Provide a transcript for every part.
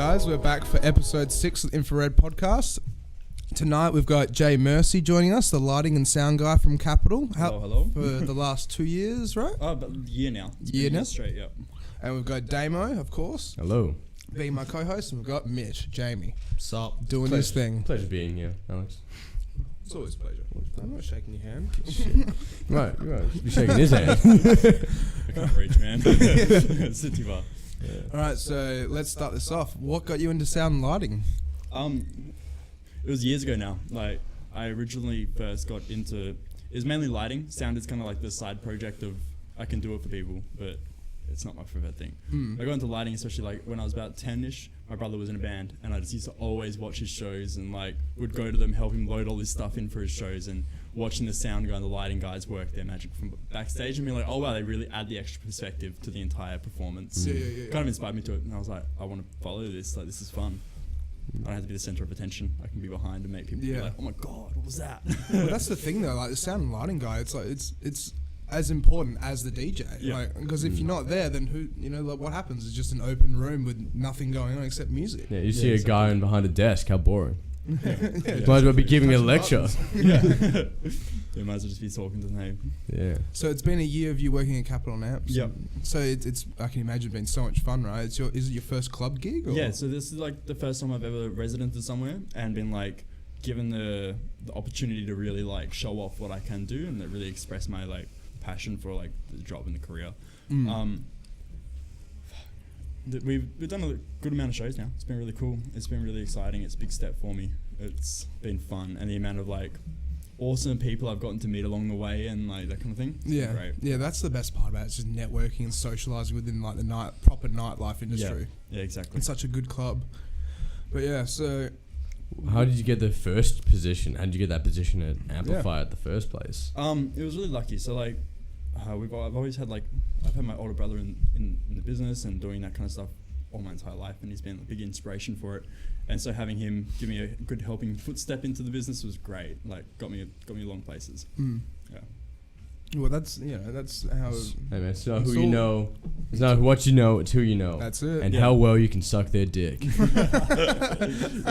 guys, we're back for episode 6 of the Infra-Red podcast. Tonight we've got Jay Mercy joining us, the lighting and sound guy from Capital. Hello. For the last 2 years, right? Oh, but year now. Year now? Straight, yep. And we've got Damo, of course, Hello. being my co-host, and we've got Mitch, Jamie, Sup? doing his thing. Pleasure being here, Alex. It's always a pleasure. I'm not shaking your hand. Right, you're right. You're shaking his hand. I can't reach, man. It's too far. Yeah. All right, so let's start this off. What got you into sound and lighting? It was years ago now. Like, I originally first got into, it was mainly lighting. Sound is kind of like the side project of, I can do it for people, but it's not my favorite thing. I got into lighting, especially like when I was about 10-ish. My brother was in a band, and I just used to always watch his shows and like would go to them, help him load all this stuff in for his shows, and watching the sound guy and the lighting guys work their magic from backstage and being like, oh wow, they really add the extra perspective to the entire performance. Yeah. Kind of inspired me to it, and I was like, I want to follow this. Like, this is fun. I don't have to be the center of attention. I can be behind and make people be like, oh my god, what was that? Well, that's the thing though, like the sound and lighting guy, it's like it's as important as the DJ. Yeah. Like, because if you're not there, then who, like what happens? It's just an open room with nothing going on except music. Yeah, you see a guy in behind a desk, how boring. Yeah. Might as well be giving a lecture. Yeah. You might as well just be talking to them. Yeah. So it's been a year of you working at Capital now. Yep. So it's I can imagine been so much fun, right? Is it your first club gig? Or? Yeah, so this is like the first time I've ever residented somewhere and been like given the opportunity to really like show off what I can do and really express my like passion for like the job and the career. We've done a good amount of shows now. It's been really cool. It's been really exciting. It's a big step for me. It's been fun, and the amount of like awesome people I've gotten to meet along the way and like that kind of thing. Yeah, great. Yeah, that's the best part about it. It's just networking and socializing within like the proper nightlife industry. Yeah, exactly. It's such a good club. But yeah, so How did you get the first position? How did you get that position at Amplify at the first place? It was really lucky. So like, I've always had like, I've had my older brother in the business and doing that kind of stuff all my entire life, and he's been a big inspiration for it. And so having him give me a good helping footstep into the business was great. Like, got me long places. Yeah. Well, that's how. Hey man, it's not who you know. It's not what you know, it's who you know. That's it. And how well you can suck their dick. Yeah,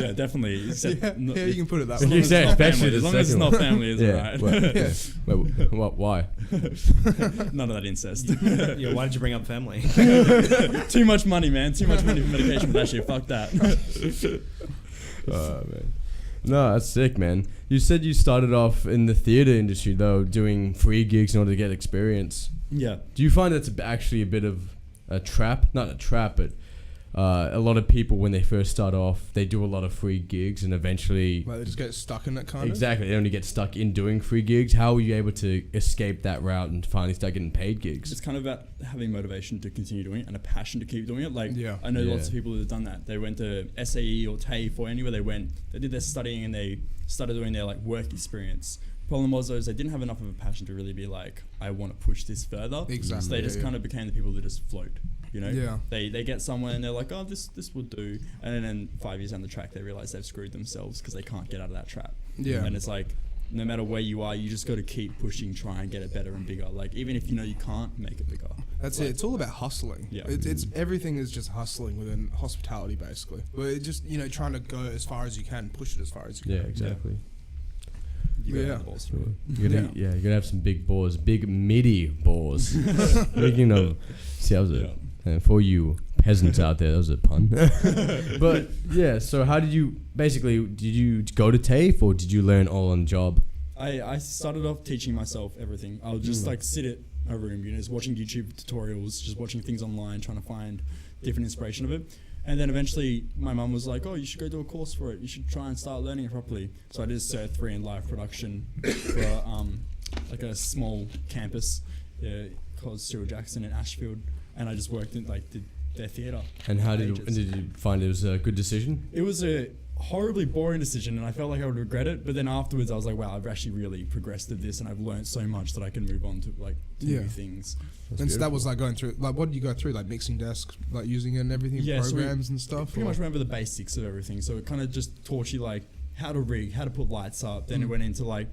Yeah, definitely. you can put it that You way. say especially As long as it's not family, it's alright. Well, why? None of that incest. Yeah, why did you bring up family? Too much money, man. Too much money for medication for that shit. Fuck that. Oh man. No, that's sick, man. You said you started off in the theatre industry, though, doing free gigs in order to get experience. Yeah. Do you find that's actually a bit of a trap? Not a trap, but a lot of people, when they first start off, they do a lot of free gigs and eventually... Like they just get stuck in it, kind of? Exactly. They only get stuck in doing free gigs. How are you able to escape that route and finally start getting paid gigs? It's kind of about having motivation to continue doing it and a passion to keep doing it. Like, Yeah. I know lots of people who have done that. They went to SAE or TAFE or anywhere they went. They did their studying and they started doing their like work experience. Problem was they didn't have enough of a passion to really be like, I want to push this further. Exactly. So they just kind of became the people that just float. You know, Yeah. They get somewhere and they're like, oh, this will do, and then 5 years down the track they realize they've screwed themselves because they can't get out of that trap. Yeah. And it's like, no matter where you are, you just got to keep pushing, try and get it better and bigger. Like, even if you know you can't, make it bigger. That's it. It's all about hustling. Yeah. It's everything is just hustling within hospitality, basically. But it just trying to go as far as you can, push it as far as you can. Yeah, exactly. You gotta Yeah. have the balls through it. You gotta have some big balls, big meaty balls. Speaking of, see, that was for you peasants out there, that was a pun. But yeah, so how did you go to TAFE or did you learn all on the job? I started off teaching myself everything. I would just like sit at a room, just watching YouTube tutorials, just watching things online, trying to find different inspiration of it. And then eventually my mum was like, oh, you should go do a course for it. You should try and start learning it properly. So I did Cert 3 in live production for like a small campus called Cyril Jackson in Ashfield. And I just worked in did their theatre. And how did you find it was a good decision? It was a horribly boring decision and I felt like I would regret it, but then afterwards I was like, wow, I've actually really progressed at this and I've learned so much that I can move on to new things. And so that was like going through, like what did you go through, like mixing desks, like using it and everything, programs and stuff? Pretty much remember the basics of everything, so it kind of just taught you like how to rig, how to put lights up, then it went into like,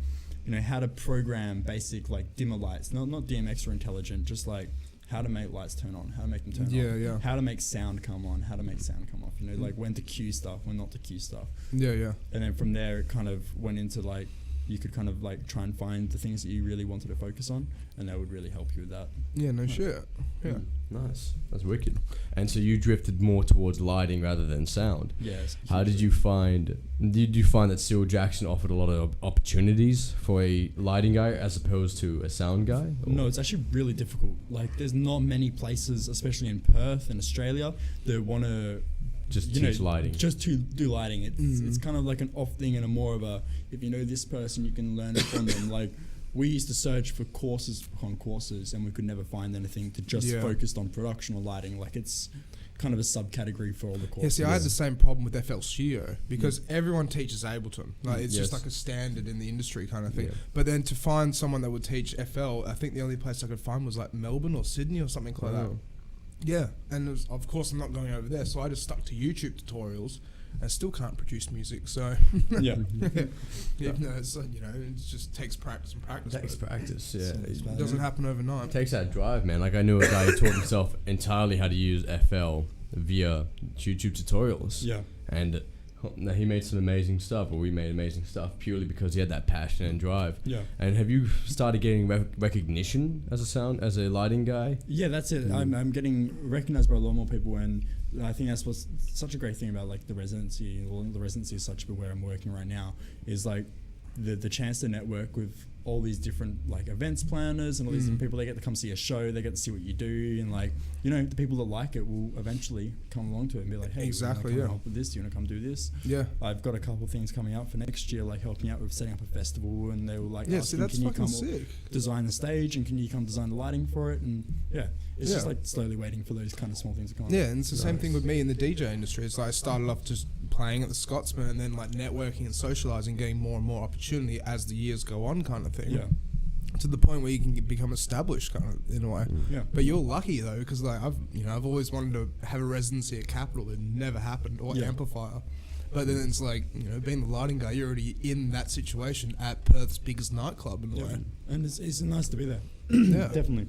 how to program basic like dimmer lights, not DMX or intelligent, just like how to make lights turn on, how to make them turn off, how to make sound come on, how to make sound come off, you know, like when to cue stuff, when not to cue stuff. Yeah. And then from there it kind of went into like, you could kind of like try and find the things that you really wanted to focus on, and that would really help you with that. Yeah, no shit. Yeah. Nice. That's wicked. And so you drifted more towards lighting rather than sound. Yes. How did you find that Cyril Jackson offered a lot of opportunities for a lighting guy as opposed to a sound guy? Or? No, it's actually really difficult. Like, there's not many places, especially in Perth and Australia, that want to just teach lighting. Just to do lighting. It's kind of like an off thing and a more of a, if you know this person, you can learn it from them. Like, we used to search for courses on courses, and we could never find anything to just focused on production or lighting. Like, it's kind of a subcategory for all the courses. Yeah, see, I had the same problem with FL Studio because everyone teaches Ableton. Like, it's just like a standard in the industry kind of thing. Yeah. But then to find someone that would teach FL, I think the only place I could find was like Melbourne or Sydney or something like that. Yeah, and of course I'm not going over there, so I just stuck to YouTube tutorials. I still can't produce music, so even though it's you know, it just takes practice and practice. Takes practice, yeah. It doesn't happen overnight. It takes that drive, man. Like, I knew a guy who taught himself entirely how to use FL via YouTube tutorials. Yeah, and he made some amazing stuff, or we made amazing stuff purely because he had that passion and drive. Yeah. And have you started getting recognition as a lighting guy? Yeah, that's it. I'm getting recognized by a lot more people, and I think that's what's such a great thing about like the residency. Well, the residency is such where I'm working right now is like the chance to network with all these different like events planners and all these different people. They get to come see a show, they get to see what you do, and like, you know, the people that like it will eventually come along to it and be like, hey, exactly, you want to help with this? Do you want to come do this? Yeah, I've got a couple things coming out for next year, like helping out with setting up a festival, and they were like, asking, can you come design the stage, and can you come design the lighting for it? And it's just like slowly waiting for those kind of small things to come. Yeah, and it's the same thing with me in the DJ industry. It's like I started off just playing at the Scotsman, and then like networking and socializing, getting more and more opportunity as the years go on, kind of thing. Yeah. To the point where you can become established, kind of in a way. Yeah. But you're lucky though, because like I've always wanted to have a residency at Capital. It never happened, or Amplifier. But then it's like, you know, being the lighting guy, you're already in that situation at Perth's biggest nightclub in a way. And it's nice to be there. Yeah, definitely.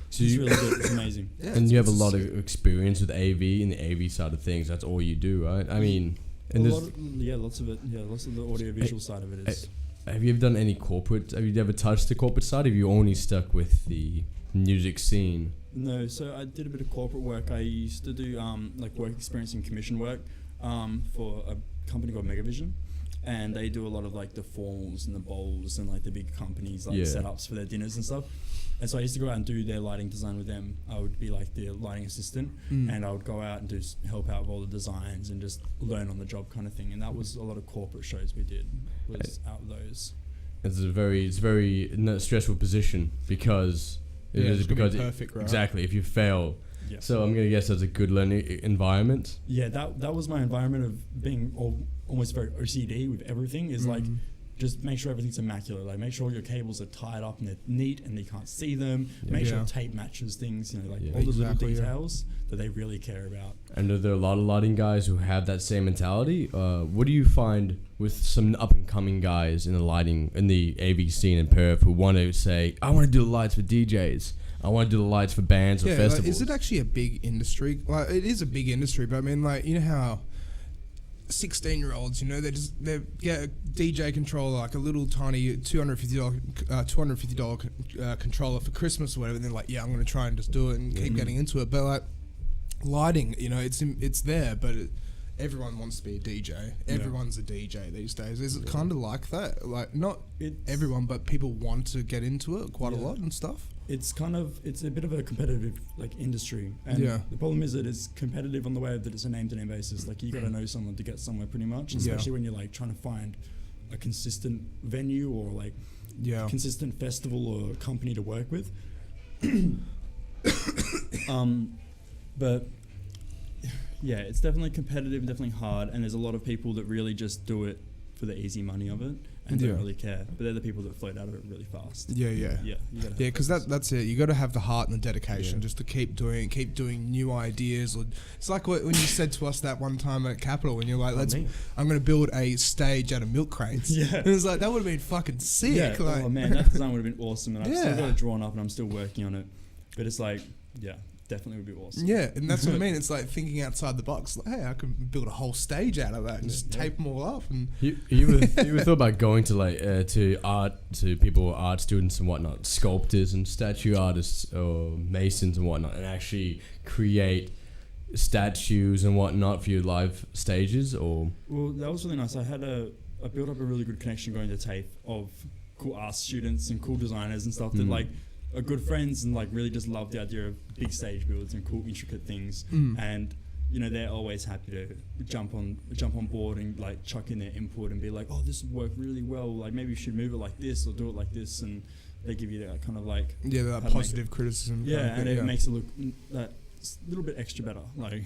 So it's really good. It's amazing. Yeah, and you have a lot of experience with AV and the AV side of things. That's all you do, right? I mean, and lots of it. Yeah, lots of the audio-visual side of it is. Have you ever done any corporate? Have you ever touched the corporate side? Have you only stuck with the music scene? No, so I did a bit of corporate work. I used to do like work experience and commission work for a company called Megavision, and they do a lot of like the falls and the bowls and like the big companies like setups for their dinners and stuff. And so I used to go out and do their lighting design with them. I would be like the lighting assistant, and I would go out and help out with all the designs and just learn on the job kind of thing. And that was a lot of corporate shows we did, was out of those. It's a very stressful position because perfect, right? Exactly, if you fail. Yeah. So I'm gonna guess that's a good learning environment. Yeah, that was my environment of being almost very OCD with everything. Is like, just make sure everything's immaculate. Like, make sure all your cables are tied up and they're neat and you can't see them. Yeah. Make sure tape matches things. You know, like all the little details that they really care about. And are there a lot of lighting guys who have that same mentality? What do you find with some up and coming guys in the AV scene in Perth who want to say, I want to do the lights for DJs. I want to do the lights for bands or festivals. Like, is it actually a big industry? Like, it is a big industry, but I mean, like, you know how 16-year-olds, you know, they get a DJ controller, like a little tiny $250 controller for Christmas or whatever, and they're like, yeah, I'm going to try and just do it and keep getting into it. But like lighting, you know, it's there, but everyone wants to be a DJ. Everyone's a DJ these days. Is it kind of like that? Like, not everyone, but people want to get into it quite a lot and stuff. It's a bit of a competitive like industry, and the problem is that it's competitive on the way that it's a name-to-name basis. Like, you got to know someone to get somewhere pretty much, especially when you're like trying to find a consistent venue or like consistent festival or company to work with. But yeah, it's definitely competitive, definitely hard, and there's a lot of people that really just do it for the easy money of it and don't really care. But they're the people that float out of it really fast. Yeah, because that's it. You got to have the heart and the dedication just to keep doing new ideas. Or it's like when you said to us that one time at Capital, when you're like, I'm going to build a stage out of milk crates. Yeah, and it was like, that would have been fucking sick. Yeah, like, oh man, that design would have been awesome, and I've still got it drawn up and I'm still working on it. But it's like, Yeah, definitely would be awesome. Yeah, and that's what I mean. It's like thinking outside the box. Like, hey, I can build a whole stage out of that and just tape them all up. And You ever thought about going to like to people, art students and whatnot, sculptors and statue artists or masons and whatnot, and actually create statues and whatnot for your live stages? Or Well, that was really nice. I built up a really good connection going to TAFE of cool art students and cool designers and stuff that like are good friends and like really just love the idea of big stage builds and cool intricate things. And you know, they're always happy to jump on board and like chuck in their input and be like, oh, this would work really well, like maybe you should move it like this or do it like this, and they give you that kind of like that positive criticism. Yeah, kind of and thing, it makes it look that little bit extra better, like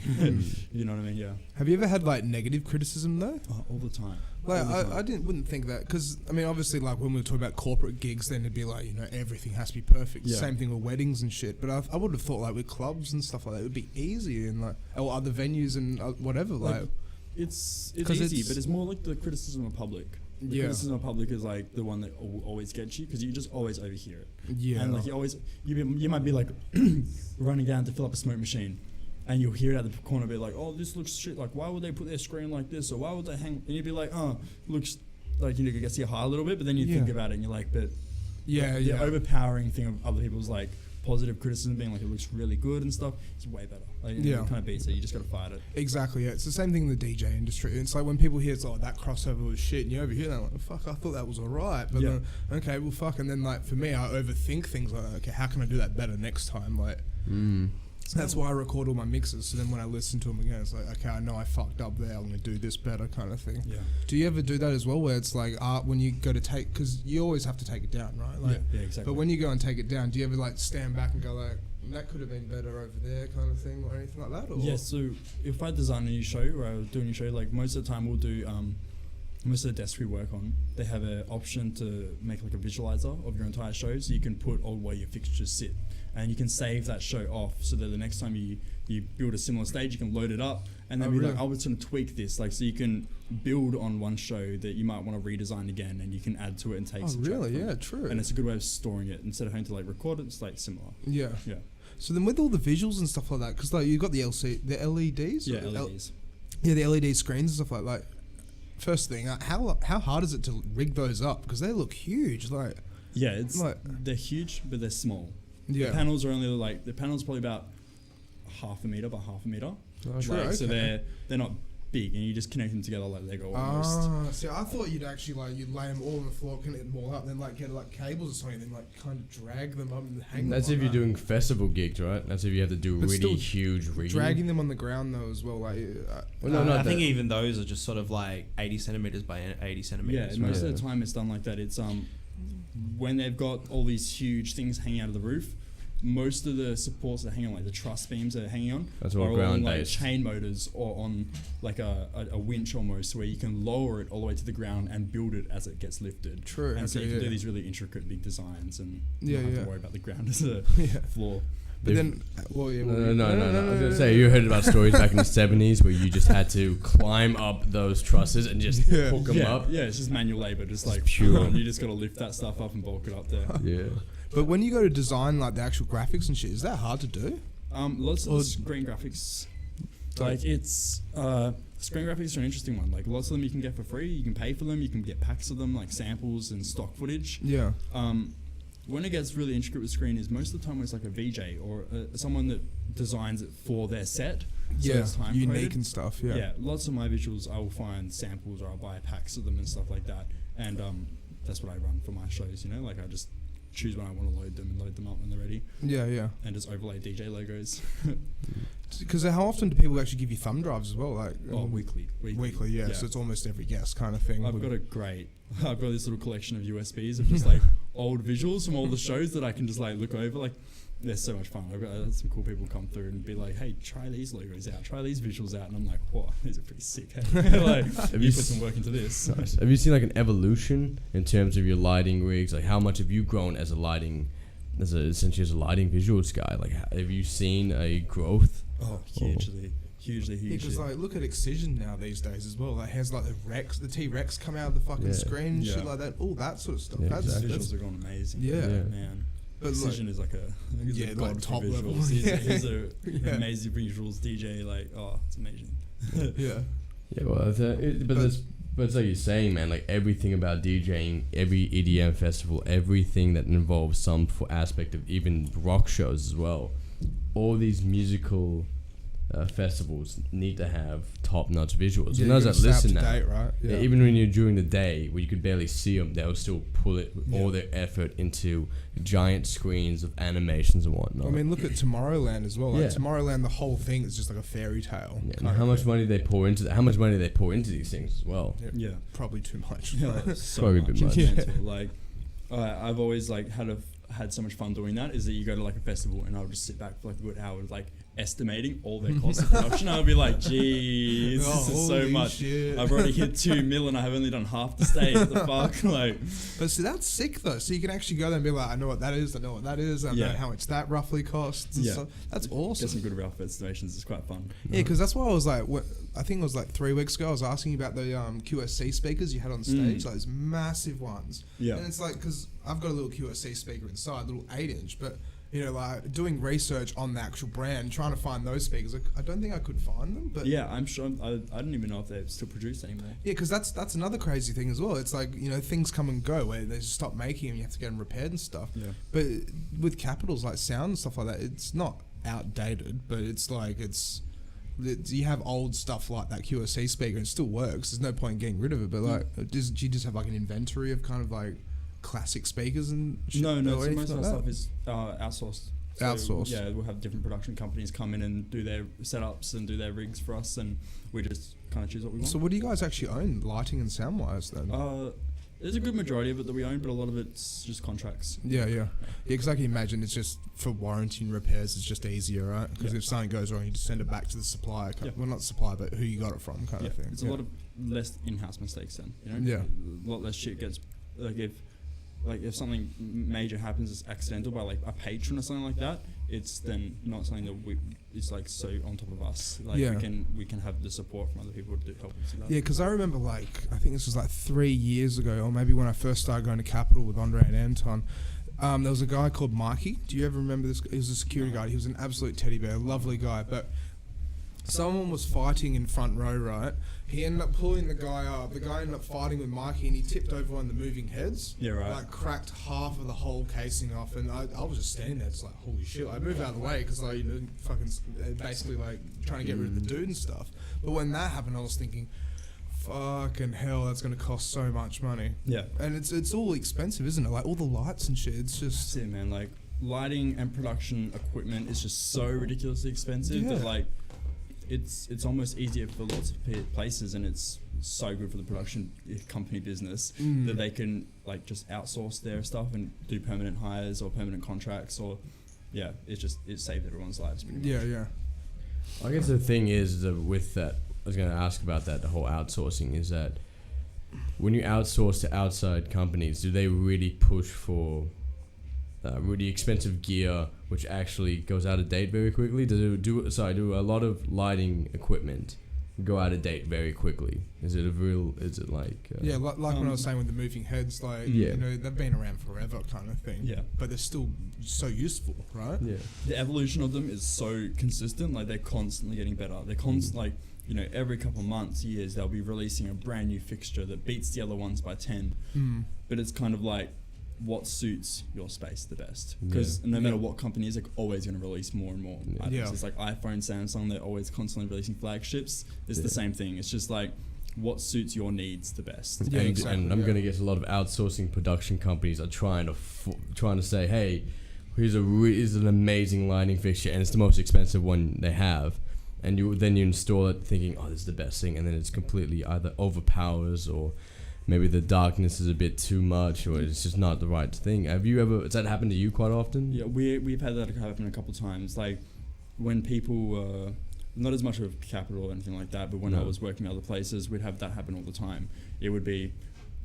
you know what I mean? Yeah. Have you ever had like negative criticism though? All the time. Like All the time. I wouldn't think that, because I mean obviously like when we were talking about corporate gigs, then it'd be like, you know, everything has to be perfect. Yeah. Same thing with weddings and shit. But I would have thought like with clubs and stuff like that, it would be easier and like or other venues and whatever. Like it's 'cause easy, it's- but it's more like the criticism of public. The Yeah. criticism of public is like the one that always gets you because you just always overhear it. Yeah. And like you might be like running down to fill up a smoke machine, and you'll hear it at the corner be like, oh, this looks shit, like why would they put their screen like this, or why would they hang, and you'd be like, oh, looks like, you know, gets you high a little bit, but then you think about it and you're like, but the overpowering thing of other people's like positive criticism being like it looks really good and stuff, it's way better. Like, it kind of beats it. You just got to fight it. Exactly, yeah. It's the same thing in the DJ industry. It's like when people hear, it's like, oh, that crossover was shit, and you overhear that, like, fuck, I thought that was alright. But then, okay, well, fuck. And then, like, for me, I overthink things like, okay, how can I do that better next time? Like, that's why I record all my mixes. So then when I listen to them again, it's like, okay, I know I fucked up there. I'm going to do this better kind of thing. Yeah. Do you ever do that as well, where it's like art when you go to take, because you always have to take it down, right? Like, yeah, exactly. But when you go and take it down, do you ever, like, stand back and go, like, that could have been better over there kind of thing or anything like that? Or? Yeah, so if I design a new show or I do a new show, like most of the time we'll do most of the desks we work on, they have an option to make like a visualizer of your entire show, so you can put all where your fixtures sit, and you can save that show off so that the next time you build a similar stage, you can load it up and then like, I was going to tweak this, like, so you can build on one show that you might want to redesign again, and you can add to it and take. Oh, really? Yeah, true. And it's a good way of storing it instead of having to like record it. It's like similar. Yeah. Yeah. So then with all the visuals and stuff like that, because like you've got the LEDs? Yeah, LEDs. The LED screens and stuff like that. First thing, how hard is it to rig those up? Because they look huge. Like, yeah, it's like, they're huge, but they're small. Yeah. The panels are only like, the panel's probably about half a meter by half a meter. Oh, sure, okay. So they're not big, and you just connect them together like Lego almost. See, I thought you'd actually like you'd lay them all on the floor, connect them all up, and then like get like cables or something, and then like kind of drag them up and hang. That's them if you're that. doing festival gigs, right? That's if you have to do But really still huge rigging. Dragging them on the ground though as well, like. I think even those are just sort of like 80 centimeters by 80 centimeters. Yeah, most of the time it's done like that. It's when they've got all these huge things hanging out of the roof, most of the supports that hang on, like the truss beams that are hanging on, that's all are ground on like based. chain motors or on like a winch almost, where you can lower it all the way to the ground and build it as it gets lifted. True. And so you can do these really intricate big designs and you don't have to worry about the ground as a floor. But then, well, yeah. No. I was gonna say, you heard about stories back in the 70s where you just had to climb up those trusses and just hook them up. Yeah, it's just manual labor, just like pure. You just got to lift that stuff up and bulk it up there. Yeah. But when you go to design like the actual graphics and shit, is that hard to do? Lots of screen graphics. Like it's screen graphics are an interesting one. Like lots of them you can get for free. You can pay for them. You can get packs of them, like samples and stock footage. Yeah. When it gets really intricate with screen is most of the time it's like a VJ or someone that designs it for their set. So it's time unique coded. and stuff. Yeah. Yeah, lots of my visuals I will find samples or I'll buy packs of them and stuff like that. And that's what I run for my shows. You know, like I just choose when I want to load them and load them up when they're ready. Yeah. And just overlay DJ logos. Because how often do people actually give you thumb drives as well? Like weekly. Weekly, yeah. So it's almost every guest kind of thing. I've got this little collection of USBs of just like old visuals from all the shows that I can just like look over. Like they're so much fun. I've got some cool people come through and be like, hey, try these logos out, try these visuals out. And I'm like, whoa, these are pretty sick. Hey? Like, have you put some work into this? Nice. Have you seen like an evolution in terms of your lighting rigs? Like how much have you grown as essentially as a lighting visuals guy? Like have you seen a growth? Oh, hugely. Because like look at Excision now these days as well. Like has like the T-Rex come out of the fucking screen and shit like that. All that sort of stuff. Visuals are going amazing. Yeah. Man. But Precision is like he's a god top for level. visuals. He's Yeah. a amazing visuals DJ. Like, oh, it's amazing. Yeah. Yeah, well, but it's like you're saying, man. Like everything about DJing, every EDM festival, everything that involves some aspect of even rock shows as well. All these musical festivals need to have top-notch visuals. Yeah, and those that listen now, date, right? yeah, even when you're during the day where you could barely see them, they'll still pull it all their effort into giant screens of animations and whatnot. I mean, look at Tomorrowland as well. Like Yeah. Tomorrowland, the whole thing is just like a fairy tale. Yeah, and how much money they pour into that? How much money they pour into these things as well? Yeah. Probably too much. Yeah, so Probably a much. bit much. It's mental. Like, I've always like had so much fun doing that. Is that you go to like a festival and I'll just sit back for like a good hour, like estimating all their costs of production. I'll be like, geez, this is so holy much. shit. I've already hit 2 mil and I have only done half the stage. What the fuck? Like, But see, that's sick though. So you can actually go there and be like, I know what that is. I know what that is. I know how much that roughly costs. And Yeah. stuff. That's awesome. get some good rough estimations. It's quite fun. Yeah, because that's why I was like, I think it was like 3 weeks ago. I was asking you about the QSC speakers you had on stage, like those massive ones. Yeah. And it's like, because I've got a little QSC speaker inside, little 8-inch, but you know, like doing research on the actual brand, trying to find those speakers, I don't think I could find them. But Yeah, I'm sure. I don't even know if they're still produced anymore. yeah, because that's another crazy thing as well. It's like, you know, things come and go where they just stop making them. You have to get them repaired and stuff. Yeah. But with Capitals like sound and stuff like that, it's not outdated, but it's like you have old stuff like that QSC speaker and it still works. There's no point in getting rid of it. But like, do you just have like an inventory of kind of like classic speakers and shit? No. or So anything most of like our that? stuff is outsourced. So, Outsourced. Yeah, we'll have different production companies come in and do their setups and do their rigs for us, and we just kind of choose what we want. So what do you guys actually own, lighting and sound wise then? There's a good majority of it that we own, but a lot of it's just contracts. Yeah, because I can imagine it's just for warranty and repairs. It's just easier, right? Because Yeah. if something goes wrong, you just send it back to the supplier. Yeah. Well, not the supplier, but who you got it from, kind Yeah, of thing. it's a lot of less in-house mistakes then. You know, Yeah. a lot less shit gets if something major happens that's accidental by like a patron or something like that, it's then not something that it's like so on top of us. Like Yeah. we can have the support from other people to help us with that. Yeah, because I remember I think this was like 3 years ago, or maybe when I first started going to Capital with Andre and Anton. There was a guy called Mikey. Do you ever remember this? He was a security guard. He was an absolute teddy bear, lovely guy. But someone was fighting in front row, right? He ended up pulling the guy up. The guy ended up fighting with Mikey, and he tipped over on the moving heads. Yeah, right. Like cracked half of the whole casing off, and I was just standing there, just like, holy shit! I moved out of the way because basically like trying to get rid of the dude and stuff. But when that happened, I was thinking, fucking hell, that's going to cost so much money. Yeah. And it's all expensive, isn't it? Like all the lights and shit. It's just That's it, man. Like lighting and production equipment is just so ridiculously expensive that like it's almost easier for lots of places, and it's so good for the production company business that they can like just outsource their stuff and do permanent hires or permanent contracts, or it saved everyone's lives pretty much. yeah. I guess the thing is that with that, I was going to ask about that, the whole outsourcing, is that when you outsource to outside companies, do they really push for really expensive gear which actually goes out of date very quickly? Do a lot of lighting equipment go out of date very quickly? Is it like like when I was saying with the moving heads, like you know, they've been around forever kind of thing. Yeah. But they're still so useful, right? yeah. The evolution of them is so consistent. Like they're constantly getting better. They're like, you know, every couple of months, years, they'll be releasing a brand new fixture that beats the other ones by 10. But it's kind of like what suits your space the best, because no matter what company is, they're always going to release more and more items. It's like iPhone, Samsung, they're always constantly releasing flagships. It's the same thing. It's just like what suits your needs the best. And I'm going to guess a lot of outsourcing production companies are trying to say, hey, here's an amazing lighting fixture, and it's the most expensive one they have, and you install it thinking, oh, this is the best thing, and then it's completely either overpowers, or maybe the darkness is a bit too much, or it's just not the right thing. Has that happened to you quite often? Yeah, we've had that happen a couple of times. Like when people, not as much of Capital or anything like that, but when I was working other places, we'd have that happen all the time. It would be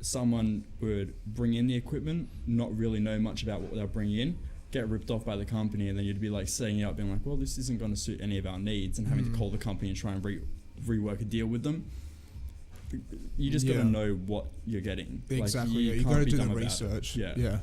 someone would bring in the equipment, not really know much about what they're bringing in, get ripped off by the company, and then you'd be like setting it up, being like, well, this isn't going to suit any of our needs, and having to call the company and try and rework a deal with them. You just got to know what you're getting. Exactly. Like, You got can't to be do the dumb about it. research. Yeah. Yeah.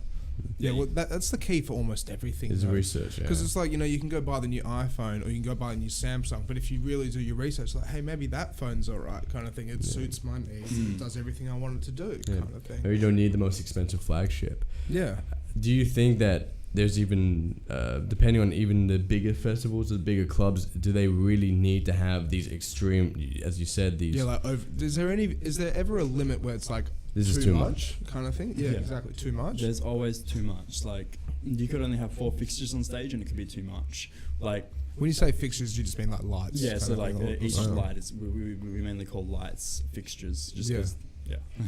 Yeah, well, that's the key for almost everything. It's research, Because it's like, you can go buy the new iPhone or you can go buy the new Samsung, but if you really do your research, like, hey, maybe that phone's all right kind of thing. It suits my needs. It does everything I want it to do kind of thing. Maybe you don't need the most expensive flagship. Yeah. Do you think that there's even, depending on even the bigger festivals, the bigger clubs, do they really need to have these extreme, as you said, these... Yeah, like, is there ever a limit where it's like, this is too much kind of thing? Yeah, exactly, too much. There's always too much. Like, you could only have 4 fixtures on stage and it could be too much. Like, when you say fixtures, you just mean like lights? yeah, so like each Oh. light is, we mainly call lights fixtures, just because,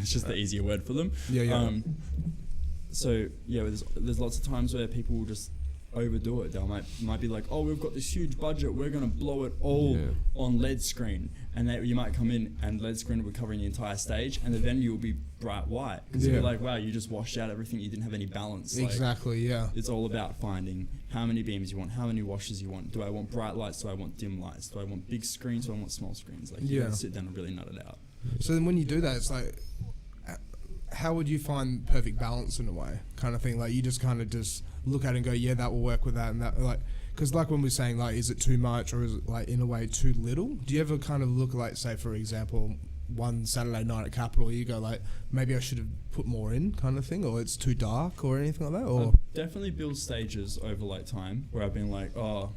it's just the easier word for them. Yeah. So yeah, there's lots of times where people will just overdo it. They might be like, oh, we've got this huge budget, we're gonna blow it all on LED screen, and you might come in and LED screen will be covering the entire stage, and the venue will be bright white. Because you're like, wow, you just washed out everything. You didn't have any balance. Exactly. Like, it's all about finding how many beams you want, how many washes you want. Do I want bright lights? Do I want dim lights? Do I want big screens? Do I want small screens? Like, you gotta sit down and really nut it out. So then when you do that, it's like, how would you find perfect balance in a way, kind of thing? Like, you just kind of just look at it and go, yeah, that will work with that and that. Like, because like when we're saying, like, is it too much or is it like in a way too little? Do you ever kind of look like, say for example, one Saturday night at Capital, you go like, maybe I should have put more in, kind of thing, or it's too dark or anything like that? Or I've definitely built stages over like time where I've been like, oh,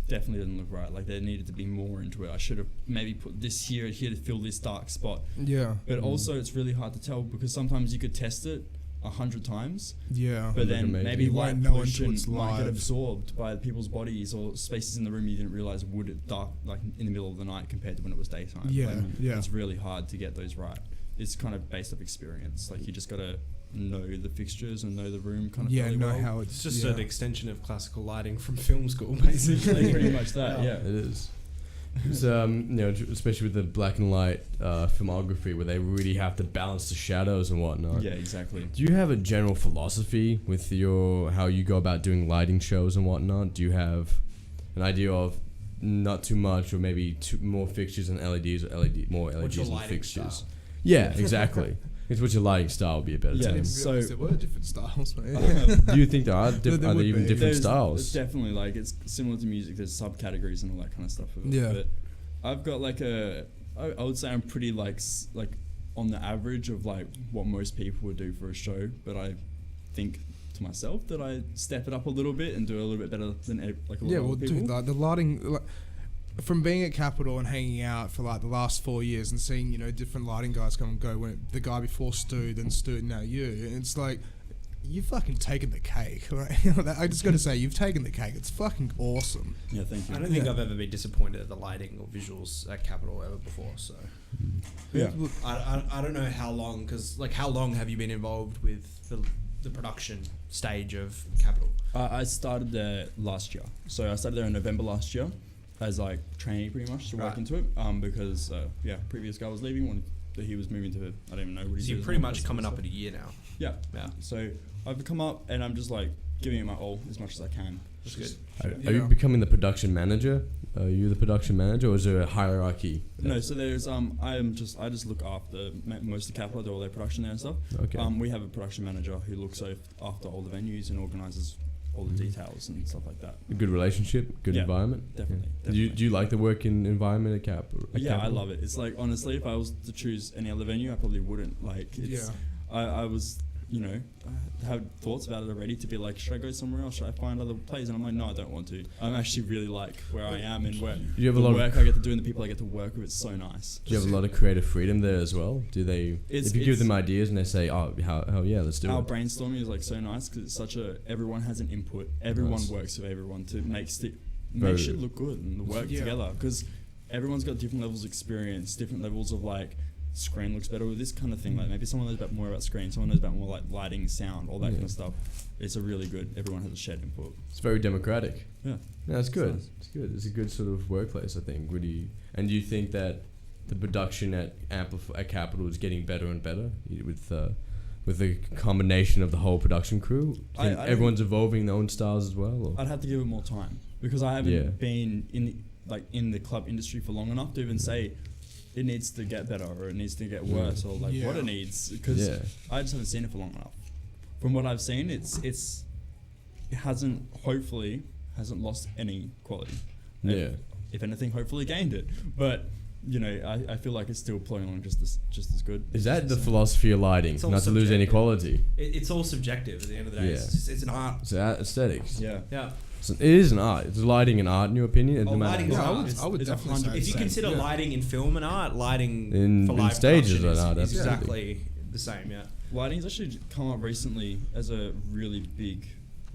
definitely didn't look right. Like, there needed to be more into it. I should have maybe put this here to fill this dark spot. Yeah. But also it's really hard to tell because sometimes you could test it 100 times. Yeah. But then maybe light know pollution until it's might get live. absorbed by people's bodies or spaces in the room you didn't realize would it dark like in the middle of the night compared to when it was daytime. Yeah, Like, yeah. It's really hard to get those right. It's kind of based off experience. Like, you just gotta know the fixtures and know the room kind of fairly know well. how It's just yeah. an extension of classical lighting from film school, basically. Like, pretty much that, yeah. It is. It's, especially with the black and white filmography where they really have to balance the shadows and whatnot. Yeah, exactly. Do you have a general philosophy with how you go about doing lighting shows and whatnot? Do you have an idea of not too much or maybe more fixtures and LEDs or more LEDs What's your and lighting fixtures? style? Yeah, exactly. It's what your lighting style would be a better Yeah, term. So So- there were different styles, mate. Do you think there are, there are there would even be. different It's styles? definitely, like, it's similar to music. There's subcategories and all that kind of stuff. Yeah. But I've got like I would say I'm pretty like on the average of like what most people would do for a show. But I think to myself that I step it up a little bit and do a little bit better than like a lot of people. Dude, like the lighting, like, from being at Capital and hanging out for like the last 4 years and seeing, different lighting guys come and go, when the guy before Stu, then Stu, now you, and it's like, you've fucking taken the cake, right? I just got to say, you've taken the cake. It's fucking awesome. Yeah, thank you. I don't think I've ever been disappointed at the lighting or visuals at Capital ever before. So Yeah. I don't know how long, because like how long have you been involved with the production stage of Capital? I started there last year. So I started there in November last year as like trainee pretty much to work Right. into it. Because previous guy was leaving. He was moving to, I don't even know what he's So you're pretty much coming up at a year now. Yeah. Yeah. So I've come up and I'm just like giving it my all as much as I can. That's good. Are you becoming the production manager? Are you the production manager, or is there a hierarchy? No, so there's I just look after most of the Capital, do all their production there and stuff. Okay. We have a production manager who looks after all the venues and organises all the details and stuff like that. A good relationship, good Yeah, environment. Definitely. Do you like the working environment at Yeah, I Capital? love it. It's like, honestly, if I was to choose any other venue, I probably wouldn't. Like, it's, I was, I had thoughts about it already to be like, should I go somewhere else? Should I find other places? And I'm like, no, I don't want to. I'm actually really like where I am and where You have a the lot of work I get to do and the people I get to work with. It's so nice. Do you have a lot of creative freedom there as well? Do they? If you give them ideas and they say, "Oh, hell yeah, let's do Our it." brainstorming is like so nice because it's such everyone has an input. Everyone Nice. works with everyone to make Very- shit look good and work together because everyone's got different levels of experience, different levels of like screen looks better with this kind of thing. Like maybe someone knows more about screen, someone knows about more like lighting, sound, all that kind of stuff. It's a really good. Everyone has a shared input. It's very democratic. Yeah, No, it's good. nice. It's good. It's a good sort of workplace, I think. Do you think that the production at Capital is getting better and better with the combination of the whole production crew? I Everyone's evolving their own styles as well. Or? I'd have to give it more time because I haven't been in the club industry for long enough to even say it needs to get better or it needs to get worse or like what it needs because I just haven't seen it for long enough. from what I've seen, it hasn't lost any quality. Yeah. If anything, hopefully gained it. But you know, I feel like it's still plodding along just as good. Is that the philosophy of lighting? It's all Not to lose any subjective. quality. It's all subjective at the end of the day. Yeah. It's an art. It's aesthetics. Yeah. Yeah. It is an art. Is lighting an art in your opinion? Oh, lighting is Yeah, art. I would It's definitely say 100%. the If you same. consider Yeah. lighting in film and art, lighting In for live stages production an art, is absolutely. exactly the same. Yeah. Lighting's actually come up recently as a really big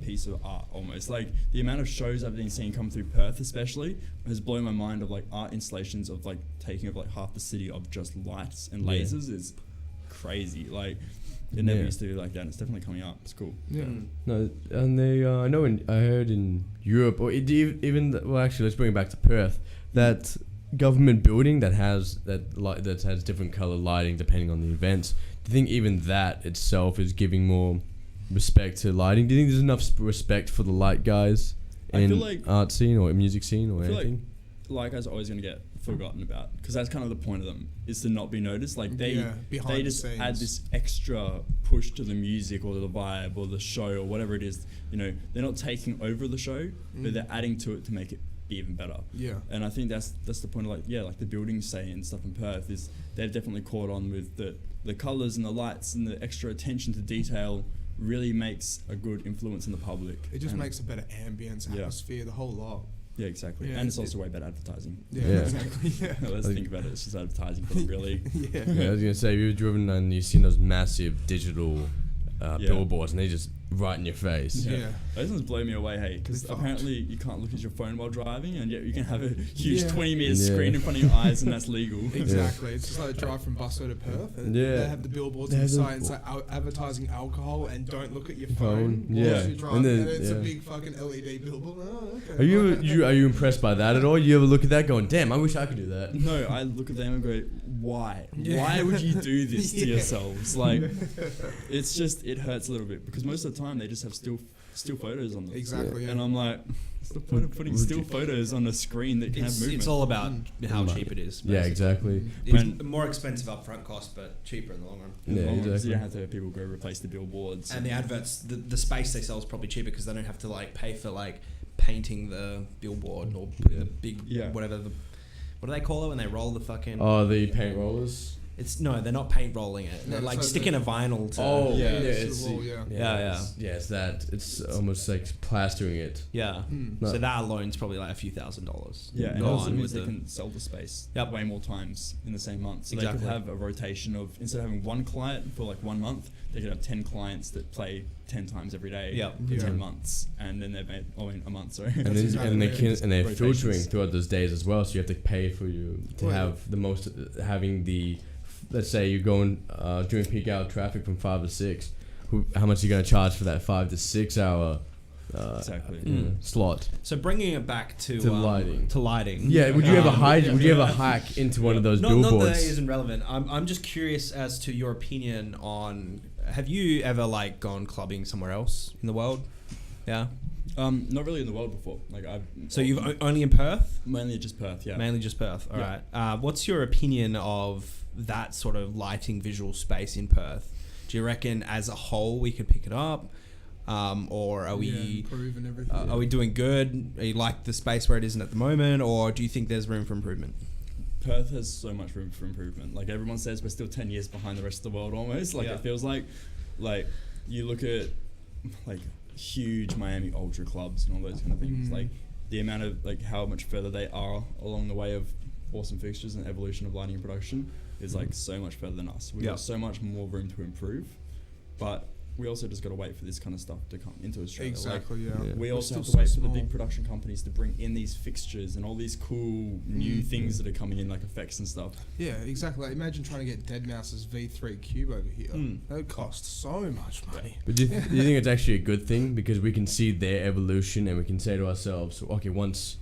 piece of art almost. Like the amount of shows I've been seeing come through Perth especially has blown my mind of like art installations of like taking over like half the city of just lights and Yeah. lasers is crazy. Like it never Yeah. used to be like that, and it's definitely coming up. It's cool. Yeah. No, and they I know I heard in Europe or well actually let's bring it back to Perth, that government building that has that has different color lighting depending on the events. Do you think even that itself is giving more respect to lighting? Do you think there's enough respect for the light guys I in feel like- art scene or music scene or I feel like anything? Light guys are always going to get forgotten about because that's kind of the point of them, is to not be noticed. Like they behind they the just add scenes. this extra push to the music or the vibe or the show or whatever it is. You know, they're not taking over the show, but they're adding to it to make it be even better. Yeah. And I think that's the point of like the buildings say and stuff in Perth is they've definitely caught on with the colours and the lights and the extra attention to detail really makes a good influence in the public. It just And- makes a better ambience, Yeah. atmosphere, the whole lot. Yeah, exactly. Yeah, and it's it- also way better advertising. Yeah, Yeah. exactly. Yeah. Let's think about it. It's just advertising for them, really. Yeah. Yeah, I was gonna say you've driven and you've seen those massive digital Yeah. billboards and they just right in your face. Yeah. Those ones blow me away, hey, because They're fucked. apparently you can't look at your phone while driving, and yet you can have a huge Yeah. 20-meter Yeah. screen in front of your eyes, and that's legal. Exactly. It's just like a drive from Busso to Perth, and Yeah. they have the billboards They on the have the- side. It's like advertising alcohol and don't look at your Phone, phone. yeah. whilst you're driving, And then- and it's yeah. a big fucking LED billboard. Oh, okay. Are you impressed by that at all? You ever look at that going, damn, I wish I could do that? No, I look at them and go, why? Yeah. Why would you do this to Yeah. yourselves? Like, it's just, it hurts a little bit, because most of the time they just have still photos on them. Exactly. Yeah. And I'm like, what's the point of putting still photos on a screen that can have movement? It's all about how cheap it is. Yeah, basically. exactly. It's When- a more expensive upfront cost, but cheaper in the long run. In the Yeah, long run, 'cause exactly. You don't have to have people go replace the billboards. And the adverts, the space they sell is probably cheaper because they don't have to like pay for like painting the billboard or putting Yeah. the big Yeah. whatever the what do they call it when they roll the fucking? Oh, the paint rollers. It's no, they're not paint rolling it. No, They're it's like like sticking the- a vinyl to. Oh, Yeah. yeah, it's it's the wall, yeah. Yeah, it's that. It's almost like plastering it. Yeah. Mm. No. So that alone's probably like a few $1,000s. Yeah, and it Gone also means with they the- can sell the space Yep. way more times in the same month. So Exactly. they could have a rotation of, instead of having one client for like 1 month, they could have 10 clients that play 10 times every day Yep. for Yeah. 10 months. And then they've made, a month, sorry. And That's then exactly and they it. can and they're Rotations. filtering throughout those days as well. So you have to pay for you to Well, have the most having the. Let's say you're going during peak hour traffic from 5 to 6. How much are you going to charge for that 5 to 6 hour Exactly. slot? So bringing it back to lighting. To lighting. Yeah, would you ever hide? yeah. Would you ever hack into one of those Not that billboards? it isn't relevant. I'm just curious as to your opinion on. Have you ever like gone clubbing somewhere else in the world? Yeah. Not really in the world before. Like I've So you've only in Perth? mainly just Perth, yeah. Mainly just Perth. All Yeah. right. What's your opinion of that sort of lighting visual space in Perth? Do you reckon as a whole we could pick it up? Or are we improve and everything? are we doing good? Are you like the space where it isn't at the moment, or do you think there's room for improvement? Perth has so much room for improvement. Like everyone says, we're still 10 years behind the rest of the world almost. Like Yeah. it feels like you look at like huge Miami ultra clubs and all those kind of things. Like the amount of like how much further they are along the way of awesome fixtures and evolution of lighting and production is like so much further than us. We've Yeah. got so much more room to improve, but we also just got to wait for this kind of stuff to come into Australia. Like, Exactly. Yeah. Yeah. we We're also have still to wait so for the small. big production companies to bring in these fixtures and all these cool new things that are coming in, like effects and stuff. Yeah, exactly. Like, imagine trying to get Deadmau5's V3 Cube over here. That costs so much money. But do you think it's actually a good thing because we can see their evolution and we can say to ourselves, okay, once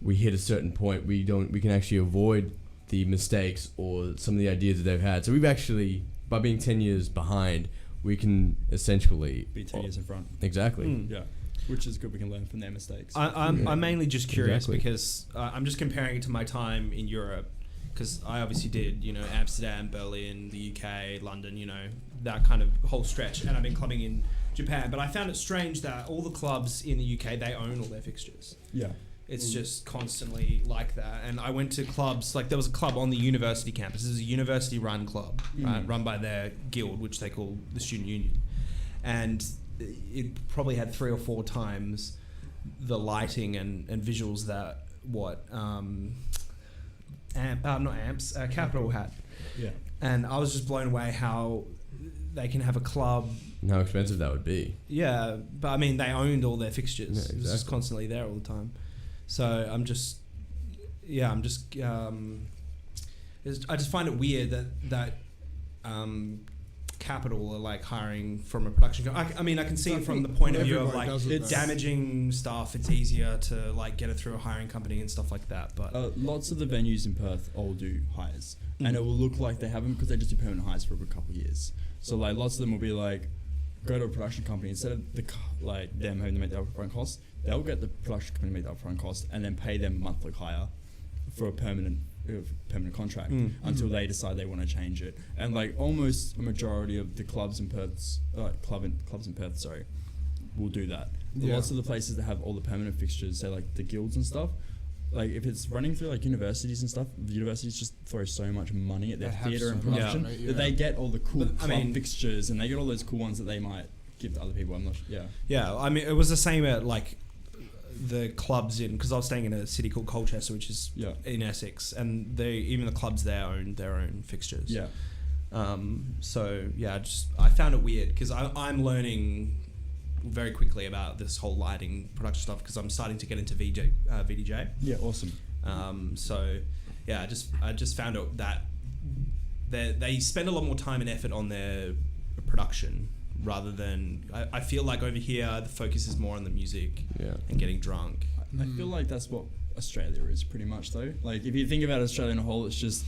we hit a certain point, we can actually avoid the mistakes or some of the ideas that they've had. So we've actually, by being 10 years behind, we can essentially Be 10 years in front. Exactly. Yeah, which is good. We can learn from their mistakes. I'm mainly just curious Exactly. because I'm just comparing it to my time in Europe. because I obviously did, you know, Amsterdam, Berlin, the UK, London, you know, that kind of whole stretch, and I've been clubbing in Japan. But I found it strange that all the clubs in the UK, they own all their fixtures. Yeah. It's just constantly like that. And I went to clubs, like there was a club on the university campus. This is a university-run club, right, run by their guild, which they call the Student Union. And it probably had 3 or 4 times the lighting and visuals that Capital had. Yeah. And I was just blown away how they can have a club. And how expensive that would be. Yeah, but I mean, they owned all their fixtures. Yeah, exactly. It was just constantly there all the time. So I just find it weird that Capital are like hiring from a production I mean, I can see it from the point of view of like it's damaging stuff. It's easier to like get it through a hiring company and stuff like that. But lots of the venues in Perth all do hires, and it will look like they have them because they just do permanent hires for a couple of years. So like lots of them will be like, go to a production company instead of them having to make the upfront cost. They'll get the production company to make the upfront cost and then pay them monthly hire for a permanent contract until they decide they want to change it. And like almost a majority of the clubs in Perth, clubs in Perth, will do that. Lots of the places that have all the permanent fixtures, say like the guilds and stuff, like if it's running through like universities and stuff, the universities just throw so much money at their theatre and production that they get all the cool fixtures and they get all those cool ones that they might give to other people. Yeah, I mean, it was the same at like the clubs because I was staying in a city called Colchester, which is in Essex, and even the clubs there own their own fixtures. Yeah. I found it weird because I'm learning very quickly about this whole lighting production stuff because I'm starting to get into VDJ. Yeah, awesome. I just found out that they spend a lot more time and effort on their production rather than I feel like over here the focus is more on the music and getting drunk. I feel like that's what Australia is pretty much though. Like if you think about Australia in a whole, it's just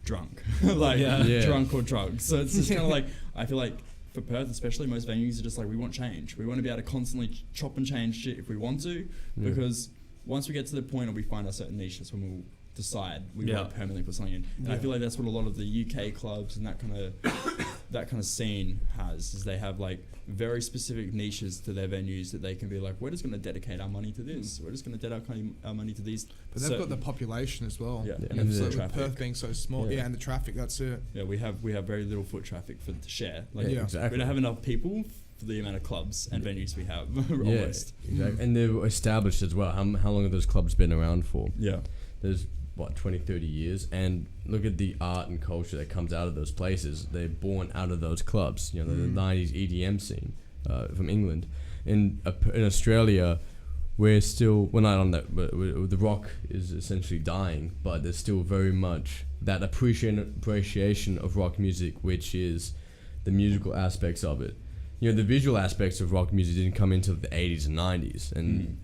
drunk, drunk or drugs. So it's just kind of like I feel like for Perth especially, most venues are just like we want change. We want to be able to constantly chop and change shit if we want to, because once we get to the point where we find our certain niches, when we'll decide we want to permanently put something in. And I feel like that's what a lot of the UK clubs and that kind of scene has, is they have like very specific niches to their venues that they can be like, we're just going to dedicate our money to this. We're just going to dedicate our money to these. But they've got the population as well. Yeah. And so with Perth being so small, and the traffic, that's it. Yeah, we have very little foot traffic to share. Like, exactly. We don't have enough people for the amount of clubs and venues we have. Almost. Exactly. And they're established as well. How long have those clubs been around for? Yeah. There's 20, 30 years, and look at the art and culture that comes out of those places. They're born out of those clubs. The 90s EDM scene from England. In Australia, we're still not on that, but the rock is essentially dying, but there's still very much that appreciation of rock music, which is the musical aspects of it. The visual aspects of rock music didn't come into the 80s and 90s, and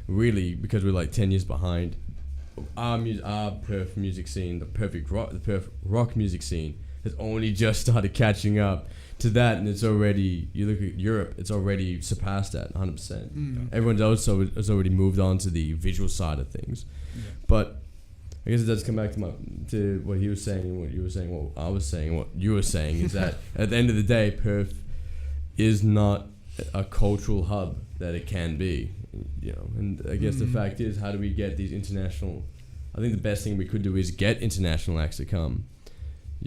really, because we're like 10 years behind, our Perth music scene, the Perth rock music scene, has only just started catching up to that, and it's already, you look at Europe, it's already surpassed that 100%. Everyone else has already moved on to the visual side of things. But I guess it does come back to what he was saying and what you were saying, what I was saying, what you were saying, is that at the end of the day, Perth is not a cultural hub that it can be. And I guess the fact is, how do we get these international? I think the best thing we could do is get international acts to come.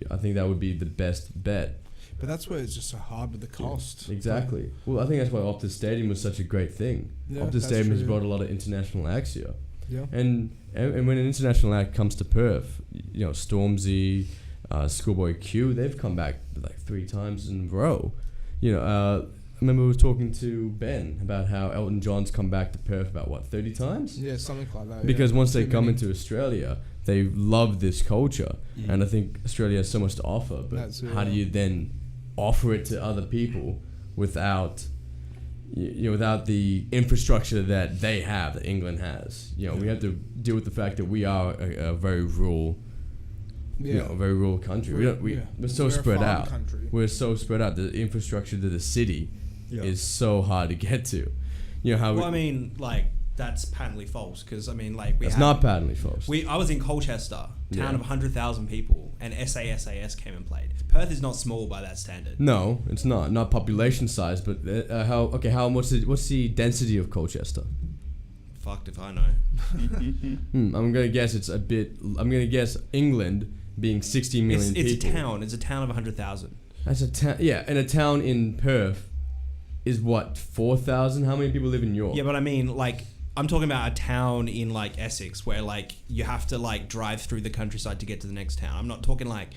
I think that would be the best bet. But that's where it's just so hard with the cost. Exactly. Well, I think that's why Optus Stadium was such a great thing. Optus Stadium has brought a lot of international acts here. Yeah. And when an international act comes to Perth, Stormzy, Schoolboy Q, they've come back like 3 times in a row. I remember we were talking to Ben about how Elton John's come back to Perth about 30 times? Yeah, something like that. Because once they come into Australia, they love this culture, and I think Australia has so much to offer. But how do you then offer it to other people without the infrastructure that they have, that England has? We have to deal with the fact that we are a very rural. A very rural country. We're so spread out. Country. We're so spread out. The infrastructure to the city is so hard to get to. I mean, like that's patently false. Because I mean, like It's not patently false. I was in Colchester, town Yeah. of 100,000 people, and SAS came and played. Perth is not small by that standard. No, it's not population size, but what's the density of Colchester? Fucked if I know. I'm gonna guess it's a bit. I'm gonna guess England being 60 million It's people. a town. It's a town of 100,000. That's a town. Yeah, and a town in Perth is what, 4,000? How many people live in York? Yeah, but I mean, like, I'm talking about a town in like Essex where like you have to like drive through the countryside to get to the next town. I'm not talking like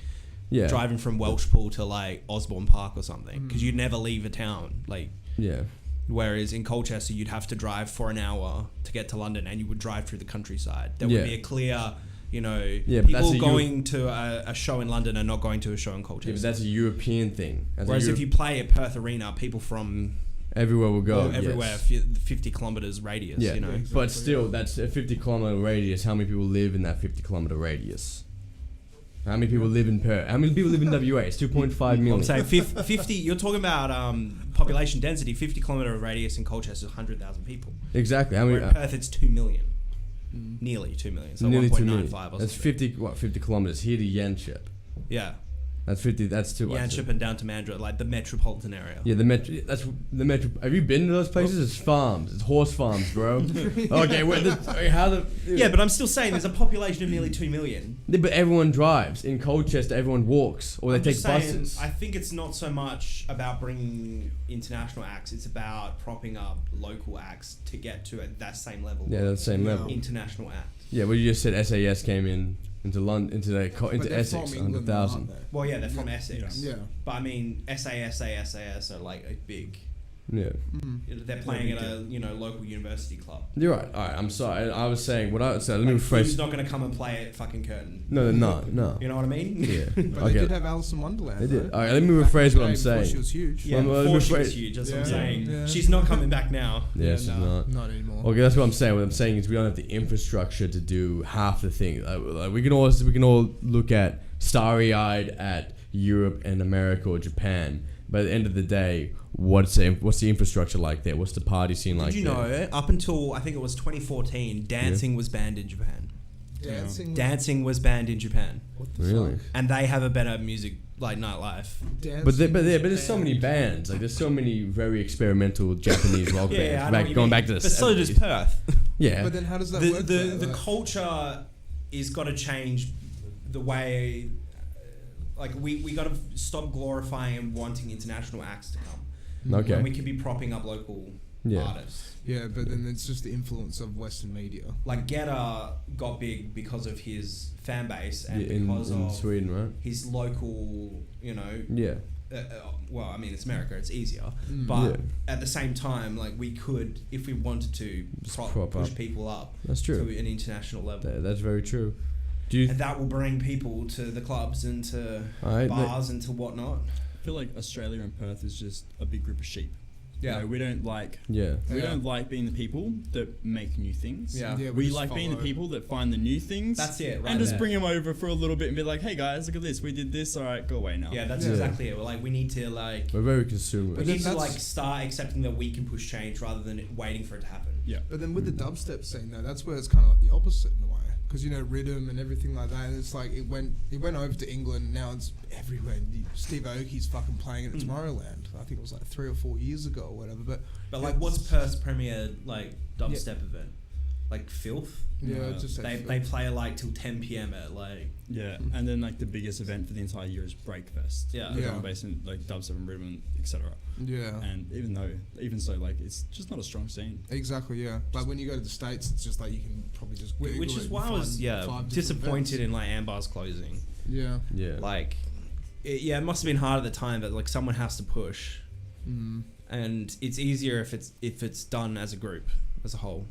Yeah. driving from Welshpool to like Osborne Park or something, because you'd never leave a town. Like, Yeah. whereas in Colchester you'd have to drive for an hour to get to London, and you would drive through the countryside. There would Yeah. be a clear, you know, Yeah, but that's people a going to a show in London and not going to a show in Colchester. Yeah, but that's a European thing. Whereas if you play at Perth Arena, people from everywhere will go. everywhere, yes. 50 kilometers radius. Yeah, You know, but still, that's a 50-kilometer radius. How many people live in that 50-kilometer radius? How many people live in Perth? How many people live in WA? It's 2.5 million. I'm saying 50. You're talking about population density. 50-kilometer radius in Colchester is 100,000 people. Exactly. How Where many? in Perth it's 2 million. Nearly 2 million. So Nearly 2 million. 1.95 or That's something. 50 kilometers here to Yanchep. Yeah. That's 50. That's too. Yanchep and down to Mandurah, like the metropolitan area. Yeah, the metro. That's the metro. Have you been to those places? It's farms. It's horse farms, bro. Okay, how the? Yeah, but I'm still saying there's a population of nearly 2 million. Yeah, but everyone drives in Colchester. Everyone walks, or they I'm take just saying, buses. I think it's not so much about bringing international acts. It's about propping up local acts to get to that same level. Yeah, that's the same level. International act. Yeah, well, you just said SAS came into London, into But they're Essex, from England, 100,000. aren't they? Well, yeah, they're from Essex. Yeah. But I mean, SAS are like a big. Yeah, They're playing at a local university club. you're right. All right, I'm sorry. I was saying what I said. Let me Like, rephrase. who's not going to come and play at fucking Curtin? No, they're not. No. You know what I mean? Yeah. But they did have Alice in Wonderland. They did. though. All right, let me Back rephrase in the what I'm day before saying. She was huge. Yeah, Well, before she I'm was afraid- huge. That's what I'm Yeah. saying. Yeah. She's not coming back now. Yeah, she's not. Not anymore. Okay, that's what I'm saying. What I'm saying is we don't have the infrastructure to do half the thing. Like, we can all look at starry-eyed at Europe and America or Japan, but at the end of the day, what's the infrastructure like there? What's the party scene like Did you there? know, up until I think it was 2014, dancing was banned in Japan. Dancing was banned in Japan, What the Really? fuck? and they have a better music like nightlife. But there's so many bands. Like there's so many very experimental Japanese rock Yeah, I know bands. what you Going mean. back to the But so does 70s. Perth. Yeah. But then how does that the work? the, though? the Like- culture is got to change the way like we got to stop glorifying and wanting international acts to come Okay. when we can be propping up local Yeah. artists. Yeah, but then it's just the influence of Western media. Like Guetta got big because of his fan base and Yeah, in because of Sweden, right? his local, Yeah. well, I mean, it's America, it's easier. Mm. But Yeah. at the same time, like we could, if we wanted to, Just push prop up. people up That's true. to an international level. That's very true. Do you? And that will bring people to the clubs and to Alright, bars and to whatnot. I feel like Australia and Perth is just a big group of sheep. Yeah. You know, we don't like Yeah. we Yeah. don't like being the people that make new things. Yeah. Yeah, We just like being the follow. people that find the new things. That's it, right And just there. bring them over for a little bit and be like, hey guys, look at this. We did this. All right, go away now. Yeah, that's Yeah. exactly it. We're like, we need to like, We're very consumer. we But need then to like that's- start accepting that we can push change rather than waiting for it to happen. Yeah. But then with the dubstep scene though, that's where it's kind of like the opposite in a way, because rhythm and everything like that. And it's like it went over to England. Now it's everywhere. Steve Aoki's fucking playing it at Tomorrowland. I think it was like 3 or 4 years ago or whatever. But like, what's Perth's premier like dubstep event? Like Filth. Yeah, Yeah. just They play like till 10 p.m. at like. Yeah, and then like the biggest event for the entire year is Breakfest. Yeah. The Yeah. drum and bass and like dubstep and rhythm, etc. yeah. And even so, like it's just not a strong scene. Exactly, yeah. Like when you go to the States, it's just like you can probably just Google Which it is and why I was find 5 different disappointed events. in like Ambar's closing. Yeah. Yeah. Like, it must have been hard at the time, but like someone has to push, and it's easier if it's done as a group, as a whole.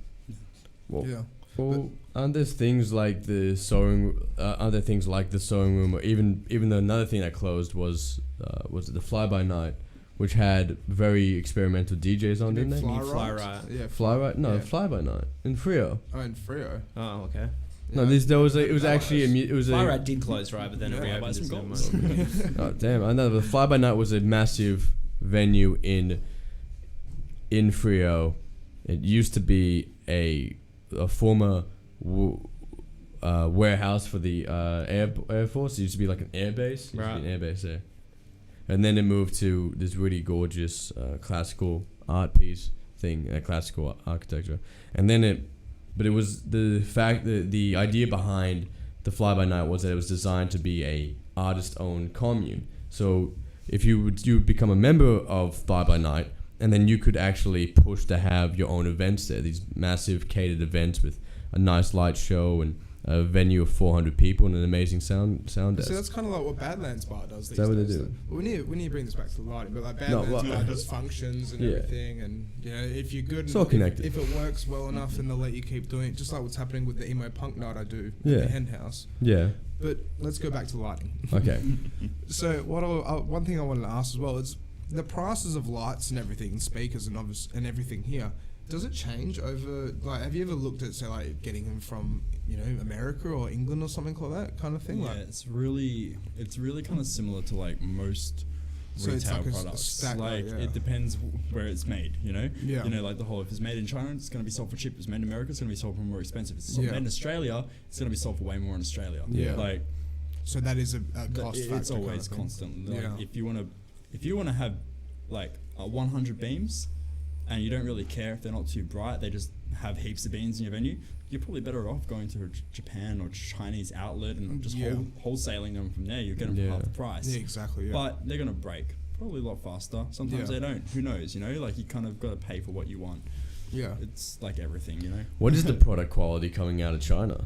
Well, Yeah. well, aren't there things like the sewing? Are there things like the sewing room, or even though another thing that closed was it the Fly By Night, which had very experimental DJs on, didn't they? Fly Riot. Yeah. Fly Right? No, Yeah. Fly By Night in Frio. Oh, in Frio. Oh, okay. No, Yeah. it was actually it was Fly a Riot did close, right? But then it Yeah. reopened. Buy some its goals. moment. oh damn! I know, but Fly By Night was a massive venue in Frio, It used to be a former warehouse for the Air Force. It used to be like an air base. It used to be an air base there. And then it moved to this really gorgeous classical art piece thing, classical architecture. And then it was the fact that the idea behind the Fly By Night was that it was designed to be a artist-owned commune. So if you would become a member of Fly By Night, and then you could actually push to have your own events there, these massive catered events with a nice light show and a venue of 400 people and an amazing sound desk. So that's kind of like what Badlands Bar does these days. Is that what they do? Well, we need to bring this back to the lighting, but like Badlands Bar does functions and everything, and if you're good, it's all connected. If it works well enough, then they'll let you keep doing it, just like what's happening with the emo punk night I do at the Hen House. Yeah. But let's go back to lighting. Okay. So one thing I wanted to ask as well is the prices of lights and everything, and speakers and everything here. Does it change over, like, have you ever looked at, say, like, getting them from, America or England or something like that kind of thing? Yeah, like, it's really kind of similar to, like, most retail products. It depends where it's made, Yeah. Like the whole, if it's made in China, it's going to be sold for cheap. If it's made in America, it's going to be sold for more expensive. If it's made in Australia, it's going to be sold for way more in Australia. Yeah. Like, so that is a cost factor. It's always kind of constant. Like, if you want to have, like, 100 beams, and you don't really care if they're not too bright, they just have heaps of beams in your venue, you're probably better off going to a Japan or Chinese outlet and just wholesaling them from there. You'll get them for half the price. Yeah, exactly. Yeah. But they're going to break probably a lot faster. Sometimes they don't. Who knows, Like, you kind of got to pay for what you want. Yeah. It's like everything, What is the product quality coming out of China?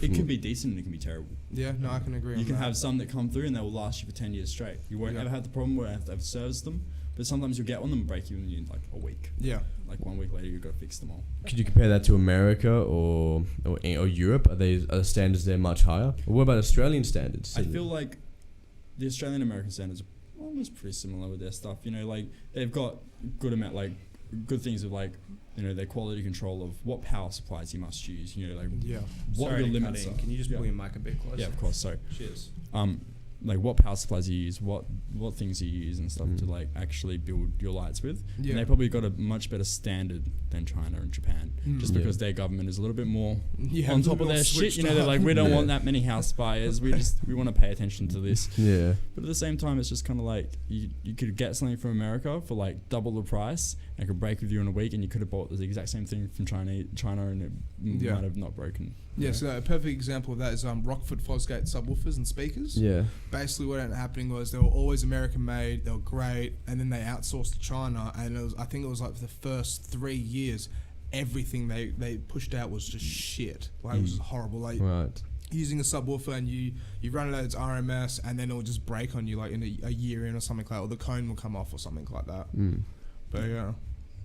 It can be decent and it can be terrible. Yeah, no, I can agree. You can have some that come through and they will last you for 10 years straight. You won't ever have the problem where I have to service them. But sometimes you'll get on them and break you in like a week. Yeah. Like 1 week later, you've got to fix them all. Could you compare that to America or Europe? Are the standards there much higher? Or what about Australian standards? I feel like the Australian American standards are almost pretty similar with their stuff. Like they've got good things of like, their quality control of what power supplies you must use. What your limits are. Can you just pull your mic a bit closer? Yeah, of course. Sorry. Cheers. Like what power supplies you use, what things you use and stuff to like actually build your lights with. Yeah. And they probably got a much better standard than China and Japan, just because their government is a little bit more on top of their shit. They're like, we don't want that many house fires. We want to pay attention to this. Yeah. But at the same time, it's just kind of like you could get something from America for like double the price and it could break with you in a week, and you could have bought the exact same thing from China and it might have not broken. Yeah, so a perfect example of that is Rockford Fosgate subwoofers and speakers. Yeah. Basically what ended up happening was they were always American made, they were great, and then they outsourced to China, and I think it was like for the first 3 years, everything they pushed out was just shit. Like it was just horrible. Like using a subwoofer and you run it at its RMS and then it'll just break on you like in a year in or something like that, or the cone will come off or something like that. But yeah.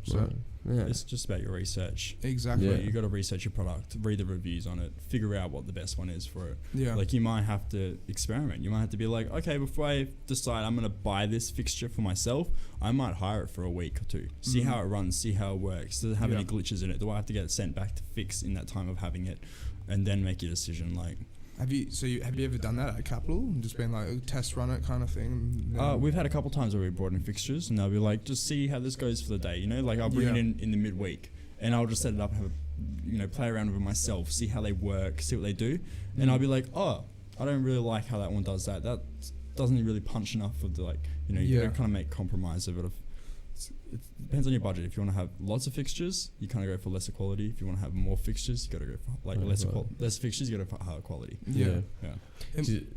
So it's just about your research. Exactly. Yeah. You got to research your product, read the reviews on it, figure out what the best one is for it. Yeah. Like you might have to experiment. You might have to be like, okay, before I decide I'm going to buy this fixture for myself, I might hire it for a week or two. See how it runs, see how it works. Does it have any glitches in it? Do I have to get it sent back to fix in that time of having it? And then make your decision. Like, have you ever done that at Capital? Just been like test run it kind of thing? We've had a couple times where we brought in fixtures and they'll be like, just see how this goes for the day. Like I'll bring it in the midweek and I'll just set it up and have play around with it myself, see how they work, see what they do. And I'll be like, oh, I don't really like how that one does that. That doesn't really punch enough for the you kind of make compromise of it. It depends on your budget. If you want to have lots of fixtures, you kind of go for lesser quality. If you want to have more fixtures, you got to go for less fixtures. You got to go for higher quality. Yeah.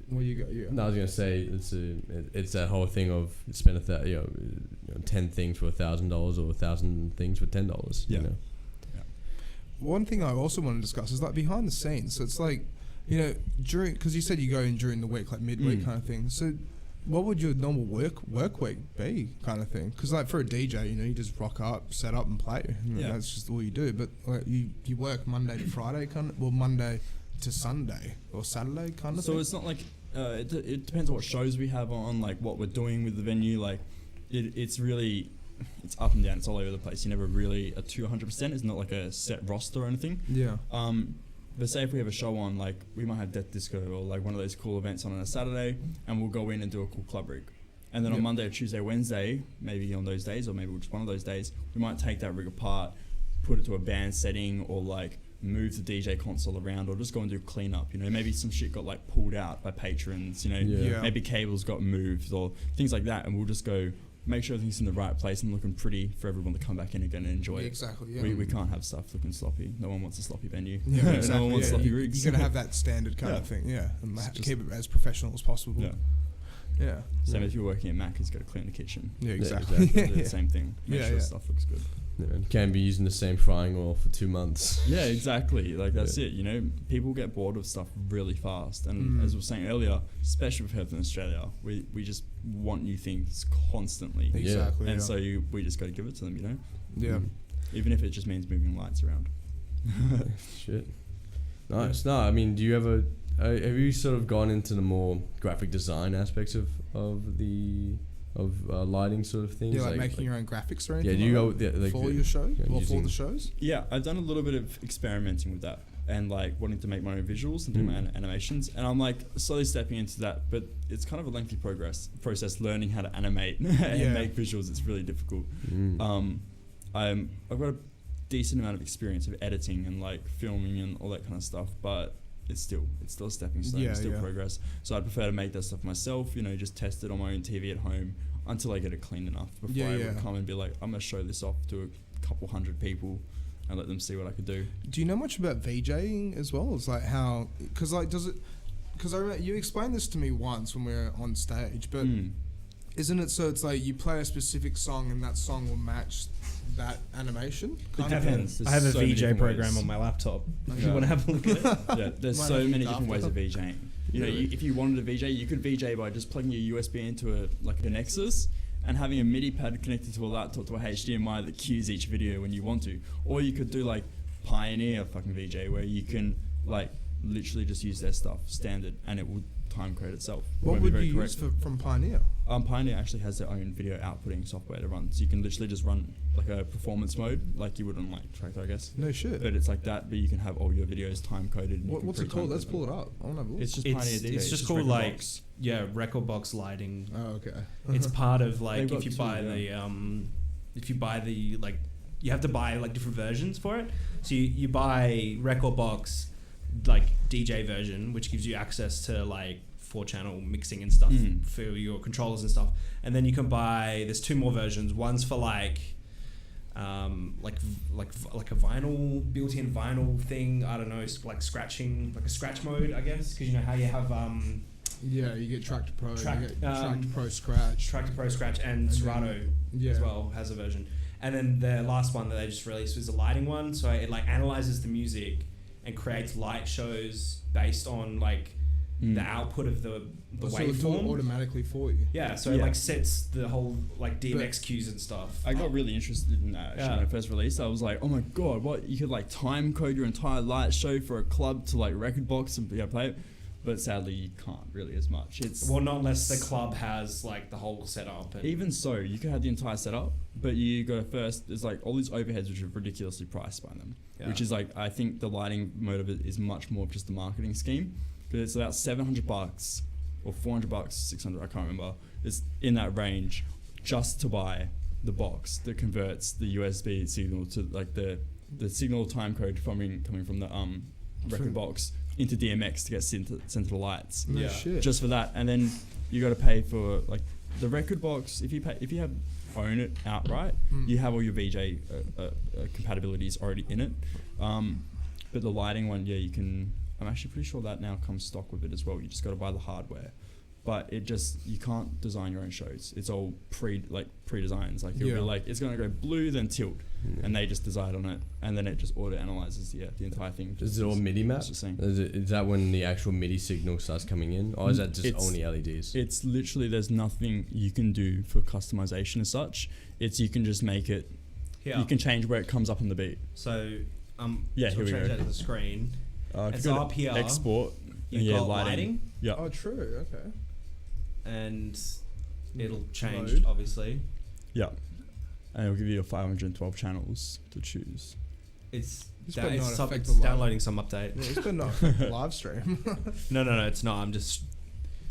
Well, you got. Yeah. No, I was gonna say it's that whole thing of spend 10 things for $1,000 or 1,000 things for $10. Yeah. One thing I also want to discuss is like behind the scenes. So it's like during, because you said you go in during the week, like midweek kind of thing. So what would your normal work week be, kind of thing? Because like for a DJ, you just rock up, set up, and play. That's just all you do. But like, you work Monday to Friday, Monday to Sunday or Saturday, kind of. So thing? it's not like it depends on what shows we have on, like what we're doing with the venue. Like it's up and down. It's all over the place. You never really are 200%. It's not like a set roster or anything. Yeah. But say if we have a show on, like we might have Death Disco or like one of those cool events on a Saturday, and we'll go in and do a cool club rig. And then on Monday or Tuesday, Wednesday, maybe on those days, or maybe just one of those days, we might take that rig apart, put it to a band setting or like move the DJ console around or just go and do cleanup. You know, maybe some shit got like pulled out by patrons. You know, maybe cables got moved or things like that, and we'll just go make sure everything's in the right place and looking pretty for everyone to come back in again and enjoy it. Exactly. Yeah. We can't have stuff looking sloppy. No one wants a sloppy venue. Yeah, exactly. No one wants sloppy rigs. You gotta have that standard kind of thing. Yeah, and keep it as professional as possible. Yeah. Yeah. Same if you're working at Mac, you've got to clean the kitchen. Yeah, exactly. The same thing. Make sure stuff looks good. Yeah, and can't be using the same frying oil for 2 months. Yeah, exactly. Like that's it. You know, people get bored of stuff really fast, and as we were saying earlier, especially with Perth in Australia, we just want new things constantly. Exactly. And so we just got to give it to them. You know. Yeah. Even if it just means moving lights around. Shit. Nice. No, I mean, do you ever have you sort of gone into the more graphic design aspects of lighting sort of things? Yeah, like making your own graphics or anything. Yeah, do you go for your show or for the shows? Yeah, I've done a little bit of experimenting with that and like wanting to make my own visuals and do my own animations, and I'm like slowly stepping into that, but it's kind of a lengthy process learning how to animate and make visuals. It's really difficult. I've got a decent amount of experience of editing and like filming and all that kind of stuff, but it's still a stepping stone. It's still progress. So I'd prefer to make that stuff myself, you know, just test it on my own TV at home until I get it clean enough before I would come and be like, I'm going to show this off to a couple hundred people and let them see what I could do. Do you know much about VJing as well? It's like how, because I remember you explained this to me once when we were on stage, but isn't it so it's like you play a specific song and that song will match that animation? I have a VJ program on my laptop. If you want to have a look at it. Yeah, there's so many different ways of VJing. You know, if you wanted to VJ, you could VJ by just plugging your USB into a Nexus and having a MIDI pad connected to a laptop to a HDMI that cues each video when you want to. Or you could do like Pioneer fucking VJ where you can like literally just use their stuff standard and it will time code itself. What would you use from Pioneer? Pioneer actually has their own video outputting software to run, so you can literally just run like a performance mode, like you would on like Tractor, I guess. No shit. But it's like that, but you can have all your videos time coded. What's it called? Let's pull it up. I want to have a look. It's just Pioneer DJ. It's just called like Recordbox Lighting. Oh, okay. It's part of like if you buy the like you have to buy like different versions for it. So you buy Recordbox like DJ version, which gives you access to like 4-channel mixing and stuff for your controllers and stuff, and then you can buy. There's 2 more versions. One's for like a vinyl, built-in vinyl thing. I don't know, it's like scratching, like a scratch mode, I guess, because you know how you have you get Tractor Pro, Tractor Pro Scratch, and Serato as well has a version. And then the last one that they just released was a lighting one, so it like analyzes the music and creates light shows based on like the output of the waveform. So it automatically for you. Yeah, so it like sets the whole like DMX cues and stuff. I got really interested in that actually when I first released. I was like, oh my god, what, you could like time code your entire light show for a club to like Recordbox and play it. But sadly, you can't really as much. Not unless the club has like the whole setup. And even so, you can have the entire setup, but you got to first. There's like all these overheads which are ridiculously priced by them, which is like I think the lighting mode of it is much more just the marketing scheme. But it's about $700 or $400, $600. I can't remember. It's in that range just to buy the box that converts the USB signal to like the signal time code coming from the Recordbox into DMX to get sent to the lights. No shit. Just for that, and then you got to pay for like the Recordbox. If you own it outright, you have all your VJ compatibilities already in it. But the lighting one, you can. I'm actually pretty sure that now comes stock with it as well. You just got to buy the hardware. But you can't design your own shows. It's all pre-designs. Like it'll be like it's gonna go blue then tilt, and they just decide on it, and then it just auto analyzes the entire thing. Is it all MIDI map? Is that when the actual MIDI signal starts coming in, or is that just only LEDs? It's literally there's nothing you can do for customization as such. You can just make it. Yeah. You can change where it comes up on the beat. So here we go. Change that to the screen. It's up here. Export. You've got lighting. Yeah. Oh, true. Okay. And it'll change, obviously. Yeah. And it'll give you 512 channels to choose. It's downloading some update. Yeah, it's better not affect the live stream. No, it's not. I'm just...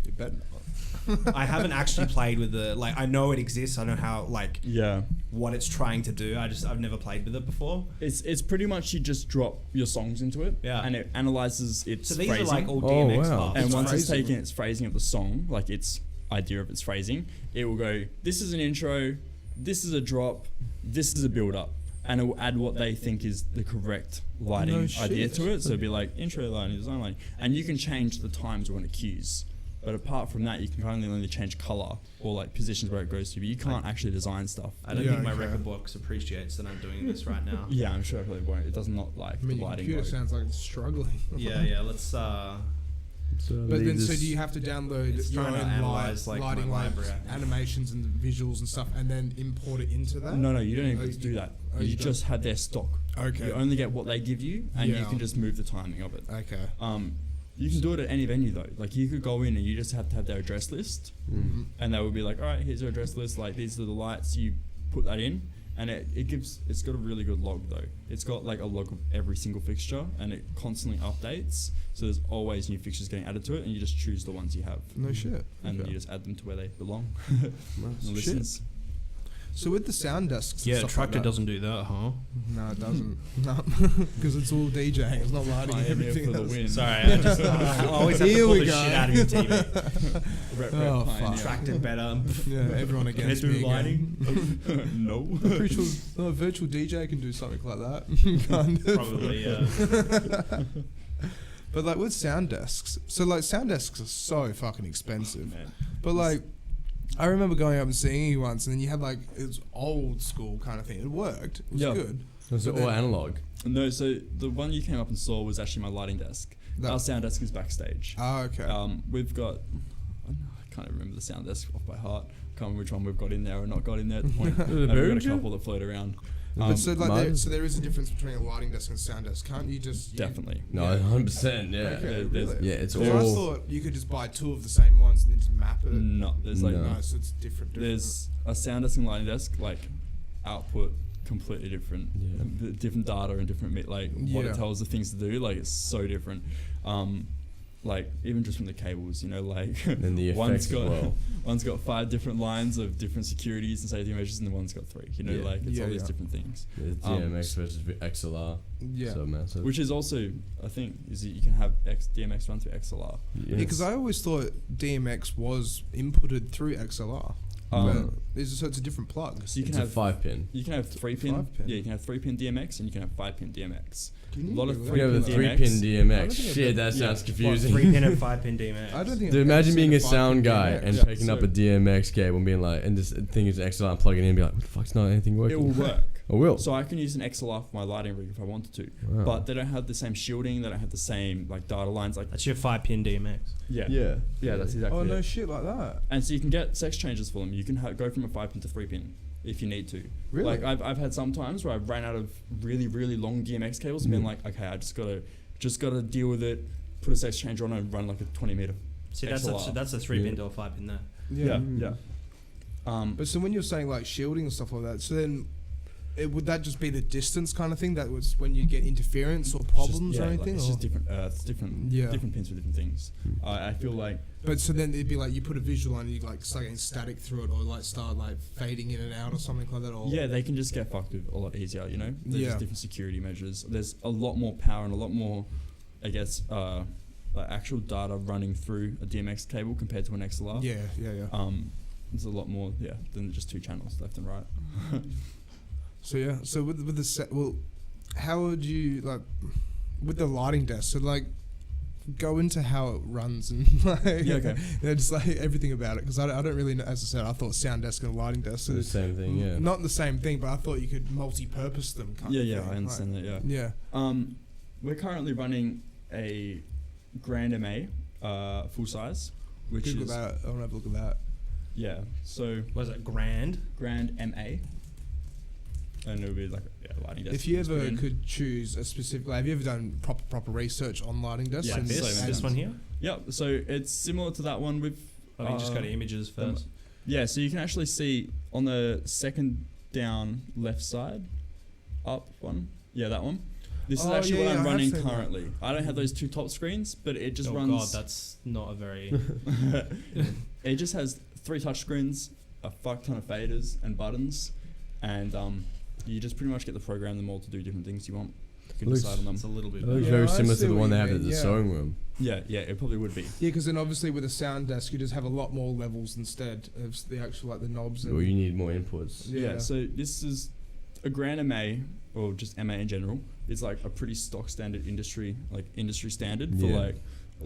You better not. I haven't actually played with I know it exists. I know how, Yeah. what it's trying to do. I've never played with it before. It's pretty much you just drop your songs into it, and it analyzes its so these phrasing. are like all DMX bars. And once it's phrasing. taken its phrasing of the song, like its idea of its phrasing, it will go, this is an intro, this is a drop, this is a build up, and it will add what they think is the correct lighting idea to it. So it'll be like intro lighting, design lighting, and you can change the times when it cues. But apart from that, you can only change color or like positions where it goes to, but you can't actually design stuff. I don't think my record box appreciates that I'm doing this right now. Yeah, I'm sure it probably won't. It does not like I mean, the your lighting. computer sounds like it's struggling. Yeah, let's But then, so do you have to download It's your trying own to analyze, like, lighting, my like library. animations and visuals and stuff, and then import it into that? No, you don't even do that. you You don't? just have their stock. Okay. You only get what they give you, and you Yeah. can just move the timing of it. Okay. You can do it at any venue though. Like you could go in and you just have to have their address list, and they would be like, all right, here's your address list. Like these are the lights. You put that in, and it's got a really good log though. It's got like a log of every single fixture, and it constantly updates. So there's always new fixtures getting added to it, and you just choose the ones you have, No shit. and Okay. you just add them to where they belong. Nice. And listens. So with the sound desks, and Yeah, stuff Tractor like that, doesn't do that, huh? No, it doesn't. No, because it's all DJing. It's not lighting. Pioneer Everything for the else. win. Sorry, I always have to Here pull we the go. shit out of your TV. Rep Oh, Pioneer. fuck. Tractor better. Yeah, everyone Can it against do me again. lighting? No. I'm pretty sure a virtual DJ can do something like that. Kind of. Probably, yeah. But like with sound desks, so like sound desks are so fucking expensive. Man. But like, I remember going up and seeing you once, and then you had like it was old school kind of thing. It worked. It was Yeah. good. Was it But all then- analog? No, so the one you came up and saw was actually my lighting desk. That- Our sound desk is backstage. Oh, okay. We've got, I can't remember the sound desk off by heart. Can't remember which one we've got in there or not got in there at the point. Is it We've got a Behringer? couple that float around. But so like mine- there is a difference between a lighting desk and a sound desk. Can't you just Definitely. No, 100%. Yeah. Okay, There's- really? Yeah, it's Because I all. thought you could just buy two of the same ones and then just map it. No, there's like, No. No, so it's different. there's a sound desk and lighting desk, like output completely different. Yeah. Different data and different, what Yeah. it tells the things to do, like it's so different. Like even just from the cables, like And the one's effects as got well. one's got 5 different lines of different securities and safety measures, and the one's got 3. Yeah. Like it's Yeah, all these yeah. different things. There's DMX versus XLR. Yeah. So massive. Which is also a thing, is that you can have DMX run through XLR. Yeah, because I always thought DMX was inputted through XLR. So it's a different plug. So you It's can a have 5-pin. you can have 3-pin. 5-pin. Yeah, you can have 3-pin DMX and you can have 5-pin DMX. Can A lot of you? We have a 3-pin 3-pin I don't DMX. think I've Shit, done- that sounds Yeah. confusing. 3-pin and 5-pin DMX. I don't think. Dude, I've imagine ever being seen a sound guy DMX. and Yeah, picking up so- a DMX cable and being like, and this thing is XLR and plugging in and be like, what the fuck's not anything working? It will work. I will. So I can use an XLR for my lighting rig if I wanted to. Wow. But they don't have the same shielding, they don't have the same like data lines. Like That's your 5-pin DMX. yeah, that's exactly Oh no, it. shit like that. And so you can get sex changes for them. You can go from a 5-pin to 3-pin if you need to. Really? Like I've had some times where I've ran out of really really long DMX cables and been like, okay, I just gotta deal with it. Put a sex changer on and run like a 20-meter. See, XLR. that's a 3-pin to a 5-pin there. Yeah. But so when you're saying like shielding and stuff like that, so then would that just be the distance kind of thing? That was when you get interference or problems or anything? It's or? just different earths, different pins for different things. I feel like But so then it'd be like you put a visual on and you like start getting static through it or like start like fading in and out or something like that. Or yeah, they can just get fucked with a lot easier. There's Yeah. just different security measures. There's a lot more power and a lot more, I guess, like actual data running through a DMX cable compared to an XLR. Yeah. There's a lot more, than just 2 channels left and right. So yeah. So with the set, well, how would you like with the lighting desk? So like go into how it runs and like okay. just like everything about it because I don't really know. As I said, I thought sound desk and lighting desk So the same thing, yeah. not the same thing, but I thought you could multi-purpose them. Kind of Yeah, thing. I understand that. Yeah. We're currently running a Grand MA full size, which Google is that. I want to have a look at that. So Was it Grand? Grand MA, and it would be like lighting desk. If you ever screen. could choose a specific, like, have you ever done proper research on lighting desks? Yeah, Like and so this one here? Yep. So it's similar to that one with. Oh, you just got images first. Yeah, so you can actually see on the second down left side, up one. Yeah, that one. This is Oh, actually yeah, what yeah, I I'm have running seen that. currently. I don't have those 2 top screens, but it just Oh runs. god, that's not a very... It just has 3 touch screens, a fuck ton of faders and buttons, and you just pretty much get to program them all to do different things you want. You can Looks- decide on them. It's a little bit. It looks Yeah, very I similar see to the what one you they have mean, at the yeah. sewing room. Yeah, it probably would be. Yeah, because then obviously with a sound desk, you just have a lot more levels instead of the actual like the knobs. Or you need more inputs. Yeah. So this is a Grand MA, or just MA in general. It's like a pretty stock standard industry standard for Yeah. like.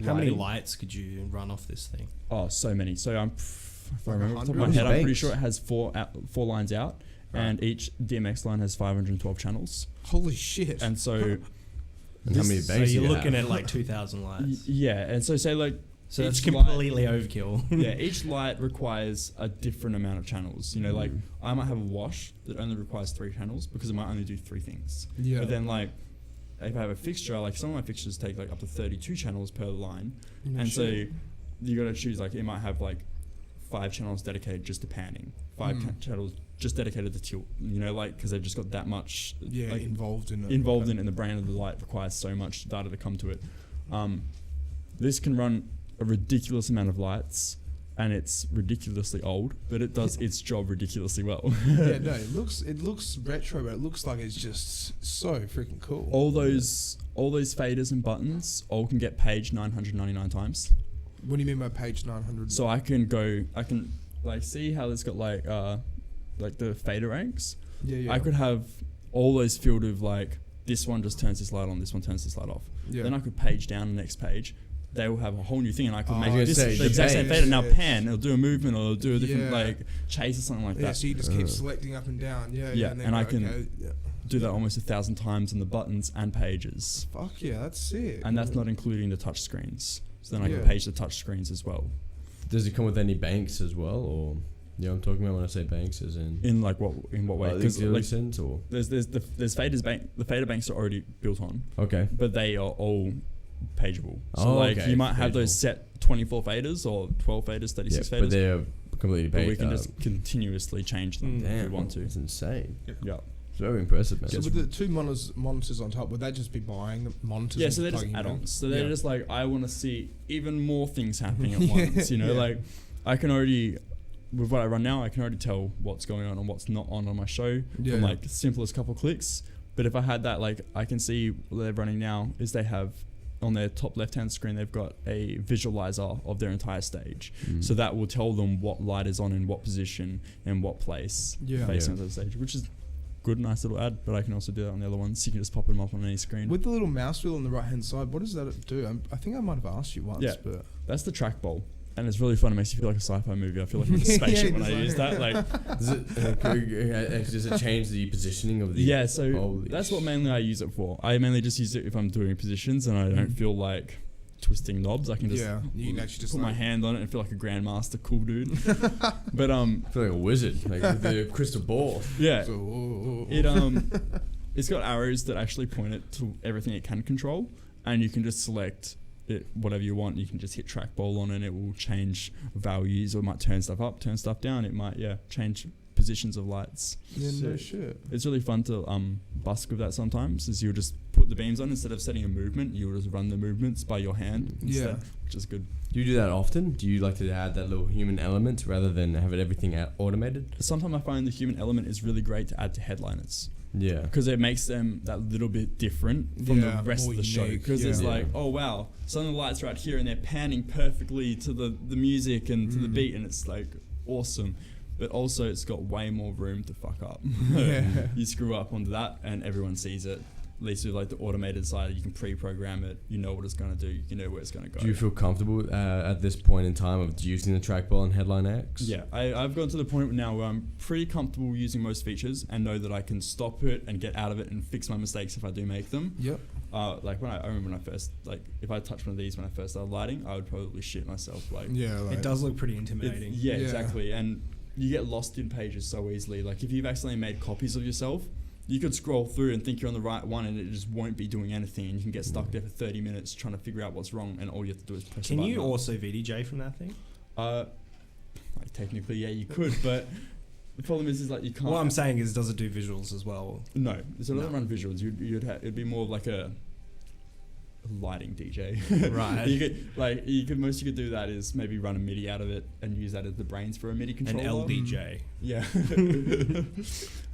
How many lighting. lights could you run off this thing? Oh, so many. So if I Like remember off the top of my 100? head, I'm pretty Banks. sure it has four lines out, and each DMX line has 512 channels. Holy shit! And so, And how many So banks you're you looking have? at like 2,000 lights. yeah, and so say like So that's each light- completely overkill. yeah, each light requires a different amount of channels. You know, like I might have a wash that only requires 3 channels because it might only do 3 things. yeah, But then like if I have a fixture, like some of my fixtures take like up to 32 channels per line, and so you got to choose like it might have like 5 channels dedicated just to panning, 5 channels just dedicated to tilt. You know, like because they've just got that much like, involved in it. involved in it, and the brain of the light requires so much data to come to it. This can run a ridiculous amount of lights, and it's ridiculously old, but it does its job ridiculously well. Yeah, no, it looks retro, but it looks like it's just so freaking cool. all those faders and buttons all can get paged 999 times. What do you mean by page 900? So I can like see how it's got like the fader ranks. yeah, I could have all those filled with like this one just turns this light on, this one turns this light off. yeah. Then I could page down the next page. They will have a whole new thing, and I could Oh, make I was this gonna say, the the exact same bangs. fader. Now Yeah. pan, it'll do a movement, or it'll do a different Yeah. like chase or something like Yeah, that. so you just keep selecting up and down. Yeah, Yeah, then and go, I can- okay, yeah. Do that almost 1,000 times on the buttons and pages, Fuck yeah, that's sick. and that's not including the touch screens. So then I Yeah. can page the touch screens as well. Does it come with any banks as well, or yeah, I'm talking about when I say banks, as in In what way? Because auxiliary like, sense, or there's faders bank. The fader banks are already built on, okay, but they are all pageable. So Oh, like okay, you might have pageable. those set 24 faders or 12 faders, 36 yeah, faders, but they're completely but paid. we can just continuously change them if damn, we want to. It's insane. Yeah. It's very impressive, man. So with the 2 monitors on top, would that just be buying the monitors? Yeah, and so they're just plugging them in? add-ons. So they're Yeah. just like, I want to see even more things happening at Yeah, once. You know, yeah. like I can already, with what I run now, I can already tell what's going on and what's not on my show Yeah. from like simplest couple clicks. But if I had that, like I can see what they're running now is they have on their top left-hand screen, they've got a visualizer of their entire stage. So that will tell them what light is on in what position and what place Yeah. facing Yeah. onto the stage, which is good, nice little ad. But I can also do that on the other ones. You can just pop them up on any screen. With the little mouse wheel on the right hand side, what does that do? I think I might have asked you once, Yeah. but That's the trackball. And it's really fun. It makes you feel like a sci-fi movie. I feel like I'm in a spaceship when I use that. Like, does it change the positioning of the? yeah. So Holy that's what mainly I use it for. I mainly just use it if I'm doing positions and I don't feel like twisting knobs. I can just yeah, you can actually just put my like, hand on it and feel like a grandmaster, cool dude. But I feel like a wizard, like with the crystal ball. yeah, so, it's got arrows that actually point it to everything it can control, and you can just select it whatever you want. You can just hit trackball on it and it will change values, or it might turn stuff up, turn stuff down. It might change positions of lights. yeah, no shit. It's really fun to busk with that sometimes, is you'll just put the beams on instead of setting a movement, you'll just run the movements by your hand instead, Yeah. which is good. Do you do that often? Do you like to add that little human element rather than have everything automated? Sometimes I find the human element is really great to add to headliners, Yeah. because it makes them that little bit different from Yeah, the rest more of the show. unique, Because it's yeah. like, oh wow, some of the lights are out here and they're panning perfectly to the music and to the beat, and it's like awesome. But also it's got way more room to fuck up. Yeah. You screw up onto that and everyone sees it. At least with like the automated side, you can pre-program it. You know what it's going to do. You know where it's going to go. Do you feel comfortable at this point in time of using the trackball and headline X? Yeah, I've gotten to the point now where I'm pretty comfortable using most features and know that I can stop it and get out of it and fix my mistakes if I do make them. Yep. Like I remember when I first, like if I touched one of these when I first started lighting, I would probably shit myself. Like, Yeah, like, It does look pretty intimidating. yeah, Yeah. exactly. And you get lost in pages so easily. Like if you've accidentally made copies of yourself, you could scroll through and think you're on the right one and it just won't be doing anything, and you can get stuck there for 30 minutes trying to figure out what's wrong, and all you have to do is press a Can button. you also VDJ from that thing? Like technically, yeah, you could, but the problem is like you can't. What I'm saying is, does it do visuals as well? No, so it doesn't run visuals. It'd be more of like a lighting DJ. Right. you could do that is maybe run a MIDI out of it and use that as the brains for a MIDI An controller. LDJ. Yeah.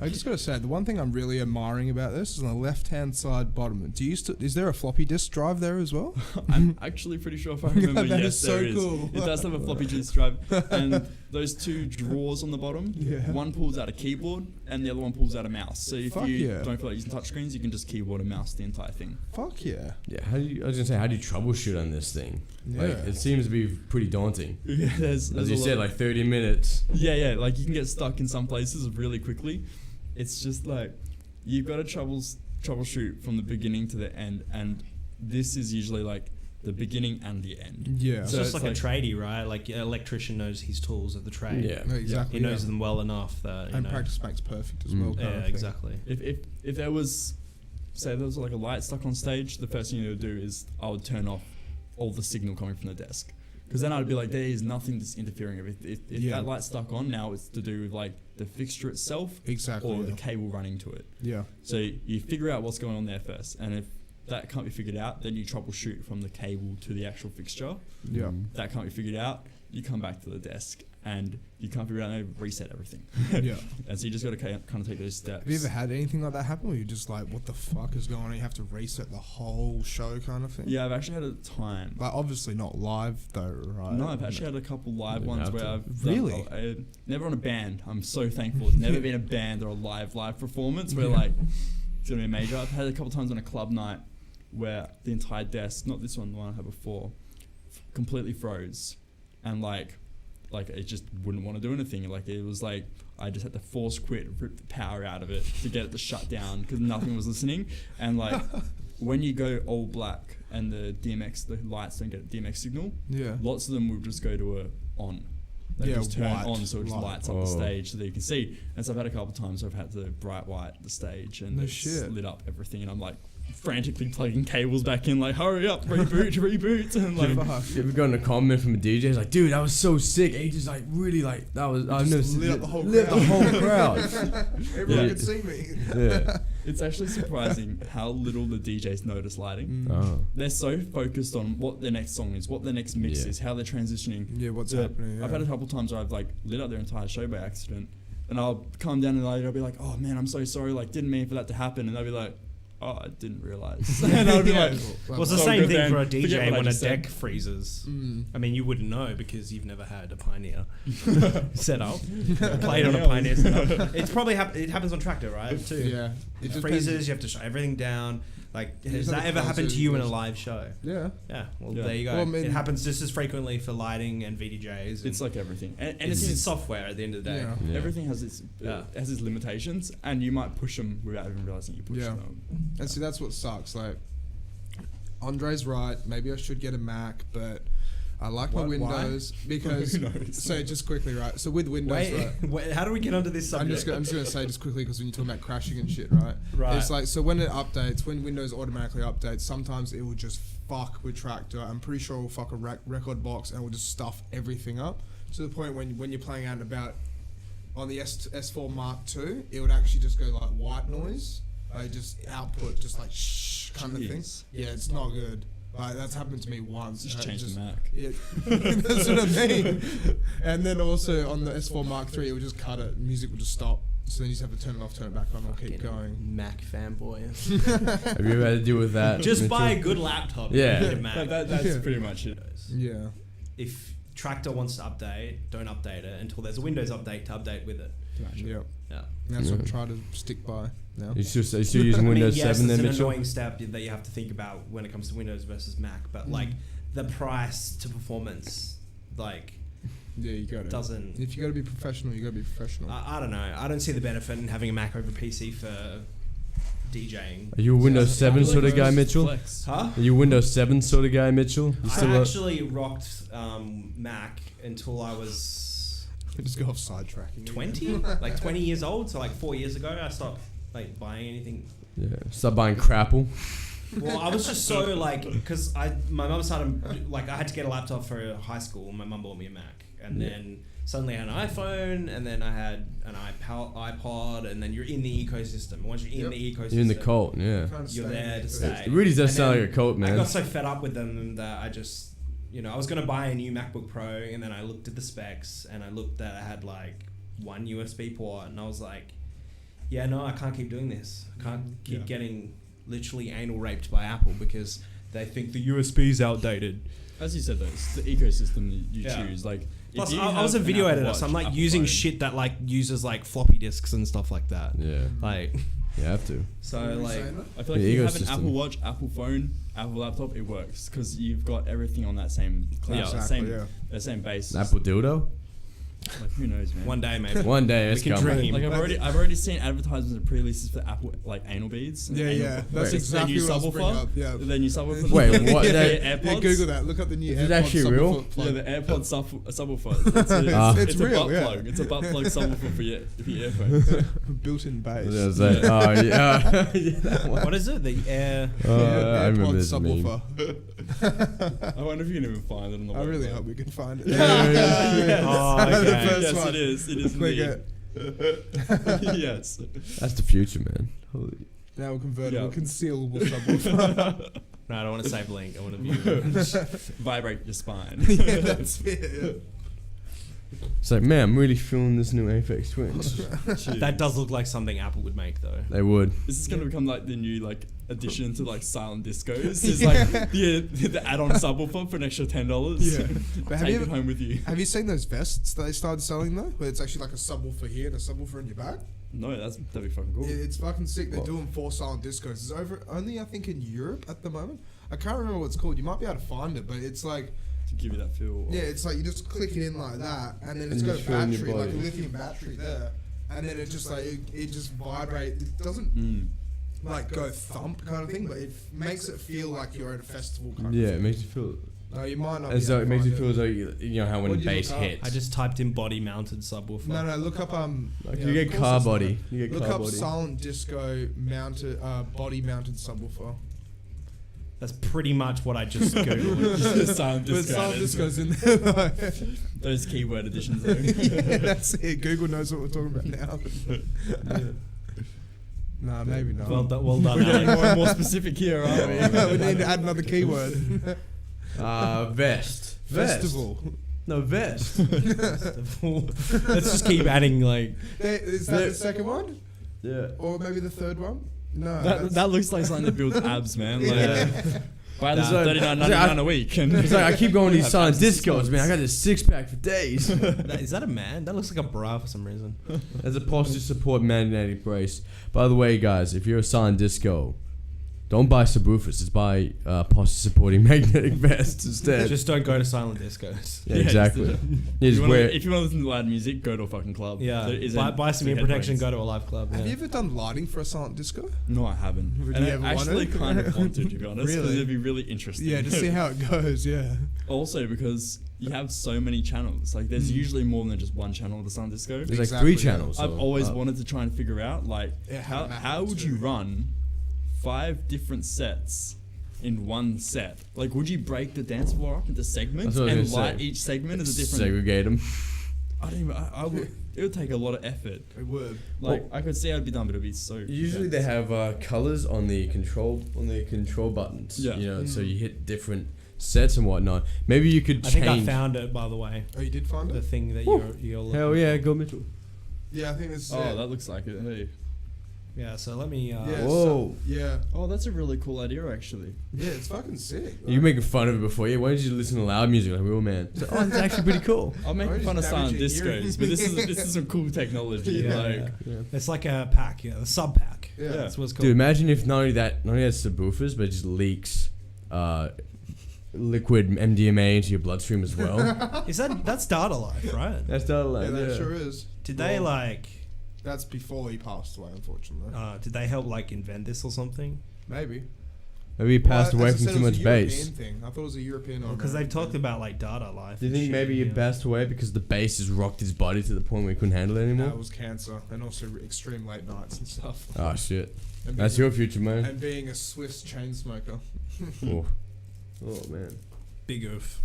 I just gotta say, the one thing I'm really admiring about this is on the left-hand side bottom. Is there a floppy disk drive there as well? I'm actually pretty sure if I remember, That yes, is so there is. cool. It does have a floppy disk drive, and those two drawers on the bottom. Yeah. One pulls out a keyboard, and the other one pulls out a mouse. So if Fuck you yeah. don't feel like using touchscreens, you can just keyboard and mouse the entire thing. Fuck yeah. Yeah, I was gonna say, how do you troubleshoot on this thing? Like, Yeah. it seems to be pretty daunting. Yeah, there's As you a lot said, of- like 30 minutes. Yeah, like you can get stuck in some places really quickly. It's just like you've got to troubleshoot from the beginning to the end, and this is usually like the beginning and the end. Yeah. It's So just it's like a tradie, right? Like an electrician knows his tools of the trade. Yeah. Exactly. He knows yeah. them well enough that you And know. practice makes perfect as well. Yeah, kind of thing. exactly. If there was, say there was like a light stuck on stage, the first thing you would do is I would turn off all the signal coming from the desk. Because then I'd be like, there is nothing that's interfering. If Yeah. that light's stuck on, now it's to do with like the fixture itself Exactly. or yeah. the cable running to it. Yeah. So you figure out what's going on there first, and if that can't be figured out, then you troubleshoot from the cable to the actual fixture. Yeah. That can't be figured out, you come back to the desk, and you can't figure out how to reset everything. Yeah. And so you just got to kind of take those steps. Have you ever had anything like that happen where you're just like, what the fuck is going on? You have to reset the whole show kind of thing? Yeah, I've actually had a time. Like, obviously not live though, right? No, I've actually had a couple live You ones have where to. I've Really? never on a band. I'm so thankful. It's never been a band or a live performance where like it's gonna be major. I've had a couple times on a club night where the entire desk, not this one, the one I had before, completely froze, and like it just wouldn't want to do anything. Like it was like I just had to force quit, rip the power out of it to get it to shut down because nothing was listening. And like when you go all black and the lights don't get a DMX signal, Yeah. lots of them will just go to a on. They Yeah, just turn white on so it just light. lights up the stage so that you can see. And so I've had a couple of times where I've had to bright white the stage and No it's shit. lit up everything, and I'm like frantically plugging cables back in, like hurry up, reboot, and like Fuck. You ever gotten a comment from a DJ? It's like, dude, that was so sick. He just like really like that was. I've never lit seen up the whole lit crowd. the whole crowd. Everyone Yeah. could see me. Yeah. it's actually surprising how little the DJs notice lighting. Oh. They're so focused on what their next song is, what their next mix Yeah. is, how they're transitioning. Yeah, what's that happening? Yeah. I've had a couple times where I've like lit up their entire show by accident, and I'll come down and I'll be like, "Oh man, I'm so sorry. Like, didn't mean for that to happen." And they'll be like, "Oh, I didn't realize." And I'll be Yeah. like, Well, it's the Oh, same good thing then. for a Forget DJ what I when a just said. deck freezes. Mm. I mean, you wouldn't know because you've never had a Pioneer setup, played on a Hell. Pioneer setup. It's probably it happens on tractor, right? Too. Yeah. It It just freezes. depends. You have to shut everything down. Like, has These that other ever happened to you in a concerts- live show? Yeah. Yeah. Well, Yeah. there you go. Well, I mean- it happens just as frequently for lighting and VDJs. it's like everything, and it's it's software at the end of the day. Yeah. Yeah. everything has its limitations, and you might push them without even realizing you push Yeah. them. And see, that's what sucks. Like, Andre's right. Maybe I should get a Mac, but I like my Why? Windows because. Who knows? So just quickly, right? So with Windows, right? Wait, how do we get onto this I'm subject? just going to say just quickly because when you're talking about crashing and shit, right? Right. It's like, so when it updates, when Windows automatically updates, sometimes it will just fuck with Tractor. I'm pretty sure it will fuck a record box and will just stuff everything up to the point when you're playing out and about on the S4 Mark II, it would actually just go like white noise. Just output, just like shh kind of thing. Jeez. Yeah, it's not good. Like, that's happened to me once. Just and it change the Mac. Yeah, that's what I mean. And then also on the S4 Mark III, it would just cut it. Music would just stop. So then you just have to turn it off, turn it back on, or keep going. Mac fanboy. Have you ever had to deal with that? Just Mitchell? buy a good laptop. Yeah. You need a Mac. That's Yeah. pretty much it. Yeah. If Tractor wants to update, don't update it until there's a Windows update to update with it. Yeah. Yeah. That's what I Yeah. try to stick by now. You still using Windows yes, 7 it's then, an Mitchell? annoying step that you have to think about when it comes to Windows versus Mac, but like the price to performance, like Yeah, you got it. doesn't. If you got to be professional, you got to be professional. I don't know. I don't see the benefit in having a Mac over PC for DJing. Are you a Windows 7 sort of guy, Mitchell? Flex. Huh? Are you a Windows 7 sort of guy, Mitchell? You I still actually rocked Mac until I was Just go off sidetracking. 20, like 20 years old. So like 4 years ago, I stopped like buying anything. yeah, start buying Crapple. Well, I was just so like, because my mum started, like I had to get a laptop for high school. My mum bought me a Mac. And Yeah. then suddenly I had an iPhone, and then I had an iPod, and then you're in the ecosystem. And once you're in the ecosystem, You're in the cult, yeah. you're there to stay. It really does And sound then like a cult, man. I got so fed up with them that I just, I was going to buy a new MacBook Pro, and then I looked at the specs, and I looked that I had like one USB port, and I was like, yeah, no, I can't keep doing this. I can't keep getting literally anal raped by Apple because they think the USB's outdated. As you said, though, it's the ecosystem that you choose. Like, plus, if you I was a have video an Apple editor, Watch, so I'm like Apple using phone, shit that like uses like floppy disks and stuff like that. Yeah. Like, You have to. so What were you like, saying? I feel like The if you have an ecosystem. Apple Watch, Apple phone, Apple laptop, it works because you've got everything on that same cloud, Exactly, the same base. An Apple dildo? Like, who knows, man? one day maybe. One day it's can coming. dream. Like I've already seen advertisements and pre-releases for Apple like anal beads. and Yeah, anal- yeah. That's Wait. exactly the new what I was bringing subwoofer. up. Yeah. The new subwoofer. Wait, what? The That- AirPods. Yeah, Google that. Look up the new Is AirPods it actually real? subwoofer Yeah, plug. the AirPods subwoofer. It's a real, butt yeah. plug. It's a butt plug subwoofer for your earphones. Built-in bass. I was like, oh, yeah. yeah, that one. What is it? The Air. I remember AirPods this meme. subwoofer. I wonder if you can even find it on the web. I really hope we can find it. Oh, okay. The first Yes, one. it is. It is Click indeed. it. Yes. That's the future, man. Holy. Now convertible, Yeah. concealable subwoofer. No, I don't want to save link. I want to view it. Vibrate your spine. Yeah, that's it. Yeah. It's like, man, I'm really feeling this new Aphex Twins. That does look like something Apple would make, though. They would. This is gonna become like the new like addition to like silent discos. It's like the add-on subwoofer for an extra $10. Yeah. But have Take you it home with you. Have you seen those vests that they started selling though? Where it's actually like a subwoofer here and a subwoofer in your back? No, that'd be fucking cool. Yeah, it's fucking sick. They're What? doing 4 silent discos. It's over only I think in Europe at the moment. I can't remember what it's called. You might be able to find it, but it's like To give you that feel. yeah, it's like you just click it in like that, and then And it's you got a feel in your battery, like a body. lithium battery there, and then it just like it just vibrates. It doesn't Mm. like go thump kind of thing, but it makes it feel like you're at a festival kind Yeah, of it thing. makes you feel. No, you might not. As be though able it to makes you find feel as though you know how when What'd you bass look up? hits. I just typed in body-mounted subwoofer. No, look up Like yeah, you of get course car it's body. not. You get Look car up body. silent disco mounted body mounted subwoofer. That's pretty much what I just googled. Silent But disco silent added. disco's in there. Those keyword additions. Though. Yeah, that's it. Google knows what we're talking about now. Nah, maybe not. well done. Well done. We're getting Alex. more and more specific here, aren't we? we need to add another keyword. Vest. Festival. No, vest. Let's just keep adding like. Is that the second one? Yeah. Or maybe the third one? No. That looks like something that builds abs, man. Like, Yeah. buy this Nah. $39.99 a week. And It's like I keep going to these Have silent abs and discos, squats. man. I got this 6-pack for days. Is that a man? That looks like a bra for some reason. As a posture support magnetic brace. By the way, guys, if you're a silent disco, don't buy subwoofers. Just buy posture supporting magnetic vests instead. Just don't go to silent discos. Yeah, Yeah, exactly. just- You just wear. if you want to listen to loud music, go to a fucking club. Yeah. There is Buy some ear protection. Go to a live club. Have yeah. you ever done lighting for a silent disco? No, I haven't. Would And you I ever actually want to? kind of want to be honest, because Really? it'd be really interesting. Yeah, to see how it goes, yeah. Also, because you have so many channels. Like, there's usually more than just one channel of the silent disco. There's like Exactly, 3 yeah. channels. I've so, always wanted to try and figure out, like, Yeah, how how to would too. you run 5 different sets in one set? Like, would you break the dance floor up into segments That's what I and was gonna light say. each segment as a different? segregate them. I don't even. I would. It would take a lot of effort. It would. Like, I could see how it'd be done, but it'd be so. Usually they intense. have colors on the control buttons. Yeah. You know, so you hit different sets and whatnot. Maybe you could I change. think I found it, by the way. Oh, you did find The it? thing that Woo. you're looking Hell yeah, go Mitchell. Yeah, I think it's Oh, it. that looks like it. Hey. Yeah, so let me. Yeah, Whoa. yeah. Oh, that's a really cool idea, actually. Yeah, it's fucking sick. You were making fun of it before. Yeah, why don't you listen to loud music like real man? It's like, oh, it's actually pretty cool. I'm Why making is fun of it silent damaging hearing? discos, but this is some cool technology. Yeah, Like, yeah. Yeah. It's like a pack, the sub pack. Yeah. That's what it's called. Dude, imagine if not only that subwoofers, but it just leaks liquid MDMA into your bloodstream as well. That's data life, right? That's not Yeah, allowed. that sure is. Did they Well, like? That's before he passed away, unfortunately. Did they help like invent this or something? Maybe. Maybe he passed Well, away as I from said, too it was much a bass. European thing. I thought it was a European or Because they've American talked thing. about like data life. Do you and think shit, maybe he yeah. passed away because the bass has rocked his body to the point where he couldn't handle it No, anymore? it was cancer and also extreme late nights and stuff. Oh shit. And That's being- your future, man. And being a Swiss chain smoker. Oh. Oh man. Big oof?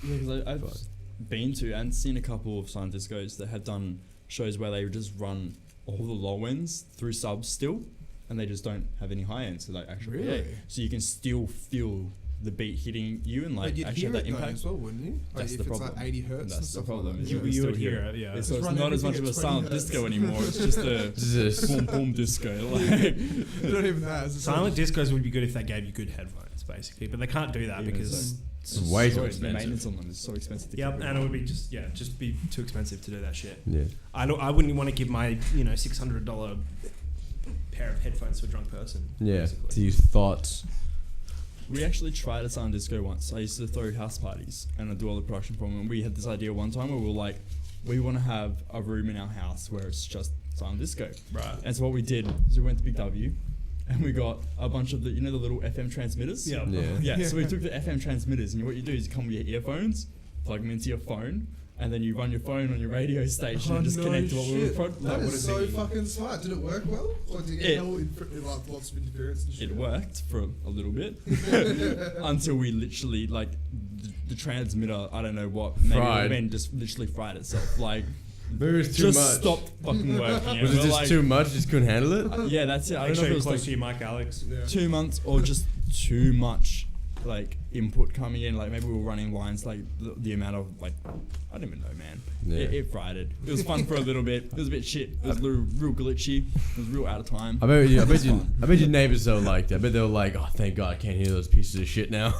yeah, 'cause been to and seen a couple of silent discos that have done shows where they just run all the low ends through subs still, and they just don't have any high ends. So like actually, Really? so you can still feel the beat hitting you and like But you'd actually hear have that it though impact. as well, wouldn't you? That's if the it's problem. like 80 hertz and That's the stuff problem. like that. You You still would hear hear it. it, yeah. So Just it's run not as much everything of a at 20 silent hertz. disco anymore. It's just a Just boom boom disco. Like Not even that. It's Silent discos would be good if they gave you good headphones, basically, but they can't do that Even because. It's way too the expensive. maintenance on them is so expensive. To Yeah, keep and it would be just be too expensive to do that shit. Yeah. I wouldn't want to give my $600 pair of headphones to a drunk person. Yeah. basically. To use thoughts. We actually tried a silent disco once. I used to throw house parties and I do all the production for them. And we had this idea one time where we were like, we want to have a room in our house where it's just silent disco. Right. And so what we did is we went to Big W and we got a bunch of the little FM transmitters. Yeah. Yeah. So we took the FM transmitters and what you do is you come with your earphones, plug them into your phone, and then you run your phone on your radio station and just connect to what we were That is so fucking smart. Did it work well? Or did you get like lots of interference and shit? It worked for a little bit until we literally like the transmitter. I don't know what. Maybe Fried. it just literally fried itself. Like Maybe it was too just much. stopped fucking working. And Was it we're just like, too much? Just couldn't handle it? Yeah, that's it. I don't know if it was close like to your mic, Alex. Yeah. 2 months or just too much like input coming in. Like maybe we were running lines like the amount of like I don't even know, man. Yeah. It fried it. It was fun for a little bit. It was a bit shit. It was real glitchy. It was real out of time. I bet your neighbors don't like that. I bet they were like, oh, thank God I can't hear those pieces of shit now.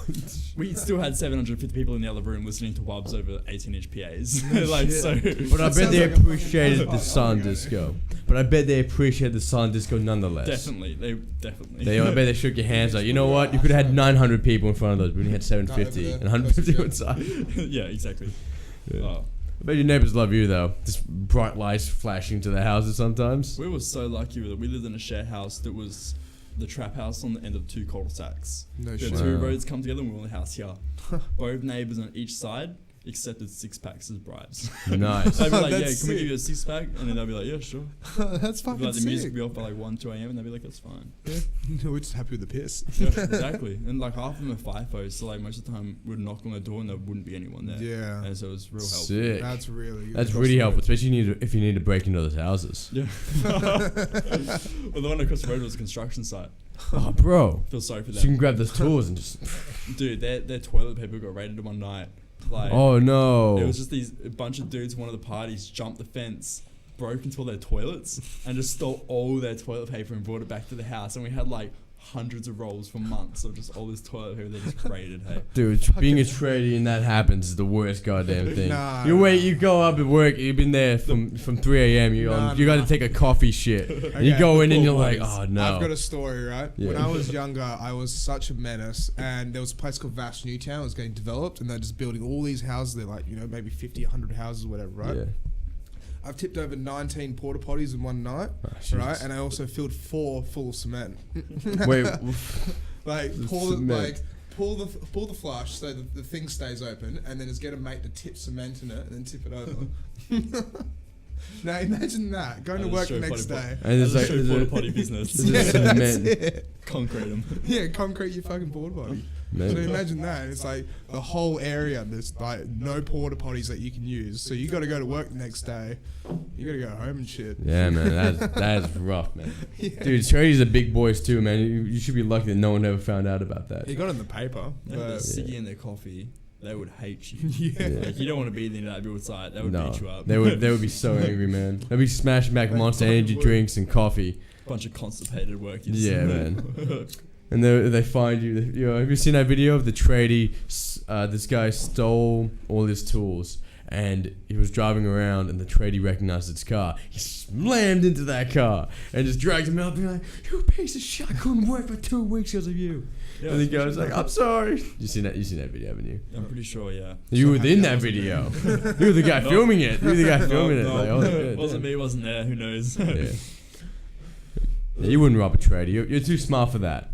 We still had 750 people in the other room listening to WUBs over 18-inch PAs. Like shit. so. But I bet sounds they like a appreciated the long silent ago. disco. But I bet they appreciated the silent disco nonetheless. Definitely. I bet they shook your hands like, you know what? You could have had 900 people in front of those, but you had 750 and 150 inside. Yeah, exactly. Yeah. Oh. I bet your neighbors love you though. Just bright lights flashing to their houses sometimes. We were so lucky that we lived in a share house that was the trap house on the end of 2 cul-de-sacs. No The shit. 2 Wow. roads come together and we're in the house here. Both neighbours on each side accepted 6-packs as bribes. Nice. They'd be like, yeah, That's can we sick. give you a 6-pack? And then they'll be like, yeah, sure. That's We'd fucking like the music sick. be off by like 1, 2 a.m. and they'd be like, that's fine. We're just happy with the piss. Yeah, exactly. And like half of them are FIFOs, so like most of the time we'd knock on the door and there wouldn't be anyone there. Yeah. And so it was real helpful. Sick. That's really good. That's really helpful, especially if you need to break into those houses. Yeah. Well, the one across the road was a construction site. Oh, bro. Feel sorry for So you can them. grab those tools and just. Dude, their toilet paper got raided one night. Like, Oh no. it was just a bunch of dudes from one of the parties jumped the fence, broke into all their toilets, and just stole all their toilet paper and brought it back to the house. And we had like hundreds of rolls for months of just all this toilet paper they just raided. Hey, Dude, being a tradie and that happens is the worst goddamn thing. Nah, You go up at work, you've been there from 3 a.m. You got to take a coffee shit. And you Okay, go in and cool, you're like, boys. oh no. I've got a story, right? Yeah. When I was younger, I was such a menace, and there was a place called Vash Newtown. It was getting developed, and they're just building all these houses. They're like, maybe 50, 100 houses, whatever, right? Yeah. I've tipped over 19 porta potties in one night, Oh, right? Jesus. And I also filled 4 full of cement. Wait, Like The pull the cement. pull the flush so the thing stays open, and then just get a mate to tip cement in it and then tip it over. Now imagine that going to That is work true, the next potty day. and that's it's a like, true porta potty business. Is it Yeah, cement? that's it. Concrete them. Yeah, concrete your fucking porta potty. So Man. imagine that. It's like the whole area. There's like no porta potties that you can use. So you got to go to work the next day. You got to go home and shit. Yeah, man, that's rough, man. Yeah. Dude, tradies are big boys too, man. You should be lucky that no one ever found out about that. He got it in the paper. They had their But ciggy in their coffee. They would hate you. yeah. Yeah. Like, you don't want to be near that build site. They would No, beat you up. they would be so angry, man. They'd be smashing back Monster Energy drinks and coffee. Bunch of constipated workers. Yeah, man. And they find you. Have you seen that video of the tradie? This guy stole all his tools, and he was driving around, and the tradie recognized his car. He slammed into that car and just dragged him out, being like, "You piece of shit! I couldn't work for 2 weeks because of you." Yeah, and the guy was like, "I'm sorry." You seen that video, haven't you? I'm pretty sure, yeah. You were happy in I that wasn't video. You were the guy No. filming it. You were the guy No, filming it. no, Like, oh, shit, wasn't damn. me, wasn't there. Who knows? Yeah. Yeah, you wouldn't rob a tradie. You're too smart for that.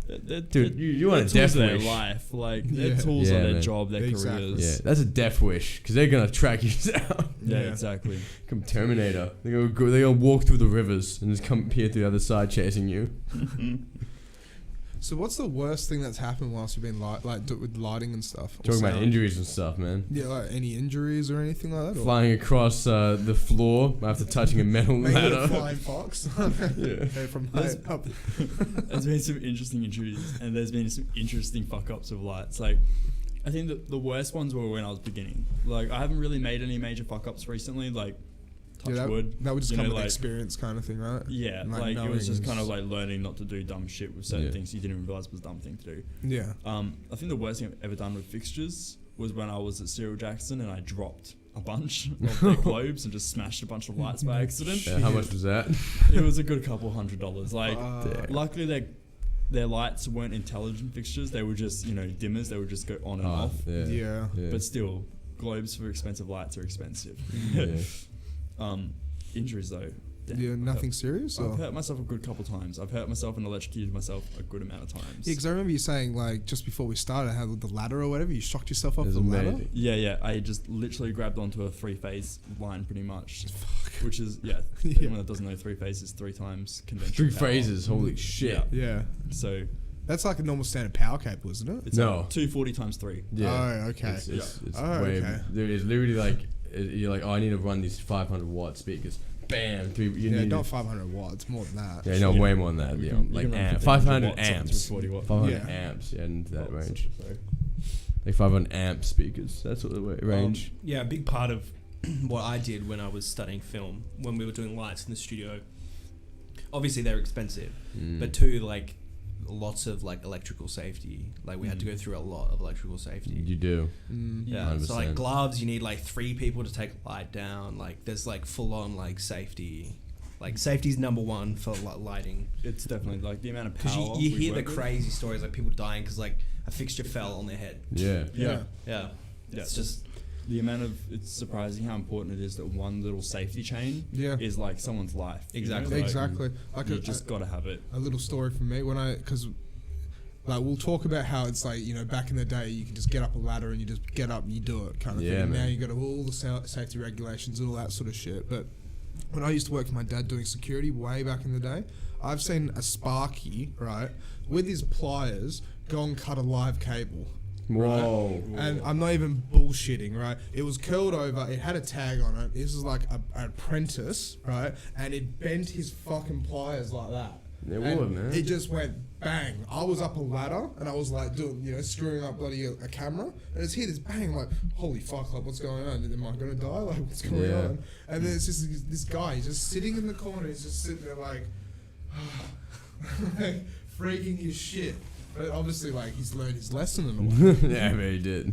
Dude, you want a tools death of their wish. life. Like, Yeah. their tools Yeah, on their man. job, their Exactly. Yeah, careers. that's a death wish because they're gonna track you down. Yeah, Yeah. exactly. Come Terminator. They're gonna walk through the rivers and just come appear through the other side chasing you. So what's the worst thing that's happened whilst you've been with lighting and stuff? Or Talking about sound? injuries and stuff, man. Yeah, like any injuries or anything like that? Or? Flying across the floor after touching a metal Maybe a ladder. flying fox. Yeah. Go from high up. There's been some interesting injuries, and there's been some interesting fuck ups of lights. Like, I think that the worst ones were when I was beginning. Like, I haven't really made any major fuck ups recently. Like, touch wood. That would just come with like, experience, kind of thing, right? Yeah, And, like it was just knowing kind of like learning not to do dumb shit with certain things you didn't even realize was a dumb thing to do. Yeah. I think the worst thing I've ever done with fixtures was when I was at Cyril Jackson and I dropped a bunch of their globes and just smashed a bunch of lights by accident. Yeah, how much was that? It was a good couple $100. Like, luckily their lights weren't intelligent fixtures. They were just, dimmers. They would just go on and off. Yeah. But still, globes for expensive lights are expensive. Injuries though. Damn, Yeah, nothing serious? I've Or? hurt myself a good couple times. I've hurt myself and electrocuted myself a good amount of times. Yeah, because I remember you saying, like, just before we started, how the ladder or whatever, you shocked yourself off It was the ladder? amazing. Yeah. I just literally grabbed onto a 3-phase line pretty much. Fuck. Which is, Yeah. anyone that doesn't know 3 phases, 3 times conventional 3 power. phases, holy shit. Yeah. So That's like a normal standard power cable, isn't it? it's No. 240 times 3. Yeah. Oh, okay. It's Oh, way, okay. There is literally like, you're like, I need to run these 500 watt speakers. Bam. Yeah, not 500 watts, more than that. Yeah, no, way more than that. You Yeah, can like run amp, 1500 500 watts up to amps. 40 watt. 500 Yeah. amps, yeah, into that Watts, range. so. Like 500 amp speakers. That's what the range. Yeah, a big part of what I did when I was studying film, when we were doing lights in the studio, obviously they're expensive, but too, like, lots of, like, electrical safety. Like, we had to go through a lot of electrical safety. You do. Yeah, so, like, 100%. gloves, you need, like, 3 people to take a light down. Like, there's, like, full-on, like, safety. Like, safety's number one for lighting. It's definitely like the amount of Because power. you we hear the work with. crazy stories, like, people dying because, like, a fixture fell on their head. Yeah. Yeah. Yeah. It's just... The amount of, it's surprising how important it is that one little safety chain is like someone's life. Exactly. Like, Exactly. Like you just got to have it. a little story from me because like we'll talk about how it's like, back in the day you can just get up a ladder and you just get up and you do it kind of Yeah, thing. man. Now you got all the safety regulations and all that sort of shit. But when I used to work with my dad doing security way back in the day, I've seen a Sparky, right, with his pliers go and cut a live cable. Whoa. And I'm not even bullshitting, right? It was curled over. It had a tag on it. This was like an apprentice, right? And it bent his fucking pliers like that. It And would, man. It just went bang. I was up a ladder and I was like doing, screwing up bloody a camera. And it's here, this bang, like, holy fuck, like, what's going on? Am I going to die? Like, what's going Yeah. on? And then it's just this guy, he's just sitting in the corner. He's just sitting there like, like freaking his shit. But obviously, like, he's learned his lesson in a way. Yeah, I bet he did.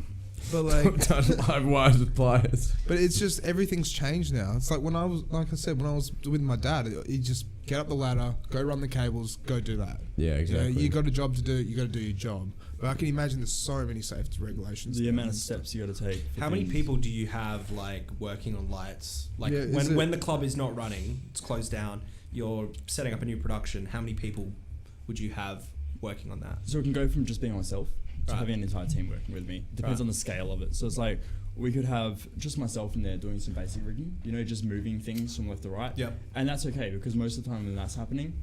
But like, Touch live wires with pliers. but it's just everything's changed now. It's like when I was with my dad, he just get up the ladder, go run the cables, go do that. Yeah, exactly. You got a job to do. You got to do your job. But I can imagine there's so many safety regulations. The amount of steps you got to take. for How many things. people do you have, like, working on lights? Like, Yeah, is when the club is not running, it's closed down, you're setting up a new production, how many people would you have working on that? So it can go from just being myself to Right. having an entire team working with me. Depends Right. on the scale of it. So it's like we could have just myself in there doing some basic rigging, just moving things from left to right. Yep. And that's okay because most of the time when that's happening,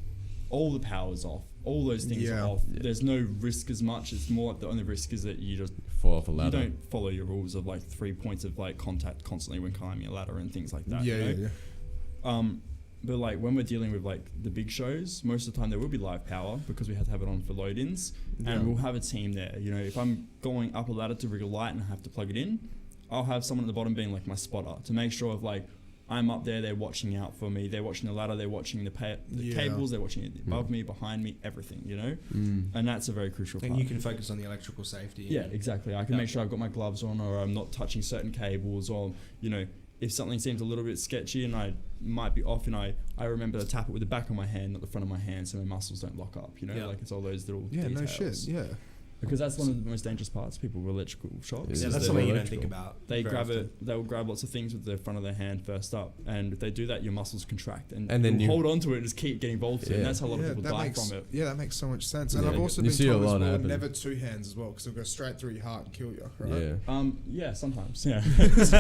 all the power's off. All those things Yeah. are off. Yeah. There's no risk as much. It's more like the only risk is that you just Fall off a you ladder. don't follow your rules of like 3 points of like contact constantly when climbing a ladder and things like that. Yeah. But like when we're dealing with like the big shows, most of the time there will be live power because we have to have it on for load-ins, Yeah. and we'll have a team there. If I'm going up a ladder to rig a light and I have to plug it in, I'll have someone at the bottom being like my spotter to make sure of like I'm up there, they're watching out for me, they're watching the ladder, they're watching the cables, they're watching it above me, behind me, everything, and that's a very crucial part. And you can focus on the electrical safety. Yeah, exactly. I can make sure I've got my gloves on, or I'm not touching certain cables, or if something seems a little bit sketchy and I might be off, and I remember to tap it with the back of my hand, not the front of my hand, so my muscles don't lock up. Like it's all those little Yeah. details. No shit. Yeah. Because that's one of the most dangerous parts. People with electrical shocks. Yeah, is that's that something you don't think about. They very grab often. it. They'll grab lots of things with the front of their hand first up, and if they do that, your muscles contract, and then you you hold on to it and just keep getting voltage. And that's how a lot of people that die makes, from it. Yeah, that makes so much sense. And Yeah. I've also You been see a told as lot well, happen. never two hands as well, because it'll go straight through your heart and kill you. Right? Yeah. Yeah, sometimes. Yeah,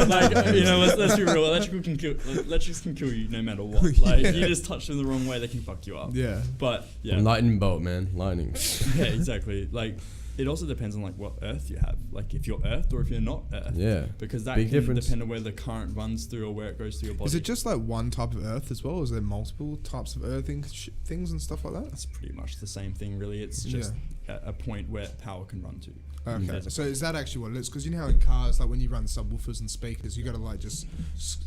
like let's be real. Electrics can kill you no matter what. Like you just touch them the wrong way, they can fuck you up. Yeah. But yeah, Lightning bolt, man. Lightning. yeah, exactly. Like it also depends on like what earth you have. Like if you're earthed or if you're not earthed. Yeah. Because that Big can difference. depend on where the current runs through or where it goes through your body. Is it just like one type of earth as well? Or is there multiple types of earthing things and stuff like that? That's pretty much the same thing, really. It's just a point where power can run to. Okay, so is that actually what it is? Because you know how in cars, like when you run subwoofers and speakers, you got to like just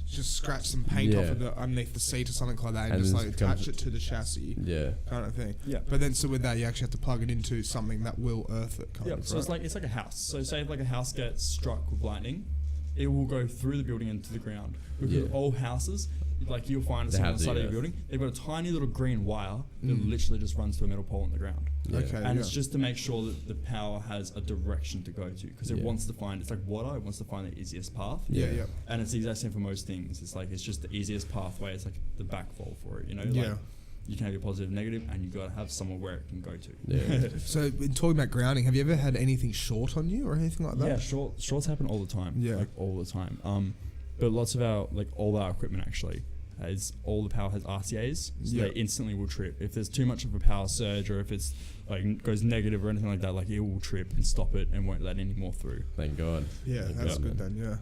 scratch some paint off of underneath the seat or something like that, and just like attach it to the chassis, kind of thing. Yeah. But then, so with that, you actually have to plug it into something that will earth it. Kind of, So right? it's like a house. So say if like a house gets struck with lightning, it will go through the building into the ground. Because all houses, like you'll find it on the side of your building, they've got a tiny little green wire that literally just runs to a metal pole in the ground. Okay, and it's just to make sure that the power has a direction to go to, because it wants to find, it's like water, it wants to find the easiest path. Yeah. And it's the exact same for most things. It's like, it's just the easiest pathway. It's like the backfall for it, you know? Yeah. Like, you can have your positive, negative, and you got to have somewhere where it can go to. Yeah. So, in talking about grounding, have you ever had anything short on you or anything like that? Yeah, shorts happen all the time. Yeah. Like all the time. But lots of our, like all our equipment actually, all the power has RCAs, so they instantly will trip. If there's too much of a power surge, or if it's like goes negative or anything like that, like it will trip and stop it and won't let any more through. Thank God. Yeah, that's good then. Yeah.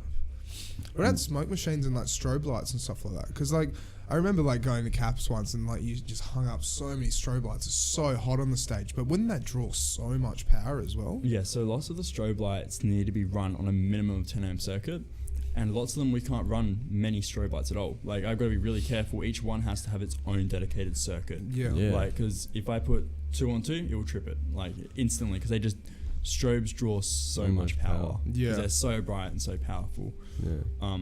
What about smoke machines and like strobe lights and stuff like that? Because like I remember like going to Caps once and like you just hung up so many strobe lights. It's so hot on the stage, but wouldn't that draw so much power as well? Yeah, so lots of the strobe lights need to be run on a minimum of 10 amp circuit, and lots of them we can't run many strobe lights at all. Like I've got to be really careful. Each one has to have its own dedicated circuit. Yeah. Like because if I put 2 on 2, it will trip it like instantly, because strobes draw so much power. Yeah. They're so bright and so powerful. Yeah.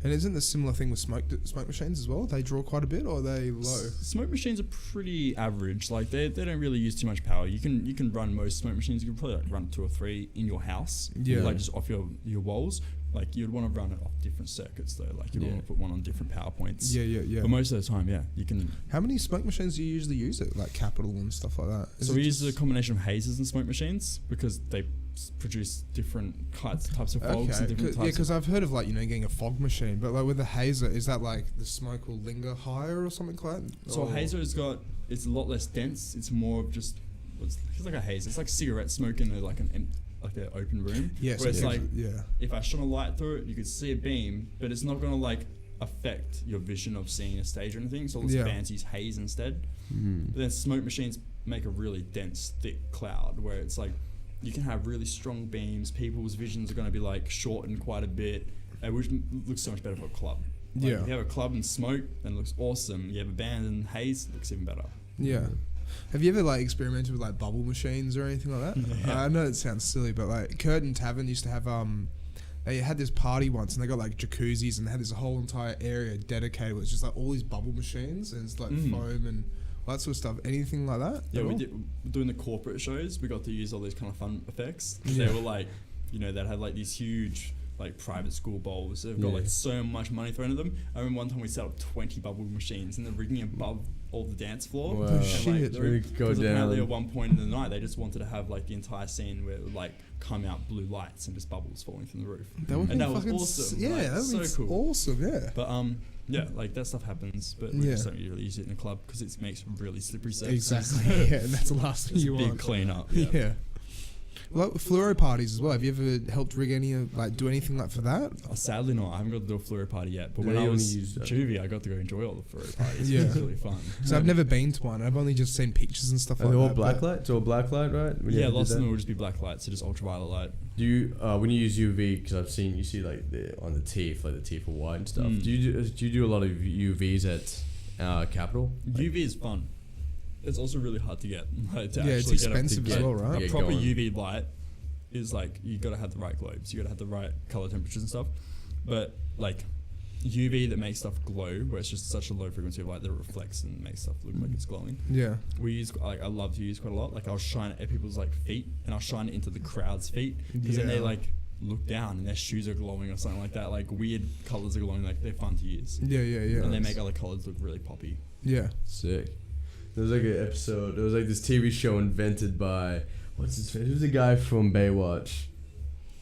And isn't the similar thing with smoke machines as well? They draw quite a bit, or are they low? Smoke machines are pretty average. Like they don't really use too much power. You can run most smoke machines. You can probably like run 2 or 3 in your house. Yeah. Like just off your walls. Like you'd want to run it off different circuits though. Like you'd want to put one on different power points. Yeah. But most of the time, you can. How many smoke machines do you usually use at like Capital and stuff like that? So we use a combination of hazers and smoke machines because they produce different types of fogs and different types. Yeah, because I've heard of like getting a fog machine, but like with a hazer, is that like the smoke will linger higher or something like that? So a hazer it's a lot less dense. It's more of just it's like a hazer. It's like cigarette smoke in like an open room. Yes. Where it's like if I shone a light through it, you could see a beam, but it's not gonna like affect your vision of seeing a stage or anything. So all bands use haze instead. But then smoke machines make a really dense, thick cloud where it's like you can have really strong beams. People's visions are going to be like shortened quite a bit, which looks so much better for a club. Like if you have a club and smoke, then it looks awesome. You have a band and haze, it looks even better. Yeah. Have you ever like experimented with like bubble machines or anything like that? Yeah. I know it sounds silly, but like Curtin Tavern used to have they had this party once and they got like jacuzzis and they had this whole entire area dedicated. It was just like all these bubble machines and it's like foam and all that sort of stuff. Anything like that? Yeah, we did doing the corporate shows. We got to use all these kind of fun effects. They were like, they'd had like these huge like private school bowls. They've got like so much money thrown at them. I remember one time we set up 20 bubble machines and they're rigging above all the dance floor. Wow. Oh, shit. Really go Because apparently down. at one point in the night they just wanted to have like the entire scene where it would like come out blue lights and just bubbles falling from the roof. That would and be that was fucking awesome. Yeah, like, that would be so cool. awesome. Yeah. But yeah, like that stuff happens, but we just don't really use it in a club because it makes really slippery surfaces. Exactly. Yeah, and that's the last thing It's you a big want. clean up. Yeah. Like fluoro parties as well. Have you ever helped rig any like do anything like for that? Oh, sadly not. I haven't got to do a fluoro party yet. But Do when they I only was use that? juvie, I got to go enjoy all the fluoro parties. Yeah. It was really fun. So I've never been to one. I've only just seen pictures and stuff Are like they that. all but- black light? It's all black light, right? When you Yeah, ever lots did of them that? will just be black light, so just ultraviolet light. Do you when you use UV? Because I've seen you see like on the TAFE, like the TAFE for white and stuff. Do you do a lot of UVs at Capital? UV is fun. It's also really hard to get. Like, to Yeah, it's actually get expensive as well, right? A Get proper going. UV light is like you got to have the right globes. You got to have the right color temperatures and stuff. But like UV that makes stuff glow, where it's just such a low frequency of light that it reflects and makes stuff look like it's glowing. Yeah. We use, like, I love to use quite a lot. Like, I'll shine it at people's like feet, and I'll shine it into the crowd's feet, because then they like look down and their shoes are glowing or something like that. Like weird colors are glowing. Like they're fun to use. Yeah. And they make other colors look really poppy. Yeah. Sick. There was like an episode. There was like this TV show invented by what's his face? Who's the guy from Baywatch?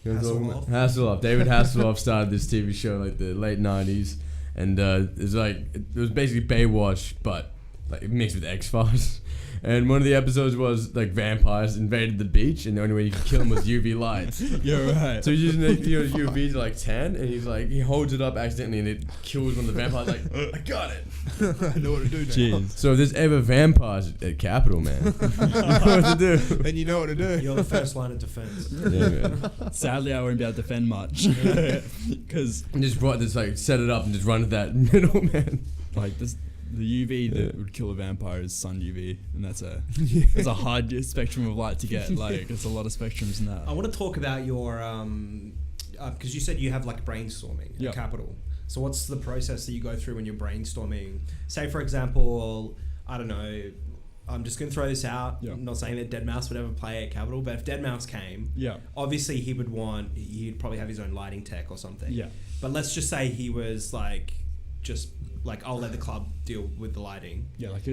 You know what I'm talking about? Hasselhoff. David Hasselhoff started this TV show in like the late '90s, and it was basically Baywatch, but like mixed with X-Files. And one of the episodes was like vampires invaded the beach, and the only way you could kill them was UV lights. You're right. So he's using UV to like tan, and he holds it up accidentally, and it kills one of the vampires. Like, I got it. I know what to do now. Jeez. So if there's ever vampires at Capital, man, you know what to do. Then you know what to do. You're the first line of defense. Yeah, man. Sadly, I won't be able to defend much, because And just brought this like set it up and just run to that middle, man. like this. The UV that would kill a vampire is sun UV, and that's a hard spectrum of light to get. Like, it's a lot of spectrums in that. I want to talk about your because you said you have like brainstorming at Capital. So what's the process that you go through when you're brainstorming? Say for example, I don't know, I'm just gonna throw this out. I'm not saying that Deadmau5 would ever play at Capital, but if Deadmau5 came, obviously he'd probably have his own lighting tech or something. Yeah. But let's just say he was like I'll let the club deal with the lighting. Yeah, like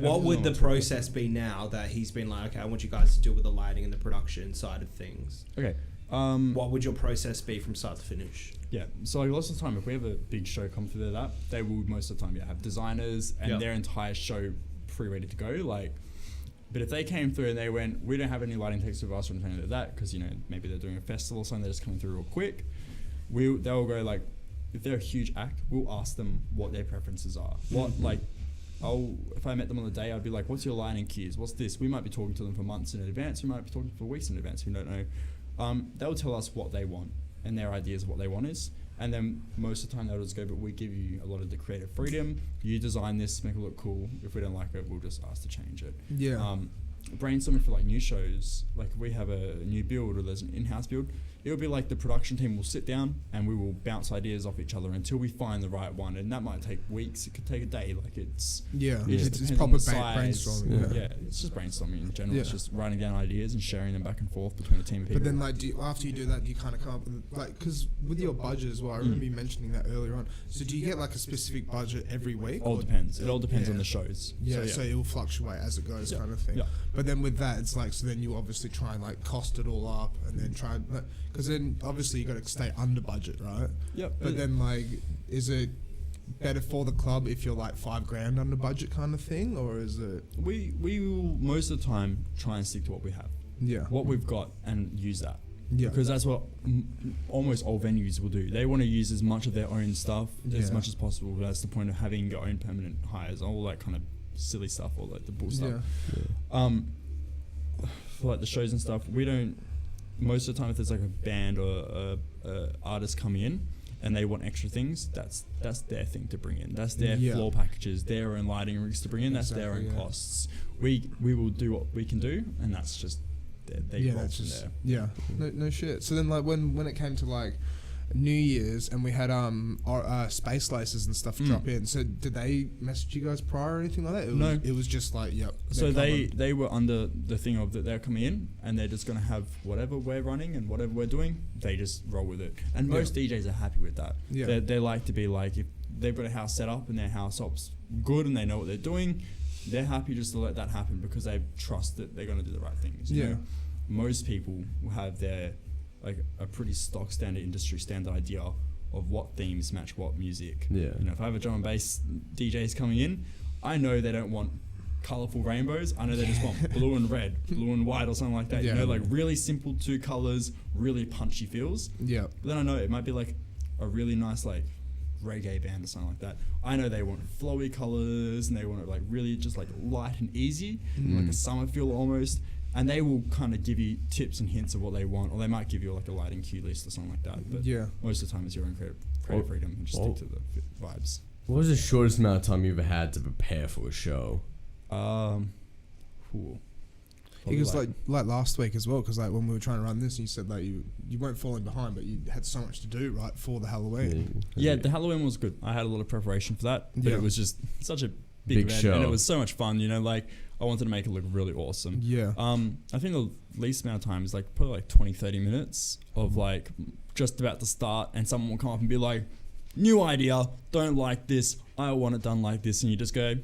what would the process be now that he's been like, okay, I want you guys to deal with the lighting and the production side of things? Okay. What would your process be from start to finish? Yeah, so like lots of the time, if we have a big show come through that, they will most of the time have designers and their entire show pre-ready to go. Like, but if they came through and they went, we don't have any lighting techs with us or anything like that, because maybe they're doing a festival or something, they're just coming through real quick. They'll go like, if they're a huge act, we'll ask them what their preferences are. If I met them on the day, I'd be like, what's your lighting cues? What's this? We might be talking to them for months in advance. We might be talking for weeks in advance. We don't know. They'll tell us what they want and their ideas of what they want is. And then most of the time they'll just go, but we give you a lot of the creative freedom. You design this, make it look cool. If we don't like it, we'll just ask to change it. Yeah. Brainstorming for like new shows, like if we have a new build or there's an in-house build, it'll be like the production team will sit down and we will bounce ideas off each other until we find the right one, and that might take weeks. It could take a day. Like it's proper brainstorming. Yeah, it's just brainstorming in general. It's just writing down ideas and sharing them back and forth between a team of people. But then like after you do that, you kind of come up with like, because with your budget as well, I remember you mentioning that earlier on. So do you get like a specific budget every week? All depends. It all depends on the shows. So it will fluctuate as it goes, kind of thing. But then with that, it's like, so then you obviously try and like cost it all up and then try and, because then obviously you got to stay under budget, right? Yep. But then like, is it better for the club if you're like $5,000 under budget kind of thing, or is it? We will most of the time try and stick to what we have. Yeah. What we've got and use that. Yeah. Because that's what almost all venues will do. They want to use as much of their own stuff as much as possible. That's the point of having your own permanent hires, all that kind of silly stuff, all like the bull stuff. For like the shows and stuff, we don't. Most of the time, if there's like a band or a artist coming in and they want extra things, that's their thing to bring in. That's their floor packages, their own lighting rigs to bring in. That's their own costs. We will do what we can do, and that's just they roll from there. Yeah, no shit. So then, like when it came to like New Year's and we had our space laces and stuff drop in. So did they message you guys prior or anything like that? No. It was just like, yep. So they were under the thing of that they're coming in and they're just going to have whatever we're running and whatever we're doing, they just roll with it. And most DJs are happy with that. Yeah. They like to be like, if they've got a house set up and their house op's good and they know what they're doing, they're happy just to let that happen because they trust that they're going to do the right things. You know? Most people will have their like a pretty stock standard industry standard idea of what themes match what music. Yeah. You know, if I have a drum and bass DJs coming in, I know they don't want colourful rainbows. I know they just want blue and red, blue and white or something like that. Yeah. You know, like really simple 2 colours, really punchy feels. Yeah. But then I know it might be like a really nice like reggae band or something like that. I know they want flowy colours and they want it like really just like light and easy, like a summer feel almost. And they will kind of give you tips and hints of what they want, or they might give you like a lighting cue list or something like that. But most of the time it's your own creative freedom and just stick to the vibes. What was the shortest amount of time you ever had to prepare for a show? Like probably Because like last week as well, because like when we were trying to run this, you said like you weren't falling behind, but you had so much to do right for the Halloween. Yeah, the Halloween was good. I had a lot of preparation for that, but it was just such a big event, show, and it was so much fun. You know, like I wanted to make it look really awesome. Yeah. I think the least amount of time is like probably like 20-30 minutes of like just about to start, and someone will come up and be like, "New idea, don't like this. I want it done like this," and you just go,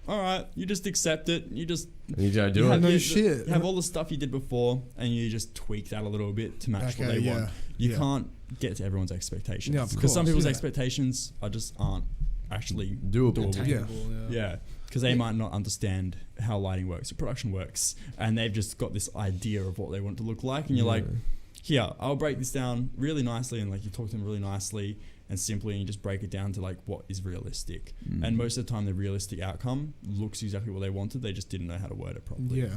"All right," you just accept it. You just do it. No shit. You have all the stuff you did before, and you just tweak that a little bit to match what they want. You can't get to everyone's expectations. Yeah, of because some course, people's expectations aren't actually doable. Yeah, because they might not understand how lighting works or production works, and they've just got this idea of what they want it to look like, and you're like, "Here, I'll break this down really nicely," and like you talk to them really nicely and simply, and you just break it down to like what is realistic. And most of the time, the realistic outcome looks exactly what they wanted. They just didn't know how to word it properly.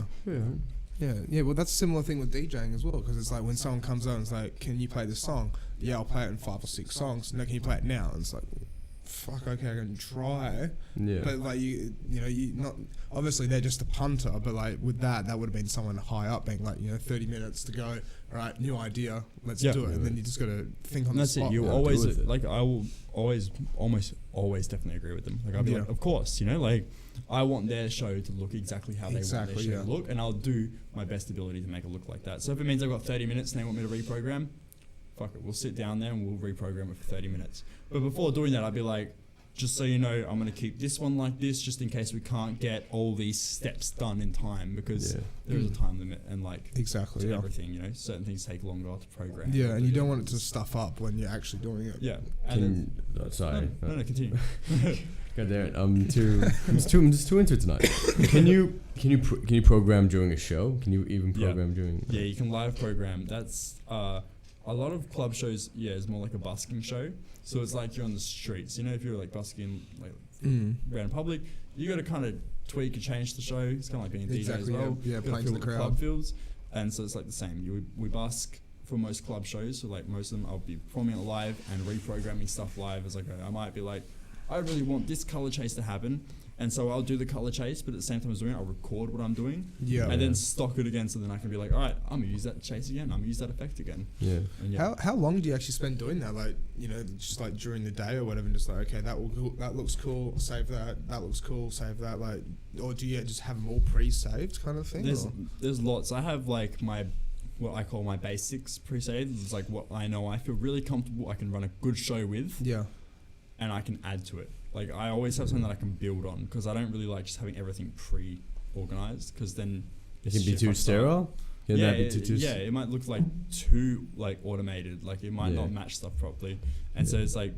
Yeah. Well, that's a similar thing with DJing as well, because it's like when someone comes out and it's like, "Can you play this song?" "Yeah, I'll play it in 5 or 6 songs." "No, can you play it now?" And it's like, fuck, okay, I can try. Yeah. But like you not obviously they're just a punter, but like with that would have been someone high up being like, 30 minutes to go. All right, new idea, let's do it. And then you just got to think on the spot. That's it. You always like I will always definitely agree with them. Like I'll be like, of course, like I want their show to look exactly how they want their show to look, and I'll do my best ability to make it look like that. So if it means I've got 30 minutes and they want me to reprogram, fuck it, we'll sit down there and we'll reprogram it for 30 minutes. But before doing that, I'd be like, just so you know, I'm going to keep this one like this, just in case we can't get all these steps done in time, because there is a time limit, and like exactly everything, certain things take longer to program. Yeah, and you don't want it to stuff up when you're actually doing it. Yeah. Sorry. No, continue. God damn it! I'm just too into it tonight. Can you program during a show? Can you even program during? Yeah, you can live program. That's a lot of club shows. Yeah, it's more like a busking show. So it's like you're on the streets. If you're like busking like around public, you got to kind of tweak and change the show. It's kind of like being a DJ as well. Yeah, playing to the crowd. Club feels, and so it's like the same. We busk for most club shows. So like most of them, I'll be performing it live and reprogramming stuff live as I go. I might be like, I really want this color chase to happen, and so I'll do the color chase, but at the same time as doing it, I'll record what I'm doing, and then stock it again, so then I can be like, all right, I'm gonna use that chase again, I'm gonna use that effect again. And How long do you actually spend doing that? Like, just like during the day or whatever, and just like, okay, that looks cool, save that. That looks cool, save that. Like, or do you just have them all pre-saved kind of thing? There's lots. I have like what I call my basics pre-saved. It's like what I know I feel really comfortable I can run a good show with. Yeah. And I can add to it. Like I always have something that I can build on, because I don't really like just having everything pre-organized, because then it can be too sterile. It might look like too like automated. Like it might not match stuff properly. And so it's like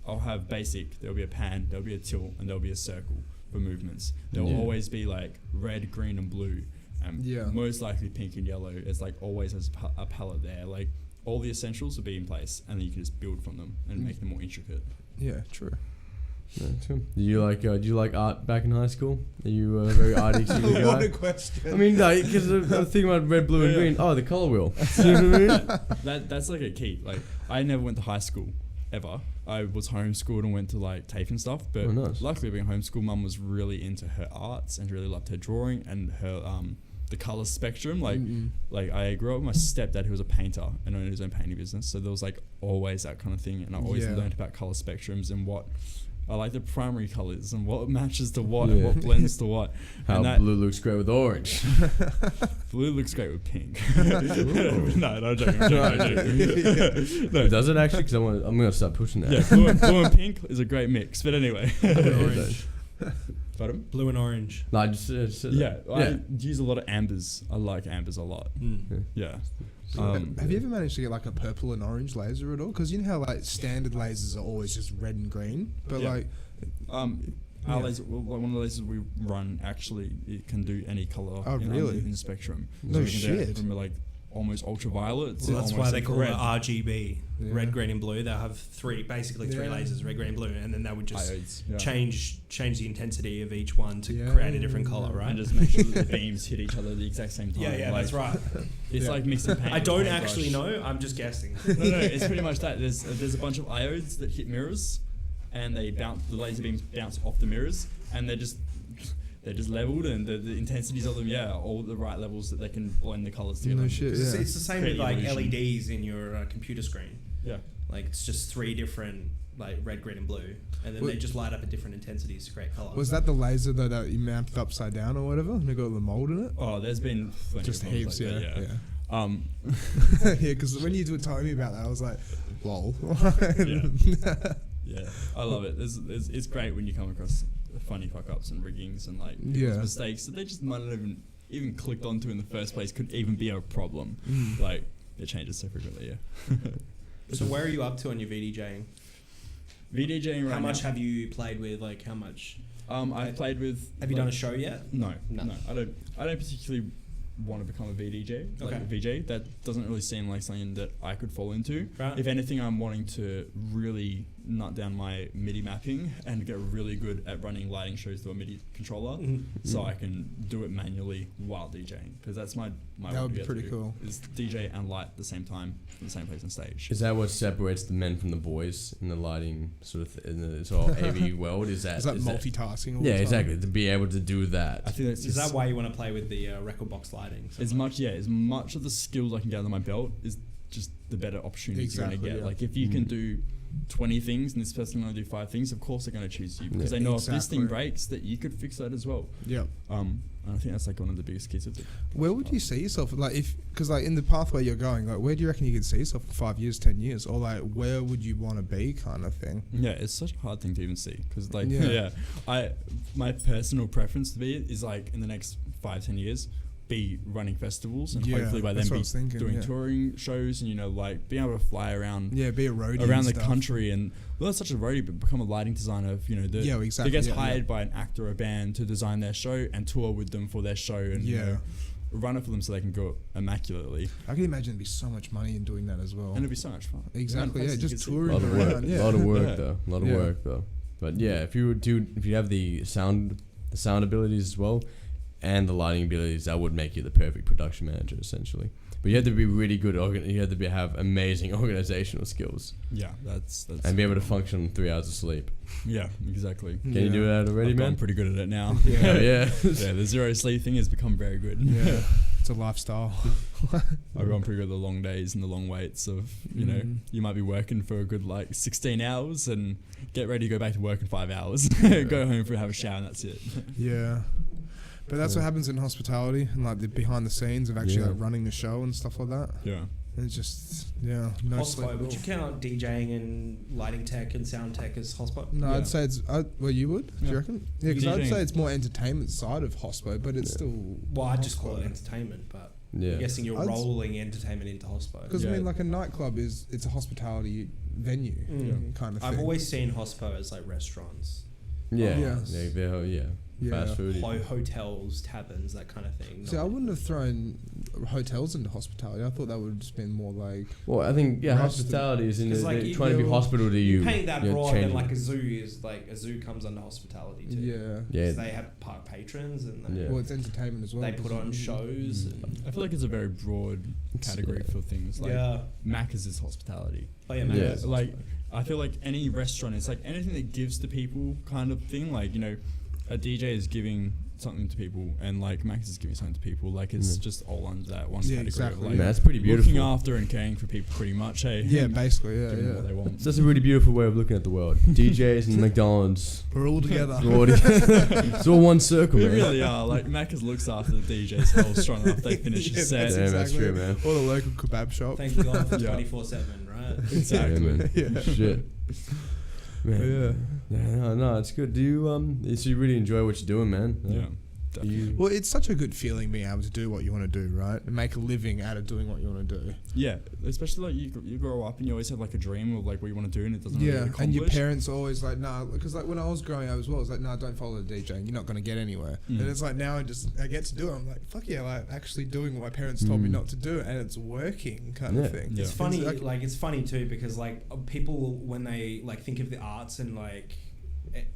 I'll have basic. There'll be a pan. There'll be a tilt, and there'll be a circle for movements. There will always be like red, green, and blue, and most likely pink and yellow. It's like always has a palette there. Like all the essentials will be in place, and then you can just build from them and make them more intricate. Yeah, true. Yeah, true. Do you like art back in high school? Are you a very arty guy? What a question. I mean, because I was thinking about red, blue, and green. Oh, the color wheel. You know what I mean? That's like a key. Like I never went to high school ever. I was homeschooled and went to like TAFE and stuff. But luckily, being homeschooled, Mum was really into her arts and really loved her drawing and her the color spectrum. Like I grew up with my stepdad, who was a painter and owned his own painting business. So there was like always that kind of thing, and I always learned about color spectrums and what I like the primary colors and what matches to what and what blends to what. How blue looks great with orange. Blue looks great with pink. No, I'm joking. No. Does it actually? Because I'm going to start pushing that. Yeah, blue and pink is a great mix. But anyway. Orange. Pardon? Blue and orange. No, I just I use a lot of ambers. I like ambers a lot. Yeah. Have you ever managed to get like a purple and orange laser at all? Because you know how like standard lasers are always just red and green, but like our laser, one of the lasers we run, actually it can do any color in the spectrum. No so shit. From like almost ultraviolet. Well, that's why they call red. it RGB, red, green, and blue. They'll have three lasers, red, green, and blue, and then they would just change the intensity of each one to create a different color, right? And just make sure that the beams hit each other at the exact same time. Yeah, that's right. It's like mixing paint. I don't actually know. I'm just guessing. No, it's pretty much that. There's a bunch of iodes that hit mirrors, and the laser beams bounce off the mirrors, and they're just they're just leveled, and the intensities of them, all the right levels that they can blend the colors together. No shit. Yeah. It's the same Create with like illusion. LEDs in your computer screen. Yeah. Like it's just 3 different like red, green, and blue, and then they just light up at different intensities to create color. Was that the laser that you mounted upside down or whatever? And it got the mold in it. Oh, there's been plenty Just of ones heaps, like yeah. that, Yeah, because when you were telling me about that, I was like, lol. Yeah, I love it. It's great when you come across funny fuck ups and riggings and like people's mistakes that they just might not even clicked onto in the first place could even be a problem. Like it changes so frequently. Yeah. So where are you up to on your VDJing? VDJing right now. How much have you played with? Like how much? I've played with. Have you done a show yet? No. I don't particularly want to become a VDJ, like a VJ. That doesn't really seem like something that I could fall into. Right. If anything, I'm wanting to really nut down my MIDI mapping and get really good at running lighting shows through a MIDI controller, so I can do it manually while DJing. Because that's my that would be pretty cool. Is DJ and light at the same time from the same place on stage. Is that what separates the men from the boys in the lighting sort of in the sort of AV world? Is that multitasking? All yeah, the time? exactly. To be able to do that. I think that's Is that why you want to play with the Recordbox Lighting? As much of the skills I can get under my belt is just the better opportunities you're going to get. Like if you can do 20 things and this person can only do 5 things, of course they're going to choose you because they know if this thing breaks that you could fix that as well. Yeah. And I think that's like one of the biggest keys of it. Where would you see yourself? Like because like in the pathway you're going, like where do you reckon you could see yourself in 5 years, 10 years, or like where would you want to be, kind of thing? Yeah, it's such a hard thing to even see because like my personal preference to be is like in the next 5-10 years. Be running festivals and hopefully by then be doing touring shows and like being able to fly around be a roadie around the country and not such a roadie but become a lighting designer of that gets hired by an actor or a band to design their show and tour with them for their show and run it for them so they can go immaculately. I can imagine there'd be so much money in doing that as well, and it'd be so much fun. Exactly, just touring around. A lot of work though. But yeah, if you have the sound abilities as well. And the lighting abilities, that would make you the perfect production manager, essentially. But you have to be really good. You have to have amazing organizational skills. Yeah, that's and be able to function on 3 hours of sleep. Yeah, exactly. Can you do that already, man? I'm pretty good at it now. Yeah. The zero sleep thing has become very good. Yeah, it's a lifestyle. I've gone pretty good at the long days and the long waits of you might be working for a good 16 hours and get ready to go back to work in 5 hours. Go home have a shower and that's it. Yeah. But that's what happens in hospitality and like the behind the scenes of actually like running the show and stuff like that. Yeah. And it's just no sleep. Would you count DJing and lighting tech and sound tech as hospo? No, I'd say it's you would. Do you reckon? Yeah, because I'd say it's more entertainment side of hospo, but it's still. Well, I'd just call it entertainment, but I'm guessing you're rolling entertainment into hospo. Because I mean, like a nightclub it's a hospitality venue kind of thing. I've always seen hospo as like restaurants. Fast food, hotels, taverns, that kind of thing. See, I wouldn't have thrown hotels into hospitality. I thought that would have just been more like. Well, I think hospitality is in trying to be hospital to you. Paint that broad, and like a zoo is like a zoo comes under hospitality too. Yeah. Because they have park patrons and well, it's entertainment as well. They put on shows. And I feel like it's a very broad category for things. Like Macca's is hospitality. Oh yeah, Macca's is like I feel like any restaurant, it's like anything that gives to people kind of thing. Like a DJ is giving something to people, and like Max is giving something to people. Like it's just all under that one category. Exactly. Of, like, that's pretty beautiful. Looking after and caring for people, pretty much. Hey. Yeah, basically. Yeah, giving them what they want. So that's a really beautiful way of looking at the world. DJs and McDonald's. We're all together. It's all one circle, We man. really are. Like Macca's looks after the DJs whole strong enough they finish a set. Yeah, that's true, man. Or the local kebab shop. Thank God for 24/7, right? Exactly. Yeah. Shit. Man. No, it's good. Do you so you really enjoy what you're doing, man? Yeah. Well, it's such a good feeling being able to do what you want to do, right? And make a living out of doing what you want to do. Yeah, especially like you grow up and you always have like a dream of like what you want to do and it doesn't really get accomplished. And your parents are always like, nah, because like when I was growing up as well, it's like, nah, don't follow the DJ, and you're not going to get anywhere. And it's like now I get to do it. I'm like, fuck yeah, like actually doing what my parents told me not to do, and it's working, kind of thing. Yeah. It's funny, like it's funny too because like people when they like think of the arts and like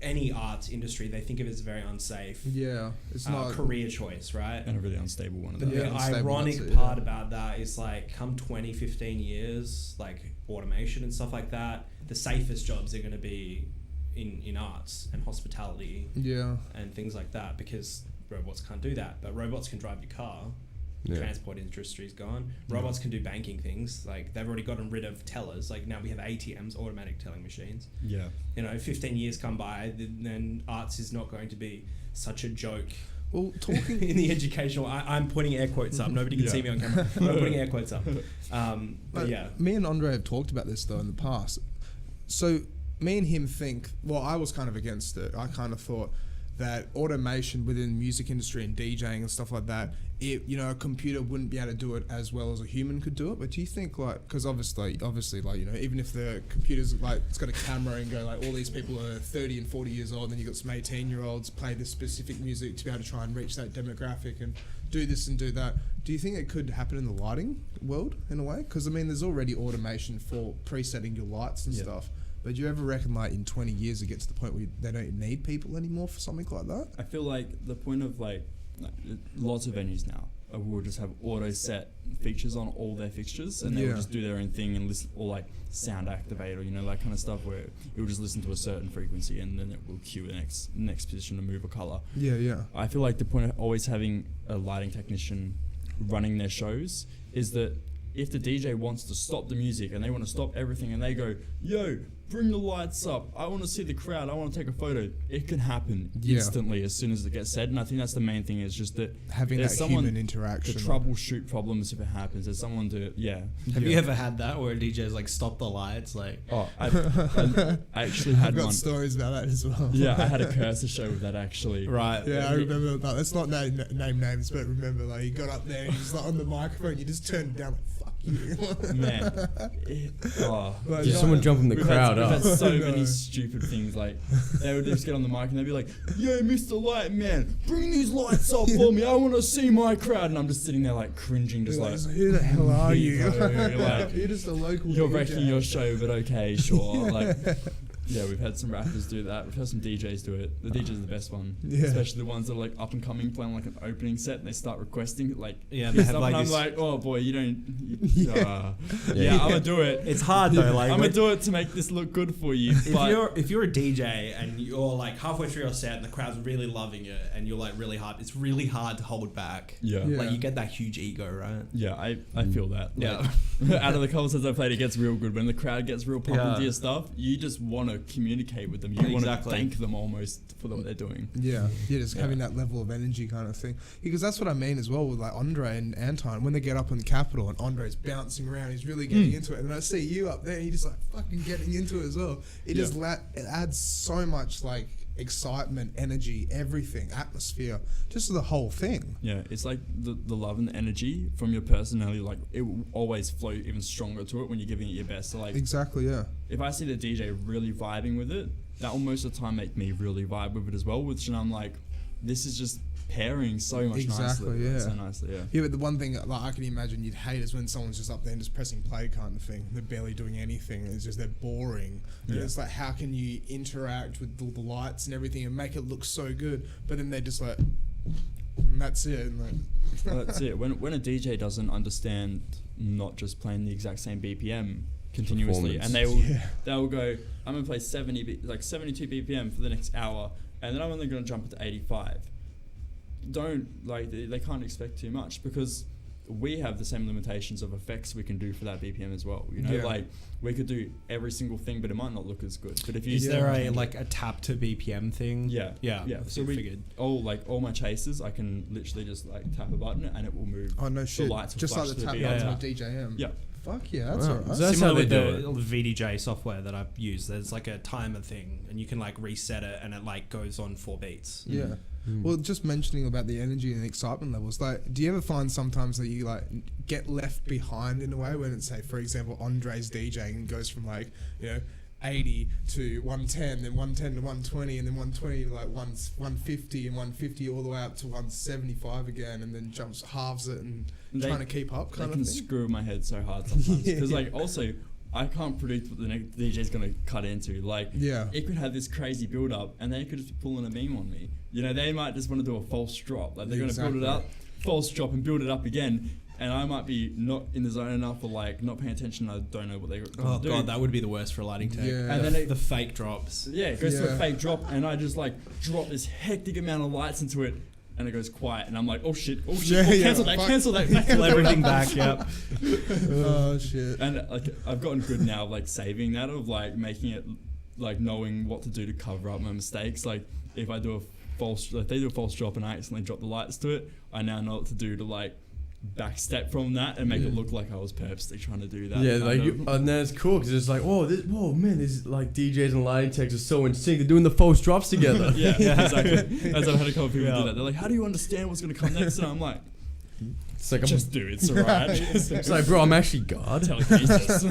any arts industry, they think of it as very unsafe. Yeah, it's not career choice, right? And a really unstable one. But the ironic part about that is like come 20, 15 years, like automation and stuff like that, the safest jobs are going to be in arts and hospitality and things like that, because robots can't do that, but robots can drive your car. Transport industry's gone. Robots can do banking things. Like, they've already gotten rid of tellers. Like, now we have ATMs, automatic telling machines. 15 years come by, then arts is not going to be such a joke. Well, talking in the educational, I'm putting air quotes up. Nobody can see me on camera. I'm putting air quotes up. But me and Andre have talked about this though in the past. So me and him think. Well, I was kind of against it. I kind of thought that automation within the music industry and DJing and stuff like that, a computer wouldn't be able to do it as well as a human could do it. But do you think, like, because obviously, like, even if the computer's like, it's got a camera and go like, all these people are 30 and 40 years old, and then you got some 18-year-olds play this specific music to be able to try and reach that demographic and do this and do that. Do you think it could happen in the lighting world in a way? Because I mean, there's already automation for presetting your lights and stuff. But do you ever reckon, like, in 20 years it gets to the point where they don't need people anymore for something like that? I feel like the point of, like lots of venues now will just have auto set features on all their fixtures, and they'll just do their own thing and listen, or like sound activate, or that kind of stuff where it will just listen to a certain frequency and then it will cue the next position to move a color. I feel like the point of always having a lighting technician running their shows is that if the DJ wants to stop the music and they want to stop everything and they go, yo, bring the lights up, I want to see the crowd, I want to take a photo, it can happen instantly as soon as it gets said. And I think that's the main thing, is just that having that human interaction to troubleshoot problems if it happens. There's someone to Have you ever had that where a DJ's like, stop the lights? Like, I actually had I've got one. stories about that as well. I had a cursor show with that actually. Right. I remember that. Let's not name names, but remember, like, he got up there and he was like on the microphone, you just turned it down like, fuck you. Man. Did someone jump in the crowd up? We've had so many stupid things. Like, they would just get on the mic and they'd be like, yo, Mr. Light Man, bring these lights up for me, I want to see my crowd. And I'm just sitting there like cringing, just like, who the hell are you? Like, you're just a local You're DJ. wrecking your show, but okay, sure. Like, we've had some rappers do that. We've had some DJs do it. The DJs are the best one, especially the ones that are like up and coming, playing like an opening set, and they start requesting like they have like, and I'm like, oh boy, you don't. I'm gonna do it. It's hard though. Like, I'm gonna do it to make this look good for you. If you're a DJ and you're like halfway through your set and the crowd's really loving it and you're like really hard, it's really hard to hold back. Like, you get that huge ego, right? I feel that. Like, out of the couple sets I played, it gets real good when the crowd gets real pumped into your stuff. You just want to communicate with them. You want to thank them almost for what they're doing. Just having that level of energy kind of thing. Because that's what I mean as well with like Andre and Anton, when they get up on the Capitol and Andre's bouncing around, he's really getting into it, and I see you up there and you're just like fucking getting into it as well. It just it adds so much like excitement, energy, everything, atmosphere, just the whole thing. It's like the love and the energy from your personality, like it will always flow even stronger to it when you're giving it your best. So like, exactly, if I see the DJ really vibing with it, that will most of the time make me really vibe with it as well, which I'm like, this is just pairing so much nicely. So nicely, but the one thing like I can imagine you'd hate is when someone's just up there and just pressing play kind of thing. They're barely doing anything. It's just they're boring. And it's like, how can you interact with all the lights and everything and make it look so good? But then they're just like, and that's it. And like that's it. When a DJ doesn't understand not just playing the exact same BPM continuously, and they'll go, I'm gonna play 72 BPM for the next hour, and then I'm only gonna jump into 85. They can't expect too much, because we have the same limitations of effects we can do for that BPM as well. Like, we could do every single thing, but it might not look as good. But if you is there a tap to BPM thing? So we figured all my chasers, I can literally just like tap a button and it will move. Oh no shit! The lights just like the tap buttons on DJM. Fuck yeah, that's alright. So that's how they do it. The VDJ software that I've used, there's like a timer thing, and you can like reset it, and it like goes on 4 beats. Well, just mentioning about the energy and excitement levels, like, do you ever find sometimes that you like get left behind in a way when it's, say, for example, Andre's DJing and goes from like 80 to 110, then 110 to 120, and then 120 to like 150 and 150 all the way up to 175 again, and then halves it and trying to keep up kind of thing? They can screw my head so hard sometimes. Because like, also, I can't predict what the next DJ's going to cut into. Like, it could have this crazy build up, and they could just be pulling a beam on me. They might just want to do a false drop. Like, they're going to build it up, false drop, and build it up again. and I might be not in the zone enough or like not paying attention. I don't know what they're going to do. God, that would be the worst for a lighting tech. Yeah. And then the fake drops. Yeah, it goes to a fake drop, and I just like drop this hectic amount of lights into it, and it goes quiet, and I'm like, oh shit, cancel that, Pull everything back. Yep. Oh shit. And like I've gotten good now, like saving that, of like making it, like knowing what to do to cover up my mistakes. Like if I do a false, like they do a false drop and I accidentally drop the lights to it, I now know what to do to like backstep from that and make it look like I was purposely trying to do that. Yeah, like and that's cool because it's like, whoa man, these like DJs and lighting techs are so in sync. They're doing the false drops together. yeah, exactly. As I've had a couple of people do that. They're like, how do you understand what's going to come next? And I'm like, It's like just do it. It's alright. it's like, bro, I'm actually God. Telekinesis.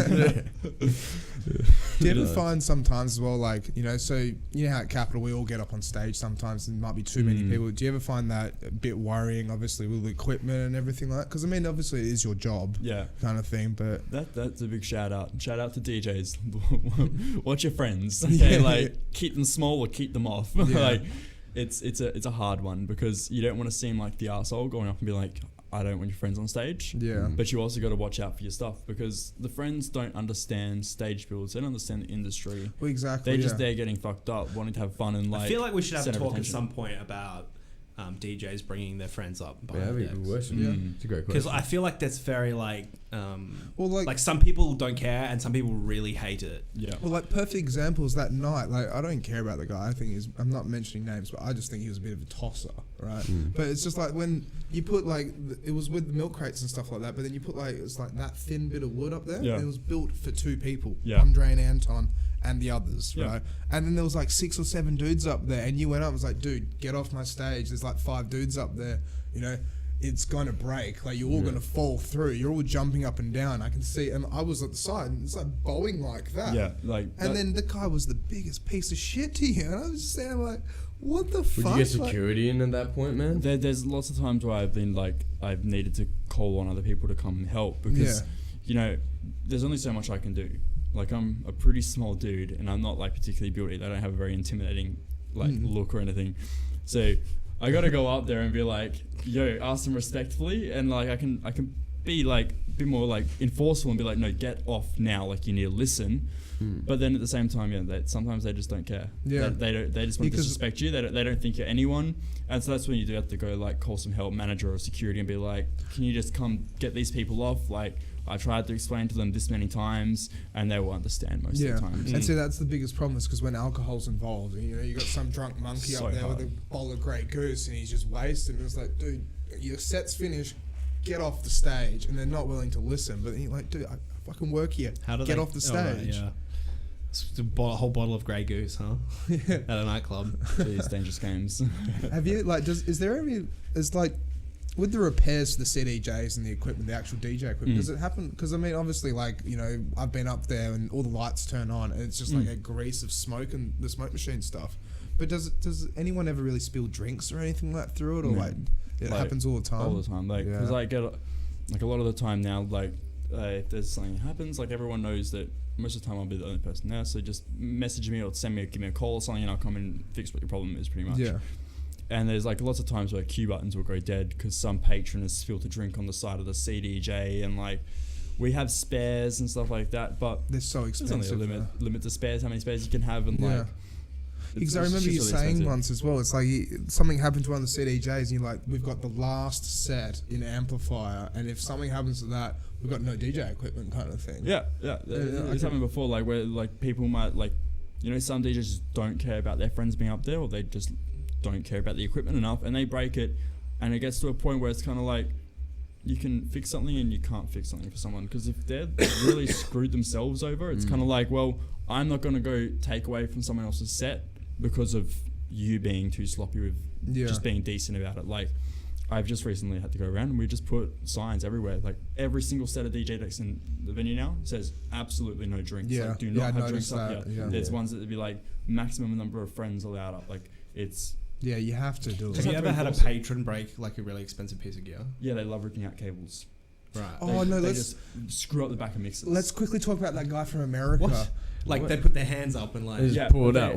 Do you ever find sometimes as well, like, you know, so you know how at Capital we all get up on stage sometimes and there might be too many people. Do you ever find that a bit worrying, obviously, with the equipment and everything like that? Because, I mean, obviously it is your job kind of thing, but... That's a big shout out. Shout out to DJs. Watch your friends. Okay, like, keep them small or keep them off. Like, it's a hard one because you don't want to seem like the arsehole going up and be like, I don't want your friends on stage. Yeah. But you also got to watch out for your stuff because the friends don't understand stage builds. They don't understand the industry. Well, exactly. They're just there getting fucked up, wanting to have fun and like. I feel like we should have a center of talk at attention. some point about DJs bringing their friends up. Yeah, that'd be a good question. It's a great question. Because I feel like that's very like, well, like some people don't care and some people really hate it. Yeah. Well, like perfect examples that night. Like I don't care about the guy. I think I'm not mentioning names, but I just think he was a bit of a tosser, right? But it's just like when you put like it was with the milk crates and stuff like that. But then you put like it's like that thin bit of wood up there. Yeah. And it was built for 2 people, Yeah. Andre and Anton and the others, Yeah. right? And then there was like 6 or 7 dudes up there, and you went up and was like, dude, get off my stage. There's like 5 dudes up there, you know. It's gonna break. Like you're all gonna fall through. You're all jumping up and down. I can see, and I was at the side, and it's like bowing like that. Yeah, like. And then the guy was the biggest piece of shit to you, and I was just saying like, what the fuck? Would you get security in at that point, man? There's lots of times where I've been like, I've needed to call on other people to come and help because, you know, there's only so much I can do. Like I'm a pretty small dude, and I'm not like particularly built. I don't have a very intimidating like look or anything. So I got to go up there and be like, yo, ask them respectfully, and like I can be more like enforceful and be like, no, get off now. Like you need to listen. But then at the same time, sometimes they just don't care. Yeah. They just want to disrespect you. They don't think you're anyone. And so that's when you do have to go like call some help, manager or security, and be like, can you just come get these people off? Like I tried to explain to them this many times, and they will understand most of the time. And see, that's the biggest problem is because when alcohol's involved, you know, you got some drunk monkey So up there hard. with a bowl of Grey Goose, and he's just wasted. And it's like, dude, your set's finished. Get off the stage, and they're not willing to listen. But you're like, dude, I fucking work here. Get off the stage. Oh, right, yeah. It's a whole bottle of Grey Goose, huh? At a nightclub. These dangerous games. Have you is there any with the repairs to the CDJs and the equipment, the actual DJ equipment, does it happen? Because I mean, obviously, like, you know, I've been up there and all the lights turn on, and it's just like a grease of smoke and the smoke machine stuff. But does anyone ever really spill drinks or anything like through it, or like it happens all the time? All the time, like because I get like a lot of the time now, like if there's something that happens, like everyone knows that most of the time I'll be the only person there, so just message me or give me a call or something, and I'll come and fix what your problem is, pretty much. Yeah. And there's like lots of times where cue buttons will go dead because some patron has spilled a drink on the side of the CDJ, and like we have spares and stuff like that, but they're so expensive. there's only a limit to spares, how many spares you can have, and like. Because I remember you saying once as well, it's like something happened to one of the CDJs, and you're like, we've got the last set in Amplifier, and if something happens to that, we've got no DJ equipment, kind of thing. Yeah. It's happened before, like where like people might like, you know, some DJs just don't care about their friends being up there, or they just don't care about the equipment enough, and they break it, and it gets to a point where it's kind of like you can fix something and you can't fix something for someone, because if they're really screwed themselves over, it's kind of like, well, I'm not going to go take away from someone else's set because of you being too sloppy with just being decent about it. Like I've just recently had to go around and we just put signs everywhere, like every single set of DJ decks in the venue now says absolutely no drinks. Like, do not have drinks up here. There's ones that would be like maximum number of friends allowed up. Like it's you have to do it. Have you ever had a patron break like a really expensive piece of gear? Yeah, they love ripping out cables. Right. They just screw up the back of mixers. Let's quickly talk about that guy from America. What? Like they put their hands up and like pull it out.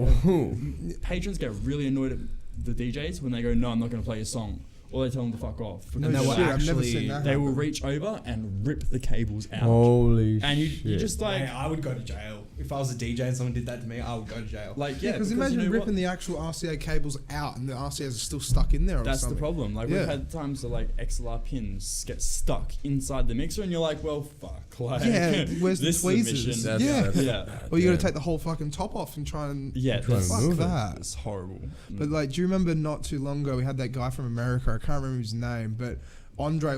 Patrons get really annoyed at the DJs when they go, no, I'm not going to play your song. or they tell them to fuck off. No And they will shit, I've never actually- seen that. They will happen. reach over and rip the cables out. Holy And you shit. just like, Mate, I would go to jail. If I was a DJ and someone did that to me, I would go to jail. like Yeah, because imagine you know ripping what? the actual RCA cables out and the RCAs are still stuck in there or That's something. the problem. Like Yeah. we've had times that like XLR pins get stuck inside the mixer, and you're like, well, fuck. Like, Yeah, where's the this tweezers? is a Yeah. mission. Yeah. Or you got Yeah. to take the whole fucking top off and try and... Yeah, Try and that's, move it. that. it's horrible. But like, do you remember not too long ago we had that guy from America? I can't remember his name, but Andre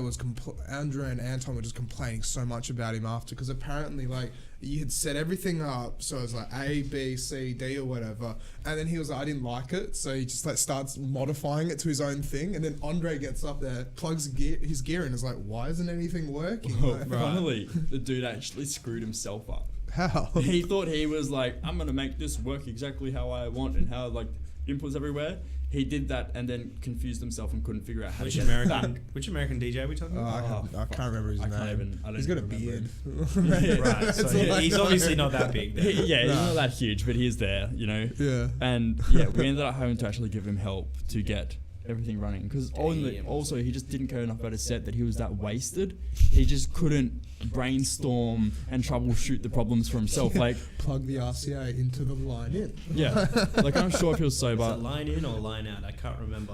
and Anton were just complaining so much about him after, because apparently like you had set everything up so it was like A, B, C, D or whatever, and then he was like, I didn't like it, so he just like starts modifying it to his own thing, and then Andre gets up there, plugs his gear in, and is like, why isn't anything working? Well, Like, funnily, the dude actually screwed himself up. how? He thought he was like, I'm gonna make this work exactly how I want and how like inputs everywhere. He did that and then confused himself and couldn't figure out how Which to get it back. American DJ are we talking Oh, about? I can't remember his I name. can't even. I don't He's got a even beard. remember. Right, so That's all I he's know. obviously not that big. Then. Yeah, he's Nah. not that huge, but he's there, you know. Yeah. And yeah, we ended up having to actually give him help to get everything running, because Damn. also he just didn't care enough about his set that he was that wasted. He just couldn't brainstorm and troubleshoot the problems for himself. Like, Plug the RCA into the line in. yeah, like I'm sure if he was Is sober, it line in or line out? I can't remember.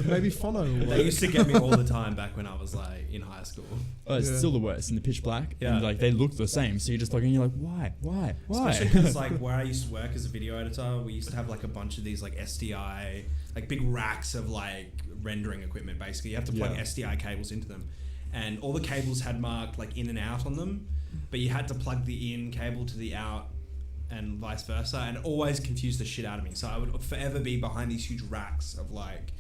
Maybe phono will They work. used to get me all the time back when I was like in high school. it's Yeah. still the worst in the pitch black. Yeah. And like they look the same, so you just plug in, you're like, why? Especially because like where I used to work as a video editor, we used to have like a bunch of these like SDI, like big racks of like rendering equipment. Basically, you have to plug Yeah. SDI cables into them, and all the cables had marked like in and out on them, but you had to plug the in cable to the out and vice versa, and it always confused the shit out of me. So I would forever be behind these huge racks of like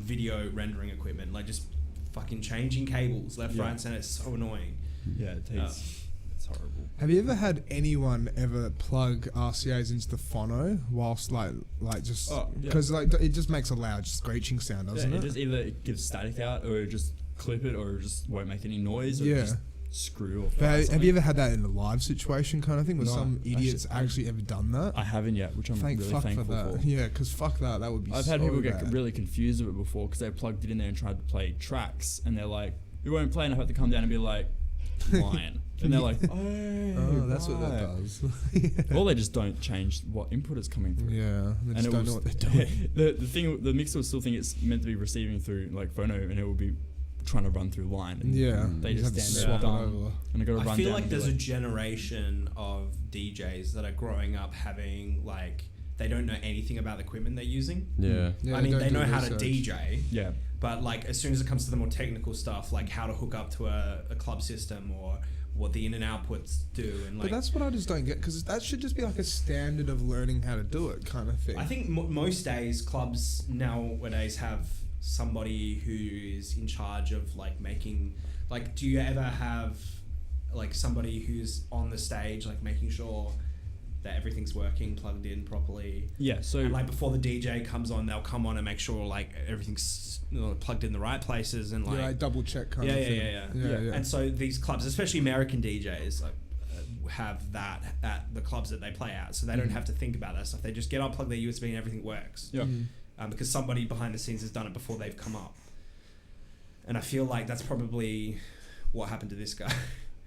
video rendering equipment, like just fucking changing cables left, Yeah. right, and center. It's so annoying. Yeah, it takes. It's horrible. Have you ever had anyone ever plug RCAs into the phono whilst like just Oh, yeah. because like it just makes a loud screeching sound, Yeah, doesn't it it? just either gives static out, or it just clip it, or it just won't make any noise, or Yeah. just screw or But fry have something. you ever had that in a live situation kind of thing where No, some idiots actually, ever done that? I haven't yet, which I'm Thank really fuck for thankful that. for. Yeah, because fuck that. That would be. I've had so people get bad. really confused with it before because they plugged it in there and tried to play tracks, and they're like, "We won't play," and I have to come down and be like, "Lion," and they're like, Oh, that's what that right." does. Or they just don't change what input is coming through. Yeah, they And just it don't will know what they're doing. the mixer will still think it's meant to be receiving through like phono, and it will be trying to run through line. And Yeah, they you just have to stand there swap it dumb, over. and I got to run I feel down like and be there's a generation of DJs that are growing up having like they don't know anything about the equipment they're using. Yeah. Yeah, I mean, don't they do know how to research. DJ, yeah. but like as soon as it comes to the more technical stuff, like how to hook up to a club system or what the in and outputs do, and like But that's what I just don't get, because that should just be like a standard of learning how to do it kind of thing. I think most days clubs nowadays have somebody who is in charge of like making like do you ever have like somebody who's on the stage like making sure that everything's working plugged in properly, Yeah, so and like before the DJ comes on they'll come on and make sure like everything's plugged in the right places and like yeah, like double check kind Yeah, of yeah, thing. yeah. yeah. And so these clubs, especially American DJs, like, have that at the clubs that they play at, so they don't have to think about that stuff. They just get up, plug their USB, and everything works. yeah. Because somebody behind the scenes has done it before they've come up. And I feel like that's probably what happened to this guy.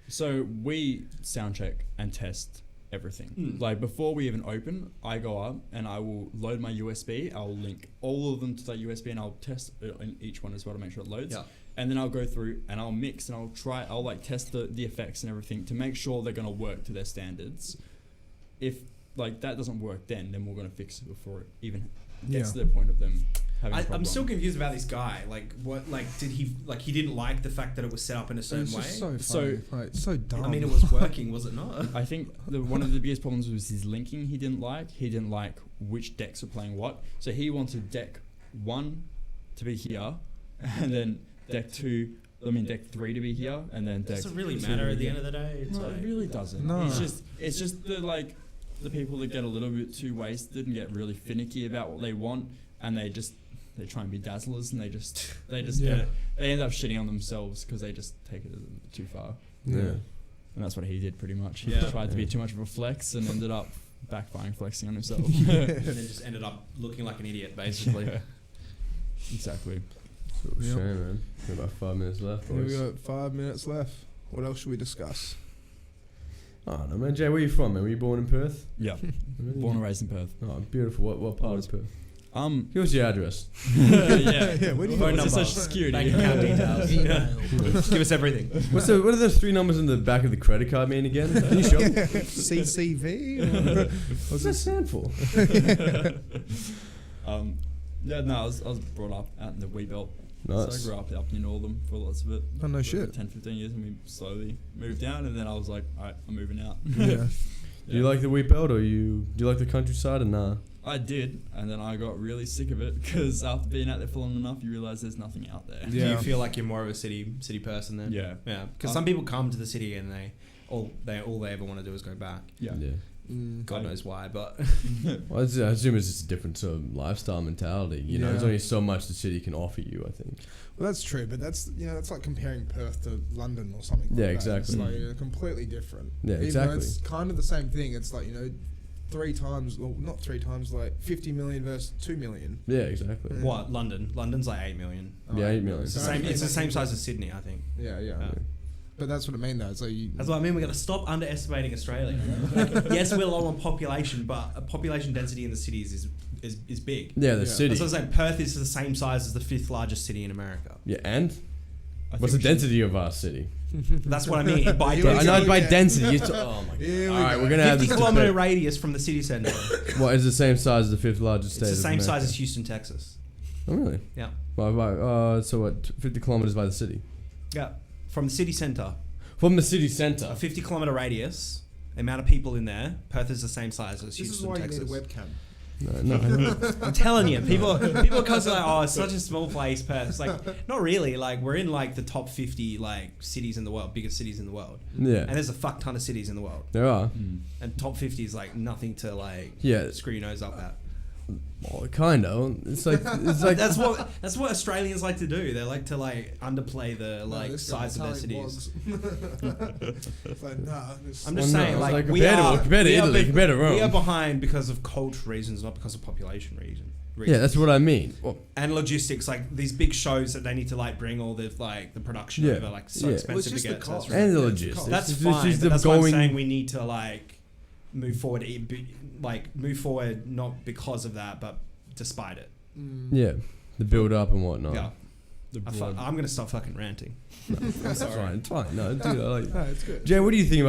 So we sound check and test everything. Mm. Like before we even open, I go up and I will load my USB. I'll link all of them to that USB and I'll test it in each one as well to make sure it loads. Yeah. And then I'll go through and I'll mix and I'll like test the effects and everything to make sure they're gonna work to their standards. If like that doesn't work, then we're gonna fix it before it even gets to the point of them having a I'm problem. still confused about this guy. Like, what? Like, did he didn't like the fact that it was set up in a certain It's way? just so So- funny. Like, so dumb. I mean, it was working, was it not? I think one of the biggest problems was his linking. He didn't like which decks were playing what. So he wanted deck 1 to be here, and then deck 3 to be here, and then deck. Does it really 2 matter to at be the here. end of the day? It's No, like, it really doesn't. No. It's just the people that get a little bit too wasted and get really finicky about what they want, and they try and be dazzlers, and they just Yeah. they end up shitting on themselves because they just take it too far. Yeah. And that's what he did pretty much. He Yeah. tried to be too much of a flex and ended up backfiring, flexing on himself. and then just ended up looking like an idiot, basically. Yeah. Exactly. Shame, man. We got about 5 minutes left, boys. We got 5 minutes left. What else should we discuss? I don't know, man. Jay, where are you from, man? Were you born in Perth? Yeah. Really? Born and raised in Perth. Oh, beautiful. What part of Perth? Give us your address. Yeah. Where do you Phone What's number, your social security? bank account details. Give us everything. What are those 3 numbers in the back of the credit card mean again? Can you show me? CCV? What's that stand for? Yeah, no, I was brought up out in the Wheat Belt. Nice. So I grew up near Northern for lots of it. Oh, no For shit. 10, 15 years, and we slowly moved down, and then I was like, alright, I'm moving out. Yeah. Do you like the Wheat Belt, or do you like the countryside, or nah? I did, and then I got really sick of it because after being out there for long enough, you realise there's nothing out there. Yeah. Do you feel like you're more of a city person then? Yeah. Yeah. Because some people come to the city and all they ever want to do is go back. Yeah. God knows why, but Well, I assume it's just a different sort of lifestyle mentality. You know, there's Yeah. only so much the city can offer you, I think. Well, that's true, but that's that's like comparing Perth to London or something. Like Yeah, that. exactly. It's like completely different. Yeah, Even though exactly. it's kind of the same thing. It's like 3 times, well, not 3 times, like 50 million versus 2 million. Yeah, exactly. Yeah. what London? London's like 8 million. Yeah, 8 million. It's the So same. I It's the think same that's- size as Sydney, I think. Yeah. Yeah. But that's what I mean, though. So That's what I mean. We're going to stop underestimating Australia. Like, yes, we're low on population, but a population density in the cities is big. Yeah, the Yeah. city. That's what I'm saying. Perth is the same size as the 5th largest city in America. Yeah, and I what's the think we density of our city? That's what I mean. By Yeah, But I density. know by yeah. density. Oh my god! Here we All right, go. we're gonna have 50 this kilometer debate. radius from the city centre. What is the same size as the 5th largest It's state? the same of size America? as Houston, Texas. Oh really? Yeah. So what? 50 kilometers by the city. Yeah. From the city centre, From the city center. a 50 kilometer radius, the amount of people in there, Perth is the same size as this is Houston, why Texas. you need a webcam. No, I know. I'm telling you, people are constantly like, oh, it's such a small place, Perth. It's like, not really. Like, we're in like the top 50 like cities in the world, biggest cities in the world, Yeah, and there's a fuck ton of cities in the world, there are. and top 50 is like nothing to like Yeah, screw your nose up at. well, kind of. It's like That's what Australians like to do. They like to like underplay the like size of their cities. It's like, nah. This I'm Well, just no, saying, it's like, like we compared to- are compared to we are Italy, big- compared to We are Rome. behind because of culture reasons, not because of population reasons. yeah, that's what I mean. Well, And logistics, like these big shows that they need to like bring all the like the production Yeah. over, like so Yeah. expensive Well, it's to just get. the So that's cost. really- and the Yeah, logistics. that's It's fine. just But that's going. why I'm saying we need to like move forward, move forward, not because of that, but despite it. Yeah, the build up and whatnot. Yeah, The I'm gonna stop fucking ranting. It's fine. It's fine. No, dude, I like. No, it's good. Jay, what do you think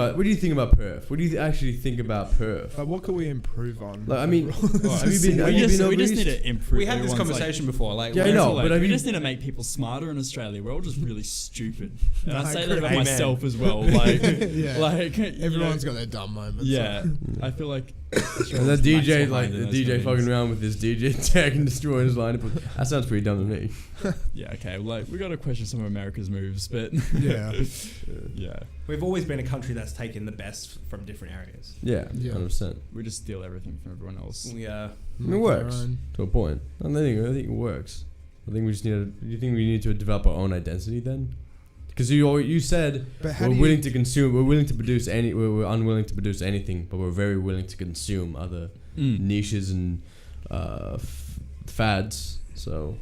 about Perth? What do you actually think about Perth? Like, what can we improve on? Like, I mean, have you been? Have we you just, been we over just need east? to improve. We had this everyone's, conversation before, like Yeah, I like, know, like, but have we you- just need to make people smarter in Australia. We're all just really stupid, and No, I I say that agree. about Amen. myself as well. Like, Yeah. like Everyone's got their dumb moments. Yeah, I feel like. And that DJ, like the DJ fucking around with his DJ tag and destroying his line. That sounds pretty dumb to me. Yeah, okay. Like we got to question some of America's moves, but Yeah. yeah, we've always been a country that's taken the best from different areas. Yeah, Yeah. 100%. we just steal everything from everyone else. We It works to a point. I think it works. I think we just need to. Do you think we need to develop our own identity then? Because you said But how we're do willing to consume. We're willing to produce we're unwilling to produce anything, but we're very willing to consume other niches and fads. So,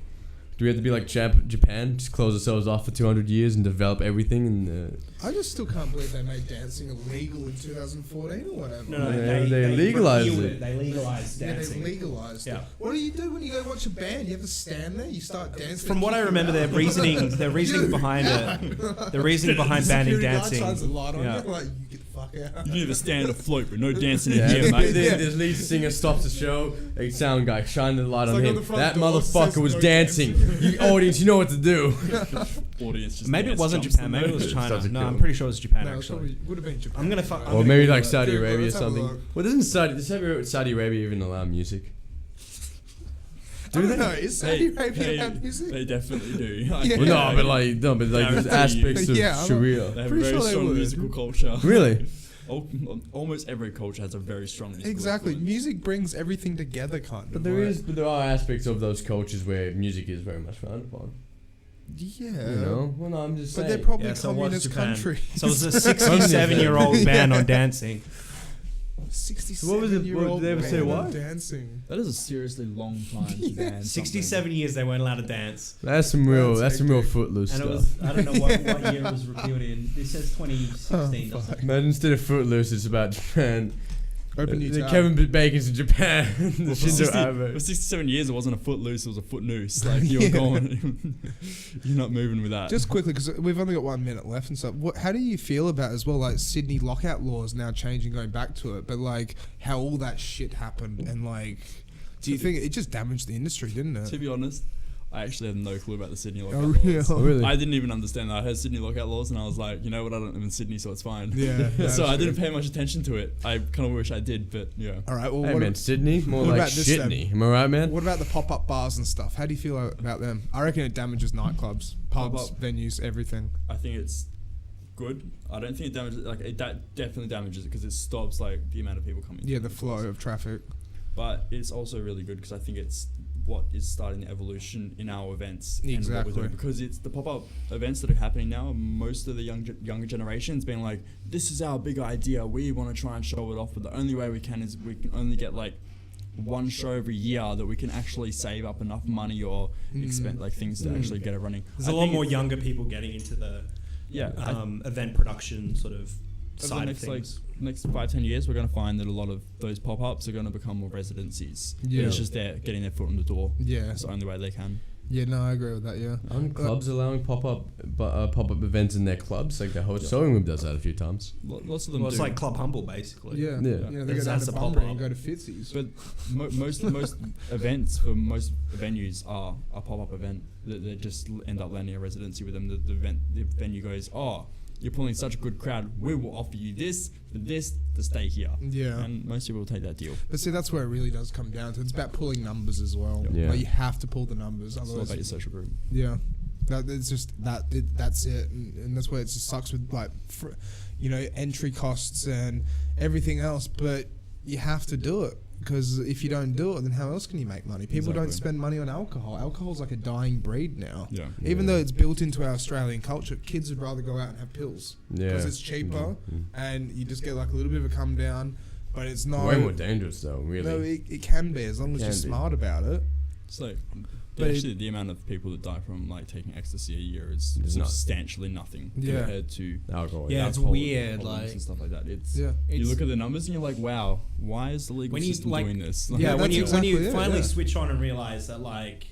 do we have to be like Japan? Just close ourselves off for 200 years and develop everything? And I just still can't believe they made dancing illegal in 2014 or whatever. No, Yeah, they legalized repealed it. They legalized Yeah, dancing. they legalized Yeah. it. What do you do when you go watch a band? You have to stand there. You start dancing. From what I remember, their reasoning behind it, the reasoning behind banning dancing. Shines a light on Yeah. you, like you get the fuck out. You need to stand afloat, but no dancing yeah, in here, mate. the lead singer stops the show. A sound guy shine the light on like on him. the front That door, motherfucker says was no dancing. You audience, you know what to do. Audience just Maybe it dance wasn't jumps Japan. in Maybe it there. was China. Doesn't No, kill I'm them. pretty sure it was Japan. No, it Actually, probably would have been Japan. I'm gonna fuck. Or maybe like Saudi Google it, Arabia or let's have a something. look. Well, does Saudi Arabia even allow music? I don't know. Is Saudi They- Arabia have music? They definitely do. Yeah. Well, no, but like there's Guarantee aspects of Yeah, I'm- Sharia. They have Pretty a very sure they strong would. musical culture. Really? Almost every culture has a very strong musical Exactly. influence. Music brings everything together, kind But of. there are aspects of those cultures where music is very much frowned upon. Yeah. You know? Well, no, I'm just But saying. they're probably Yeah, so what's communist Japan? country. So it was a 67-year-old ban Yeah. on dancing. 67 What was it? year old Did they ever say man why? That dancing. is a seriously long time to dance. 67 years they weren't allowed to dance. That's some real That's footloose And it stuff. was, I don't know what year it was repealed in. This says 2016, doesn't it? Imagine instead of footloose, it's about Japan. Open new the tab. Kevin Bacon's in Japan. The For Shinzo 60 Abe. for 67 years, it wasn't a foot loose, it was a foot noose. Like, you're going, you're not moving with that. Just quickly, because we've only got 1 minute left and stuff. How do you feel about as well, like Sydney lockout laws now changing, going back to it, but like how all that shit happened and like, do you think it just damaged the industry, didn't it? To be honest, I actually had no clue about the Sydney lockout Oh, laws. really? Oh, really? I didn't even understand that. I heard Sydney lockout laws and I was like, you know what, I don't live in Sydney, so it's fine. Yeah. So I true. didn't pay much attention to it. I kind of wish I did, but yeah. All right. Well, Hey what, man, Sydney, more what like about this, Shitney. Am I right, man? what about the pop-up bars and stuff? How do you feel about them? I reckon it damages nightclubs, pubs, Pop-up. venues, everything. I think it's good. I don't think it damages, like, that definitely damages it because it stops, like, the amount of people coming. Yeah, to the flow of traffic. But it's also really good because I think it's what is starting the evolution in our events. And what Exactly. we're doing. Because it's the pop-up events that are happening now. Most of the younger generations being like, this is our big idea. We want to try and show it off. But the only way we can is we can only get like one show every year that we can actually save up enough money or expend like things to actually get it running. There's I a lot think more it's- younger people getting into the Yeah. event production sort of over side the of next things. next 5-10 years, we're going to find that a lot of those pop-ups are going to become more residencies. Yeah. It's just they're getting their foot in the door. Yeah. That's the only way they can. Yeah, no, I agree with that, yeah. Aren't clubs allowing pop-up events in their clubs? Like the whole Sewing Room does that a few times. Lots of them Well, it's do. like Club Humble, basically. Yeah. Yeah. You know, they go That's- down that's to a Bunbury pop-up. and go to Fitzy's. But most events for most venues are a pop-up event. They just end up landing a residency with them. The venue goes, oh, you're pulling such a good crowd. We will offer you this for this to stay here. Yeah. And most people will take that deal. But see, that's where it really does come down to. It's about pulling numbers as well. Yeah. Like you have to pull the numbers. It's all Otherwise, about your social group. yeah. It's just that's it. And that's where it just sucks with like, entry costs and everything else. But you have to do it. Because if you don't do it, then how else can you make money? People don't Exactly. spend money on alcohol. Alcohol's like a dying breed now. Yeah. Even though it's built into our Australian culture, kids would rather go out and have pills. Yeah. Because it's cheaper and you just get like a little bit of a come down, but it's not... Way more dangerous though, really. No, it can be as long as Can you're be. smart about it. It's like, But actually, the amount of people that die from like taking ecstasy a year is It's nuts. substantially nothing Yeah. compared to Alcohol. Yeah, it's alcohol weird, problems like- and stuff like that. It's Yeah. you It's- look at the numbers and you're like, wow, why is the legal When you, system like- doing this? Yeah, Yeah, when that's you exactly when you it, finally yeah. switch on and realize that like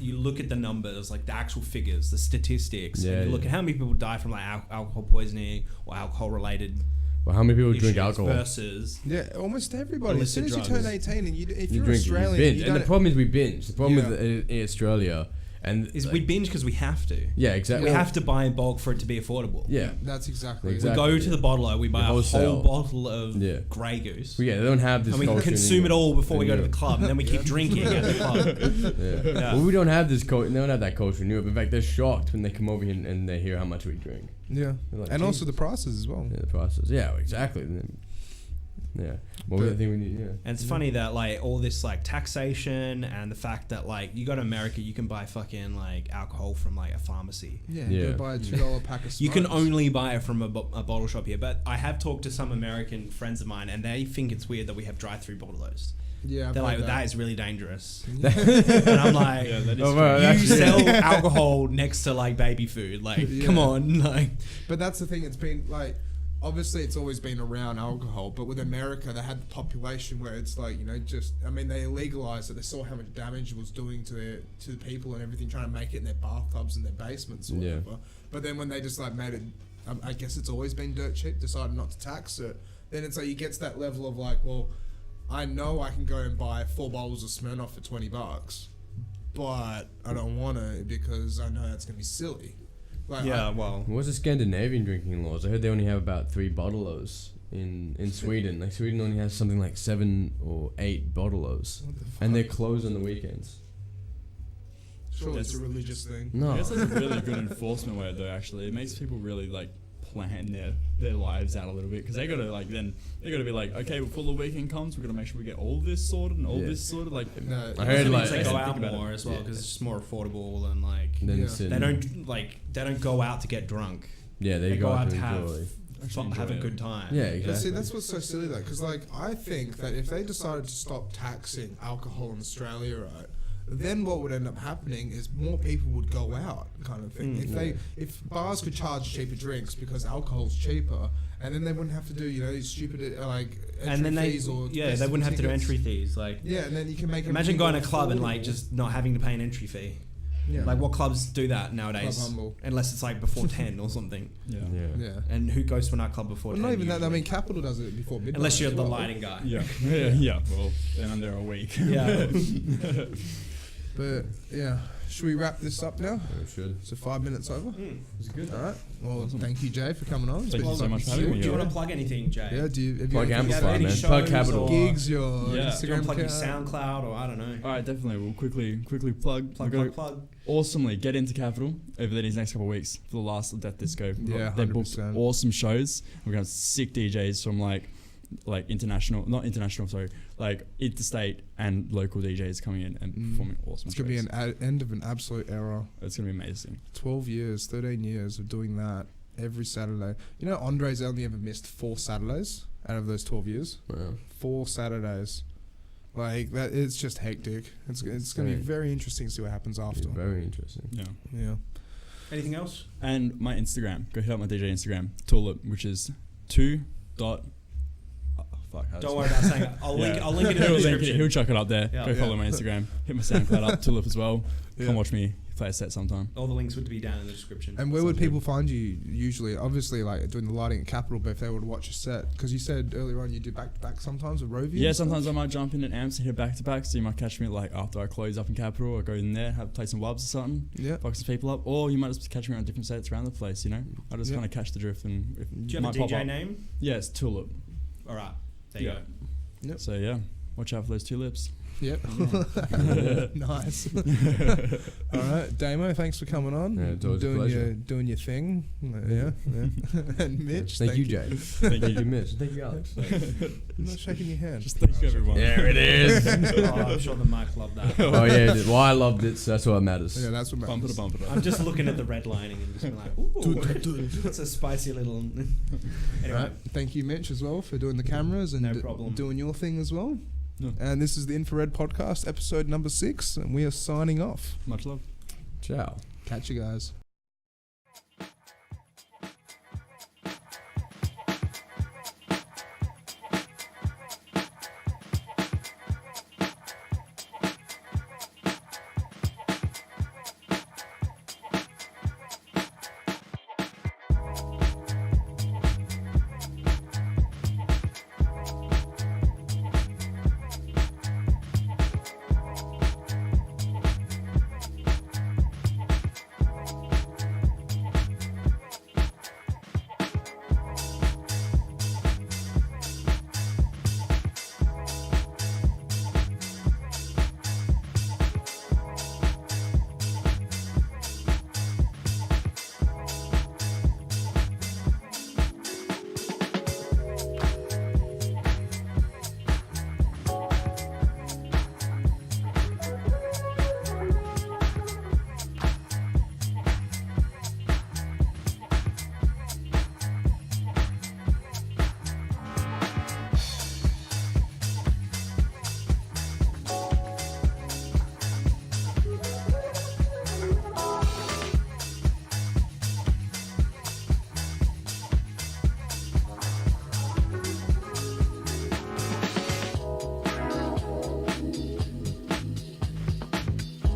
you look at the numbers, like the actual figures, the statistics, Yeah, and you look yeah. at how many people die from like alcohol poisoning or alcohol related Well, how many people drink issues alcohol? versus Yeah, almost everybody. As soon Illicit as you turn drugs. 18 and if You you're drink Australian, it, you binge. you And the don't... problem is we binge. The problem Yeah. with in Australia, and is like, we binge because we have to. yeah, exactly. We have to buy in bulk for it to be affordable. Yeah, That's exactly Exactly. We go to the bottler, we buy a wholesale. whole bottle of Yeah. Grey Goose. Well, yeah. They don't have this. And we culture in consume it England. all before we In go to the Europe. club, and then we keep drinking at the club. Yeah. Yeah. Well, we don't have this culture. They don't have that culture in Europe. In fact, they're shocked when they come over here and they hear how much we drink. Yeah, They're like, and also the "Jesus." prices as well. Yeah, the prices. Yeah, exactly. And then- yeah. What was the thing we need? Yeah. And it's funny that like all this like taxation and the fact that like you go to America, you can buy fucking like alcohol from like a pharmacy. Yeah, Yeah. go buy a $2 pack of smokes. You can only buy it from a bottle shop here. But I have talked to some American friends of mine, and they think it's weird that we have drive-through bottlers. Yeah, I've They're like, heard that is really dangerous. And I'm like, Yeah, that is Oh, wow, you that's- sell alcohol next to like baby food. Like, Yeah. come on, like. But that's the thing. It's been like, obviously, it's always been around alcohol. But with America, they had the population where it's like, they legalized it. They saw how much damage it was doing to the people and everything, trying to make it in their bathtubs and their basements or Yeah. whatever. But then when they just like made it, I guess it's always been dirt cheap. Decided not to tax it. Then it's like you get to that level of like, well, I know I can go and buy 4 bottles of Smirnoff for $20, but I don't want to because I know that's gonna be silly. Like, Yeah, well. What's the Scandinavian drinking laws? I heard they only have about 3 bottle-os in Sweden. Like Sweden only has something like 7 or 8 bottle-os, What the fuck? and they're closed on the weekends. Surely it's a religious thing. No. I guess that's a really good enforcement way though. Actually, it makes people really like plan their lives out a little bit because they gotta be like, okay, before the weekend comes, we're gonna make sure we get all this sorted and all Yeah. this sorted. Like, No, I heard, It like- means they I go didn't out think about more it. as well Yeah. because it's just more affordable and like Then Yeah. sit they and- don't go out to get drunk. Yeah, they They go go out out to to have enjoy. have a good time. Yeah, But exactly. see, that's what's so silly though, because like I think that if they decided to stop taxing alcohol in Australia, right, then what would end up happening is more people would go out, kind of thing. If bars could charge cheaper drinks because alcohol's cheaper, and then they wouldn't have to do these stupid entry And then they fees or they wouldn't have to do entry fees. Like and then you can make imagine going to a club and affordable. just not having to pay an entry fee. Yeah. Like what clubs do that nowadays? Club Humble. Unless it's like before 10 or something. Yeah. And who goes to a nightclub before Well, 10? not even that. I usually? mean, Capital does it before midnight. Unless you're as the well. lighting guy. Yeah. Well, then I'm there a week. Yeah. But yeah, should we wrap this up now? Yeah, we should. So 5 minutes over. It's good. All right. Well, Awesome. thank you, Jay, for coming on. It's Thank been you so much for having Do me. you want Yeah. to plug anything, Jay? Yeah. Do you have Plug you have Amplify, any man. shows Plug Capital. or- gigs, your Yeah. Do you Instagram want to plug your account? SoundCloud or I don't know? All right, definitely. We'll quickly plug. Plug, We're gonna plug, plug. awesomely get into Capital over these next couple of weeks for the last of Death Disco. Yeah, They booked 100%. awesome shows. We're gonna have sick DJs from like like interstate and local DJs coming in and performing awesome It's shows. going to be an end of an absolute era. It's gonna be amazing. 12 years, 13 years of doing that every Saturday. You know, Andre's only ever missed 4 Saturdays out of those 12 years. Wow. 4 Saturdays. Like, that, it's just hectic. It's going to be very interesting to see what happens after. Very interesting. Yeah. Yeah. Anything else? And my Instagram. Go hit up my DJ Instagram, Tulip, which is 2. Don't worry about saying it. I'll link it in the description. He'll chuck it up there. Yeah. Go follow my Instagram. Hit my SoundCloud up, Tulip as well. Yeah. Come watch me play a set sometime. All the links would be down in the description. And where would Sounds people find you usually? Obviously, like doing the lighting at Capital, but if they would watch a set, because you said earlier on you do back-to-back sometimes with Rovio. Yeah, and sometimes stuff? I might jump in at Amps and hit back to back. So you might catch me like after I close up in Capital, or go in there, play some wubs or something, Yeah. fuck some people up, or you might just catch me on different sets around the place. I just Yeah. kind of catch the drift and. Do you have a DJ name? Yeah, it's Tulip. All right. There you go. Yep. So yeah, watch out for those tulips. Yep. Nice. All right, Damo, thanks for coming on. Yeah, it's always a pleasure. Doing your thing. Yeah. And Mitch, Thank you, Jay. Thank Thank you, Mitch. Thank you, Alex. I'm not shaking your hand. Just thank you, everyone. There it is. Oh, I'm sure the mic loved that. Oh yeah. Well, I loved it. So that's what matters. Yeah, that's what Bump matters. it up. I'm just looking at the red lining and just being like, ooh, it's a spicy little. Anyway, Right. Thank you, Mitch, as well, for doing the cameras and No problem. doing your thing as well. No. And this is the Infra-Red podcast, episode number 6, and we are signing off. Much love. Ciao. Catch you guys.